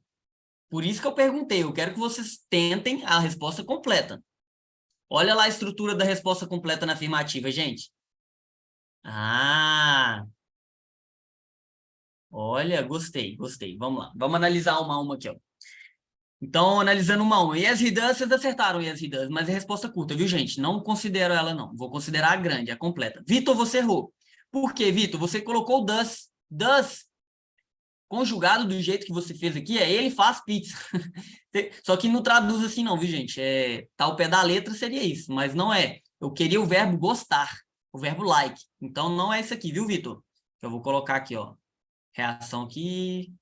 Por isso que eu perguntei. Eu quero que vocês tentem a resposta completa. Olha lá a estrutura da resposta completa na afirmativa, gente. Ah! Olha, gostei. Vamos lá. Vamos analisar uma a uma aqui, ó. Então, analisando uma a uma. Yes, he does, vocês acertaram yes, he does, mas é resposta curta, viu, gente? Não considero ela, não. Vou considerar a grande, a completa. Vitor, você errou. Por quê, Vitor? Você colocou does. Does, conjugado do jeito que você fez aqui, ele faz pizza. Só que não traduz assim, não, viu, gente? Tá ao pé da letra, seria isso, mas não é. Eu queria o verbo gostar. o verbo like. Então, não é isso aqui, viu, Vitor? Eu vou colocar aqui, ó. Reação aqui.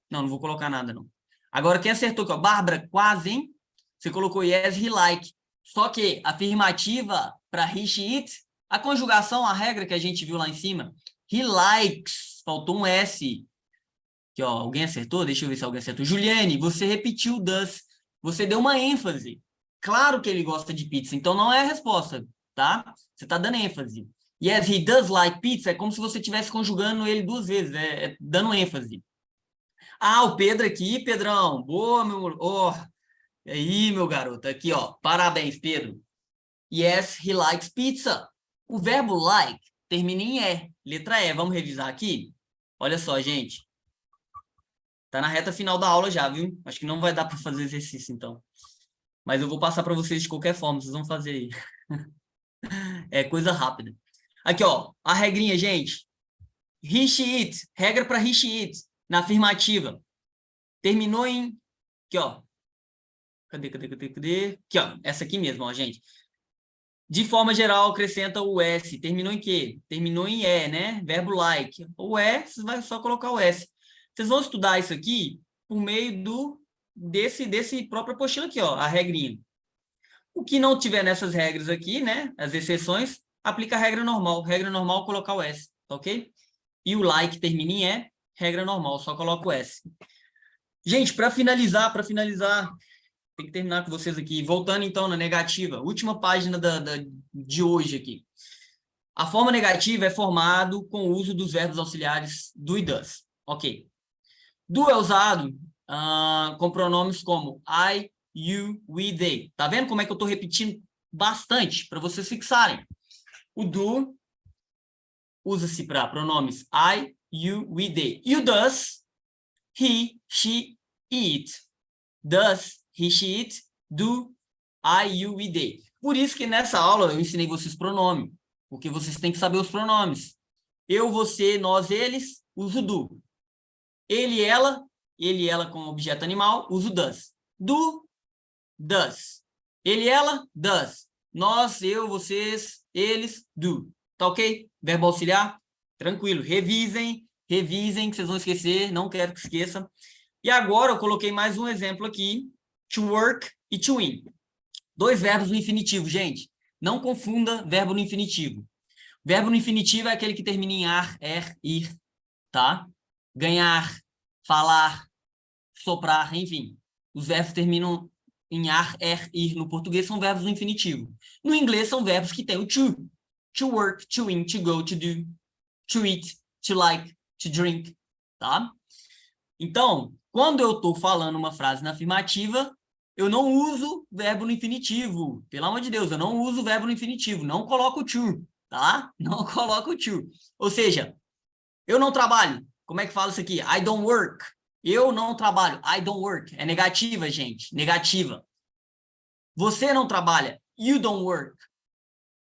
Não vou colocar nada, não. Agora, quem acertou aqui, ó? Bárbara, quase, hein? Você colocou yes, he like. Só que afirmativa para he, she, it, a conjugação, a regra que a gente viu lá em cima, he likes, faltou um S. Aqui, ó, alguém acertou? Deixa eu ver se alguém acertou. Juliane, você repetiu does. Você deu uma ênfase. Claro que ele gosta de pizza, então não é a resposta, tá? Você tá dando ênfase. Yes, he does like pizza, é como se você estivesse conjugando ele 2 vezes, dando ênfase. Ah, o Pedro aqui, Pedrão. Boa, meu... Oh, e aí, meu garoto. Aqui, ó. Parabéns, Pedro. Yes, he likes pizza. O verbo like termina em E. Letra E. Vamos revisar aqui? Olha só, gente. Tá na reta final da aula já, viu? Acho que não vai dar para fazer exercício, então. Mas eu vou passar para vocês de qualquer forma. Vocês vão fazer aí. É coisa rápida. Aqui, ó. A regrinha, gente. He, she, it. Regra para he, she, it. Na afirmativa. Terminou em... Aqui, ó. Cadê? Aqui, ó. Essa aqui mesmo, ó, gente. De forma geral, acrescenta o S. Terminou em quê? Terminou em E, né? Verbo like. O E, você vai só colocar o S. Vocês vão estudar isso aqui por meio desse próprio apostila aqui, ó. A regrinha. O que não tiver nessas regras aqui, né? As exceções, aplica a regra normal. Regra normal, colocar o S. Tá ok? E o like termina em E. Regra normal, só coloca o S. Gente, para finalizar, tem que terminar com vocês aqui. Voltando, então, na negativa. Última página de hoje aqui. A forma negativa é formado com o uso dos verbos auxiliares do e does. Ok. Do é usado com pronomes como I, you, we, they. Tá vendo como é que eu estou repetindo bastante para vocês fixarem? O do usa-se para pronomes I, you, we, they. E o does, he, she, it. Does, he, she, it, do, I, you, we, they. Por isso que nessa aula eu ensinei vocês pronome, porque vocês têm que saber os pronomes. Eu, você, nós, eles, uso do. Ele, ela como objeto animal, uso does. Do, does. Ele, ela, does. Nós, eu, vocês, eles, do. Tá ok? Verbo auxiliar? Tranquilo. Revisem, que vocês vão esquecer, não quero que esqueçam. E agora eu coloquei mais um exemplo aqui, to work e to win. 2 verbos no infinitivo, gente. Não confunda verbo no infinitivo. Verbo no infinitivo é aquele que termina em ar, ir, tá? Ganhar, falar, soprar, enfim. Os verbos terminam em ar, ir. No português são verbos no infinitivo. No inglês são verbos que têm o to. To work, to win, to go, to do, to eat, to like, to drink, tá? Então, quando eu estou falando uma frase na afirmativa, eu não uso verbo no infinitivo. Pelo amor de Deus, eu não uso verbo no infinitivo. Não coloco to, tá? Não coloco to. Ou seja, eu não trabalho. Como é que fala isso aqui? I don't work. Eu não trabalho. I don't work. É negativa, gente. Negativa. Você não trabalha. You don't work.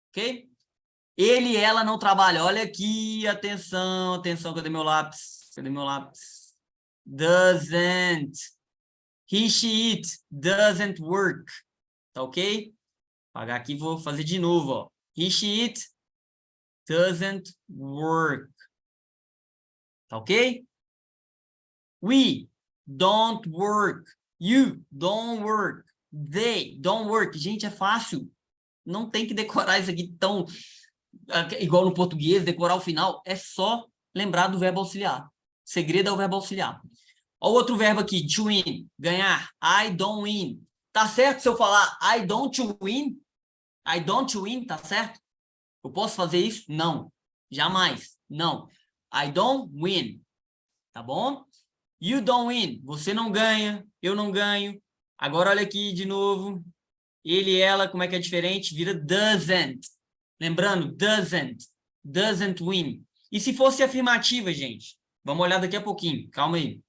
Ok? Ele e ela não trabalham. Olha aqui, atenção, atenção. Cadê meu lápis? Doesn't. He, she, it. Doesn't work. Tá ok? Vou apagar aqui e vou fazer de novo, ó. He, she, it. Doesn't work. Tá ok? We don't work. You don't work. They don't work. Gente, é fácil. Não tem que decorar isso aqui tão... igual no português, decorar o final. É só lembrar do verbo auxiliar. O segredo é o verbo auxiliar. Olha o outro verbo aqui, to win, ganhar. I don't win. Tá certo se eu falar I don't win? I don't win, tá certo? Eu posso fazer isso? Não. Jamais. Não. I don't win. Tá bom? You don't win. Você não ganha. Eu não ganho. Agora olha aqui de novo. Ele e ela, como é que é diferente? Vira doesn't. Lembrando, doesn't. Doesn't win. E se fosse afirmativa, gente? Vamos olhar daqui a pouquinho. Calma aí.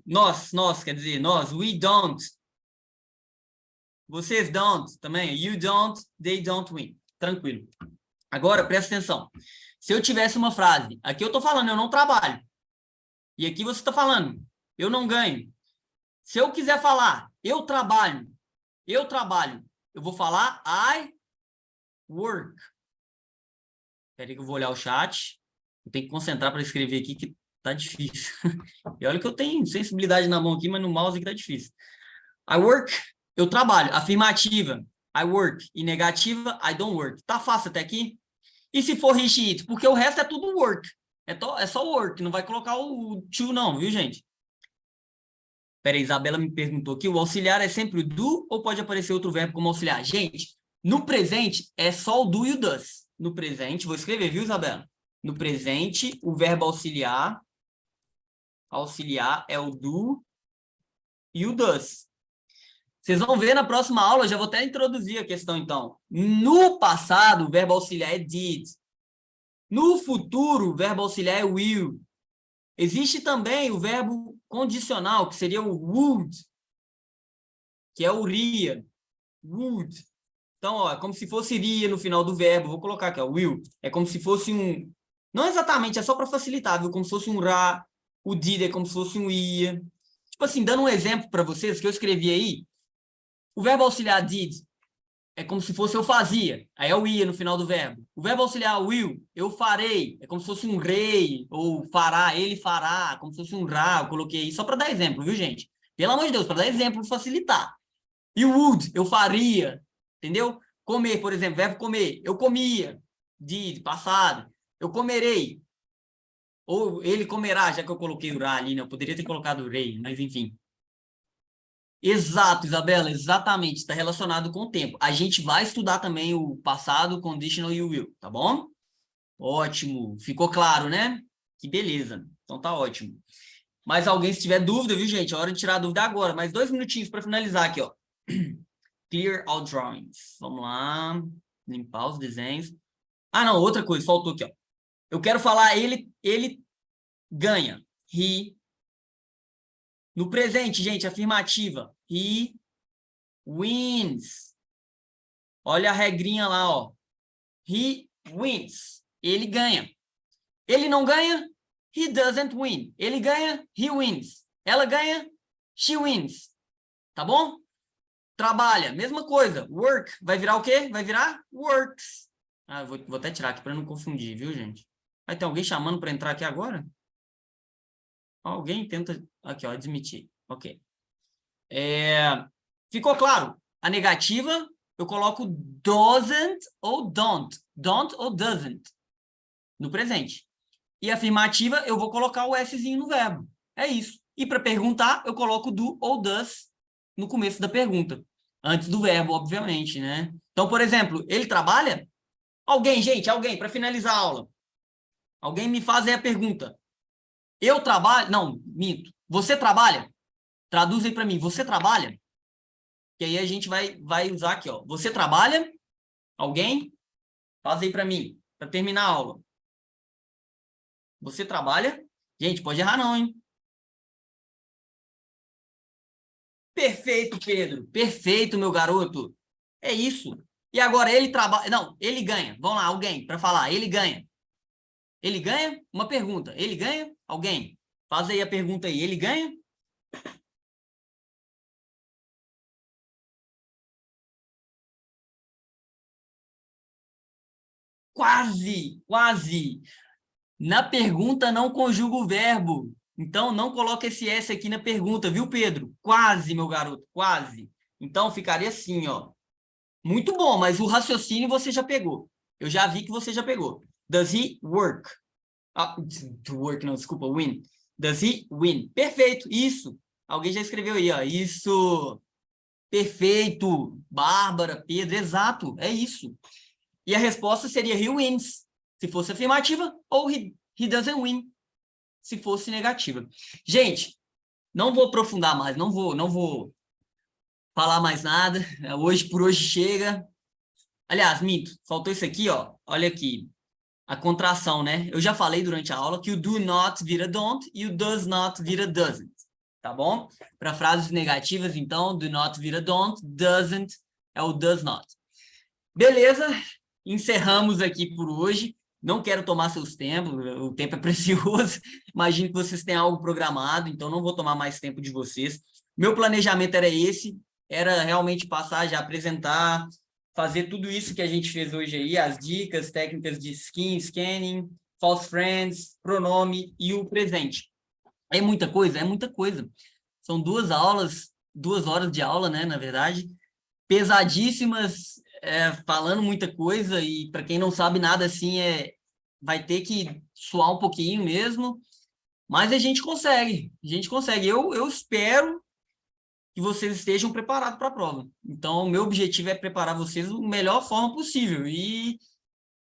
Nós, quer dizer, nós, we don't. Vocês don't também. You don't, they don't win. Tranquilo. Agora, presta atenção. Se eu tivesse uma frase, aqui eu tô falando, eu não trabalho. E aqui você tá falando, eu não ganho. Se eu quiser falar, eu trabalho, eu vou falar I work. Espera aí que eu vou olhar o chat. Eu tenho que concentrar para escrever aqui, que tá difícil. E olha que eu tenho sensibilidade na mão aqui, mas no mouse aqui tá difícil. I work, eu trabalho. Afirmativa, I work. E negativa, I don't work. Tá fácil até aqui? E se for he, she, it? Porque o resto é tudo work. É só work, não vai colocar o to não, viu, gente? Peraí, Isabela me perguntou aqui, o auxiliar é sempre o do ou pode aparecer outro verbo como auxiliar? Gente, no presente é só o do e o does. No presente, vou escrever, viu, Isabela? No presente, o verbo auxiliar é o do e o does. Vocês vão ver na próxima aula, já vou até introduzir a questão, então. No passado, o verbo auxiliar é did. No futuro, o verbo auxiliar é will. Existe também o verbo condicional, que seria o would, que é o iria. Would. Então, ó, é como se fosse iria no final do verbo. Vou colocar aqui, ó, will. É como se fosse um... Não exatamente, é só para facilitar, viu? Como se fosse um ra. O did é como se fosse um ia. Tipo assim, dando um exemplo para vocês, que eu escrevi aí, o verbo auxiliar did é como se fosse eu fazia. Aí é o ia no final do verbo. O verbo auxiliar will, eu farei. É como se fosse um rei, ou fará, ele fará, como se fosse um ra. Eu coloquei aí só para dar exemplo, viu, gente? Pelo amor de Deus, para dar exemplo, facilitar. E o would, eu faria. Entendeu? Comer, por exemplo, verbo comer. Eu comia, de passado. Eu comerei. Ou ele comerá, já que eu coloquei o ra ali, né? Eu poderia ter colocado o rei, mas enfim. Exato, Isabela, exatamente. Está relacionado com o tempo. A gente vai estudar também o passado, conditional e o will, tá bom? Ótimo. Ficou claro, né? Que beleza. Então tá ótimo. Mas alguém, se tiver dúvida, viu, gente? É hora de tirar a dúvida agora. Mais 2 minutinhos para finalizar aqui, ó. Clear all drawings. Vamos lá. Limpar os desenhos. Ah, não, outra coisa, faltou aqui, ó. Eu quero falar ele ganha. He. No presente, gente, afirmativa. He wins. Olha a regrinha lá, ó. He wins. Ele ganha. Ele não ganha? He doesn't win. Ele ganha? He wins. Ela ganha? She wins. Tá bom? Trabalha. Mesma coisa. Work. Vai virar o quê? Vai virar works. Ah, vou até tirar aqui para não confundir, viu, gente? Vai ter alguém chamando para entrar aqui agora? Alguém tenta... Aqui, ó, admitir. Ok. Ficou claro? A negativa, eu coloco doesn't ou don't. Don't ou doesn't. No presente. E a afirmativa, eu vou colocar o Szinho no verbo. É isso. E para perguntar, eu coloco do ou does no começo da pergunta. Antes do verbo, obviamente, né? Então, por exemplo, ele trabalha? Alguém, gente, alguém, para finalizar a aula. Alguém me faz aí a pergunta. Eu trabalho? Não, minto. Você trabalha? Traduz aí para mim. Você trabalha? Que aí a gente vai usar aqui, ó. Você trabalha? Alguém? Faz aí para mim, para terminar a aula. Você trabalha? Gente, pode errar não, hein? Perfeito, Pedro. Perfeito, meu garoto. É isso. E agora ele trabalha... Não, ele ganha. Vamos lá, alguém, para falar. Ele ganha. Ele ganha? Uma pergunta. Ele ganha? Alguém? Faz aí a pergunta aí. Ele ganha? Quase, quase. Na pergunta não conjuga o verbo. Então, não coloca esse S aqui na pergunta, viu, Pedro? Quase, meu garoto, quase. Então, ficaria assim, ó. Muito bom, mas o raciocínio você já pegou. Eu já vi que você já pegou. Does he work? Ah, work não, desculpa, win. Does he win? Perfeito, isso. Alguém já escreveu aí, ó. Isso. Perfeito. Bárbara, Pedro, exato, é isso. E a resposta seria he wins, se fosse afirmativa, ou he doesn't win, se fosse negativa. Gente, não vou aprofundar mais, não vou falar mais nada. Por hoje chega. Aliás, minto, faltou isso aqui, ó. Olha aqui, a contração, né? Eu já falei durante a aula que o do not vira don't e o does not vira doesn't, tá bom? Para frases negativas, então, do not vira don't, doesn't é o does not. Beleza? Encerramos aqui por hoje. Não quero tomar seus tempos, o tempo é precioso. Imagino que vocês têm algo programado, então não vou tomar mais tempo de vocês. Meu planejamento era esse, era realmente passar, já apresentar, fazer tudo isso que a gente fez hoje aí, as dicas, técnicas de scanning, false friends, pronome e o presente. É muita coisa? É muita coisa. São 2 horas de aula, né, na verdade, pesadíssimas, falando muita coisa, e para quem não sabe nada, assim, vai ter que suar um pouquinho mesmo, mas a gente consegue. Eu espero que vocês estejam preparados para a prova. Então, o meu objetivo é preparar vocês da melhor forma possível. E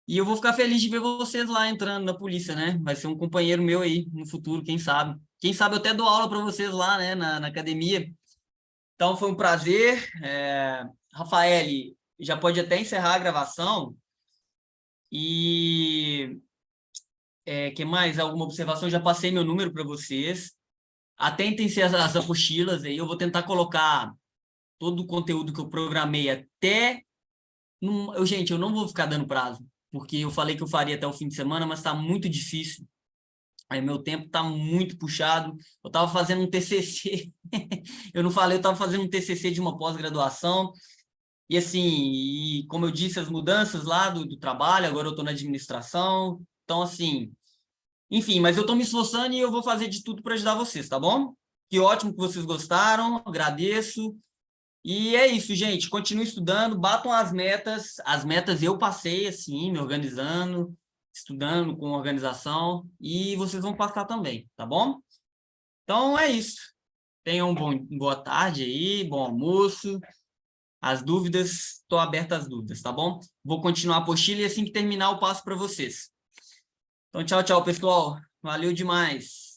eu vou ficar feliz de ver vocês lá entrando na polícia, né? Vai ser um companheiro meu aí no futuro, quem sabe. Quem sabe eu até dou aula para vocês lá, né, na academia. Então, foi um prazer. Rafael, já pode até encerrar a gravação. E... que mais? Alguma observação? Eu já passei meu número para vocês. Atentem-se às apostilas aí. Eu vou tentar colocar todo o conteúdo que eu programei até... Gente, eu não vou ficar dando prazo, porque eu falei que eu faria até o fim de semana, mas está muito difícil. Aí meu tempo está muito puxado. Eu estava fazendo um TCC. Eu não falei, eu estava fazendo um TCC de uma pós-graduação. E assim, como eu disse, as mudanças lá do trabalho, agora eu estou na administração. Então, assim, enfim, mas eu estou me esforçando e eu vou fazer de tudo para ajudar vocês, tá bom? Que ótimo que vocês gostaram, agradeço. E é isso, gente. Continue estudando, batam as metas. As metas eu passei, assim, me organizando, estudando com organização, e vocês vão passar também, tá bom? Então é isso. Tenham boa tarde aí, bom almoço. As dúvidas, estou aberto às dúvidas, tá bom? Vou continuar a apostila e assim que terminar eu passo para vocês. Então, tchau, pessoal. Valeu demais.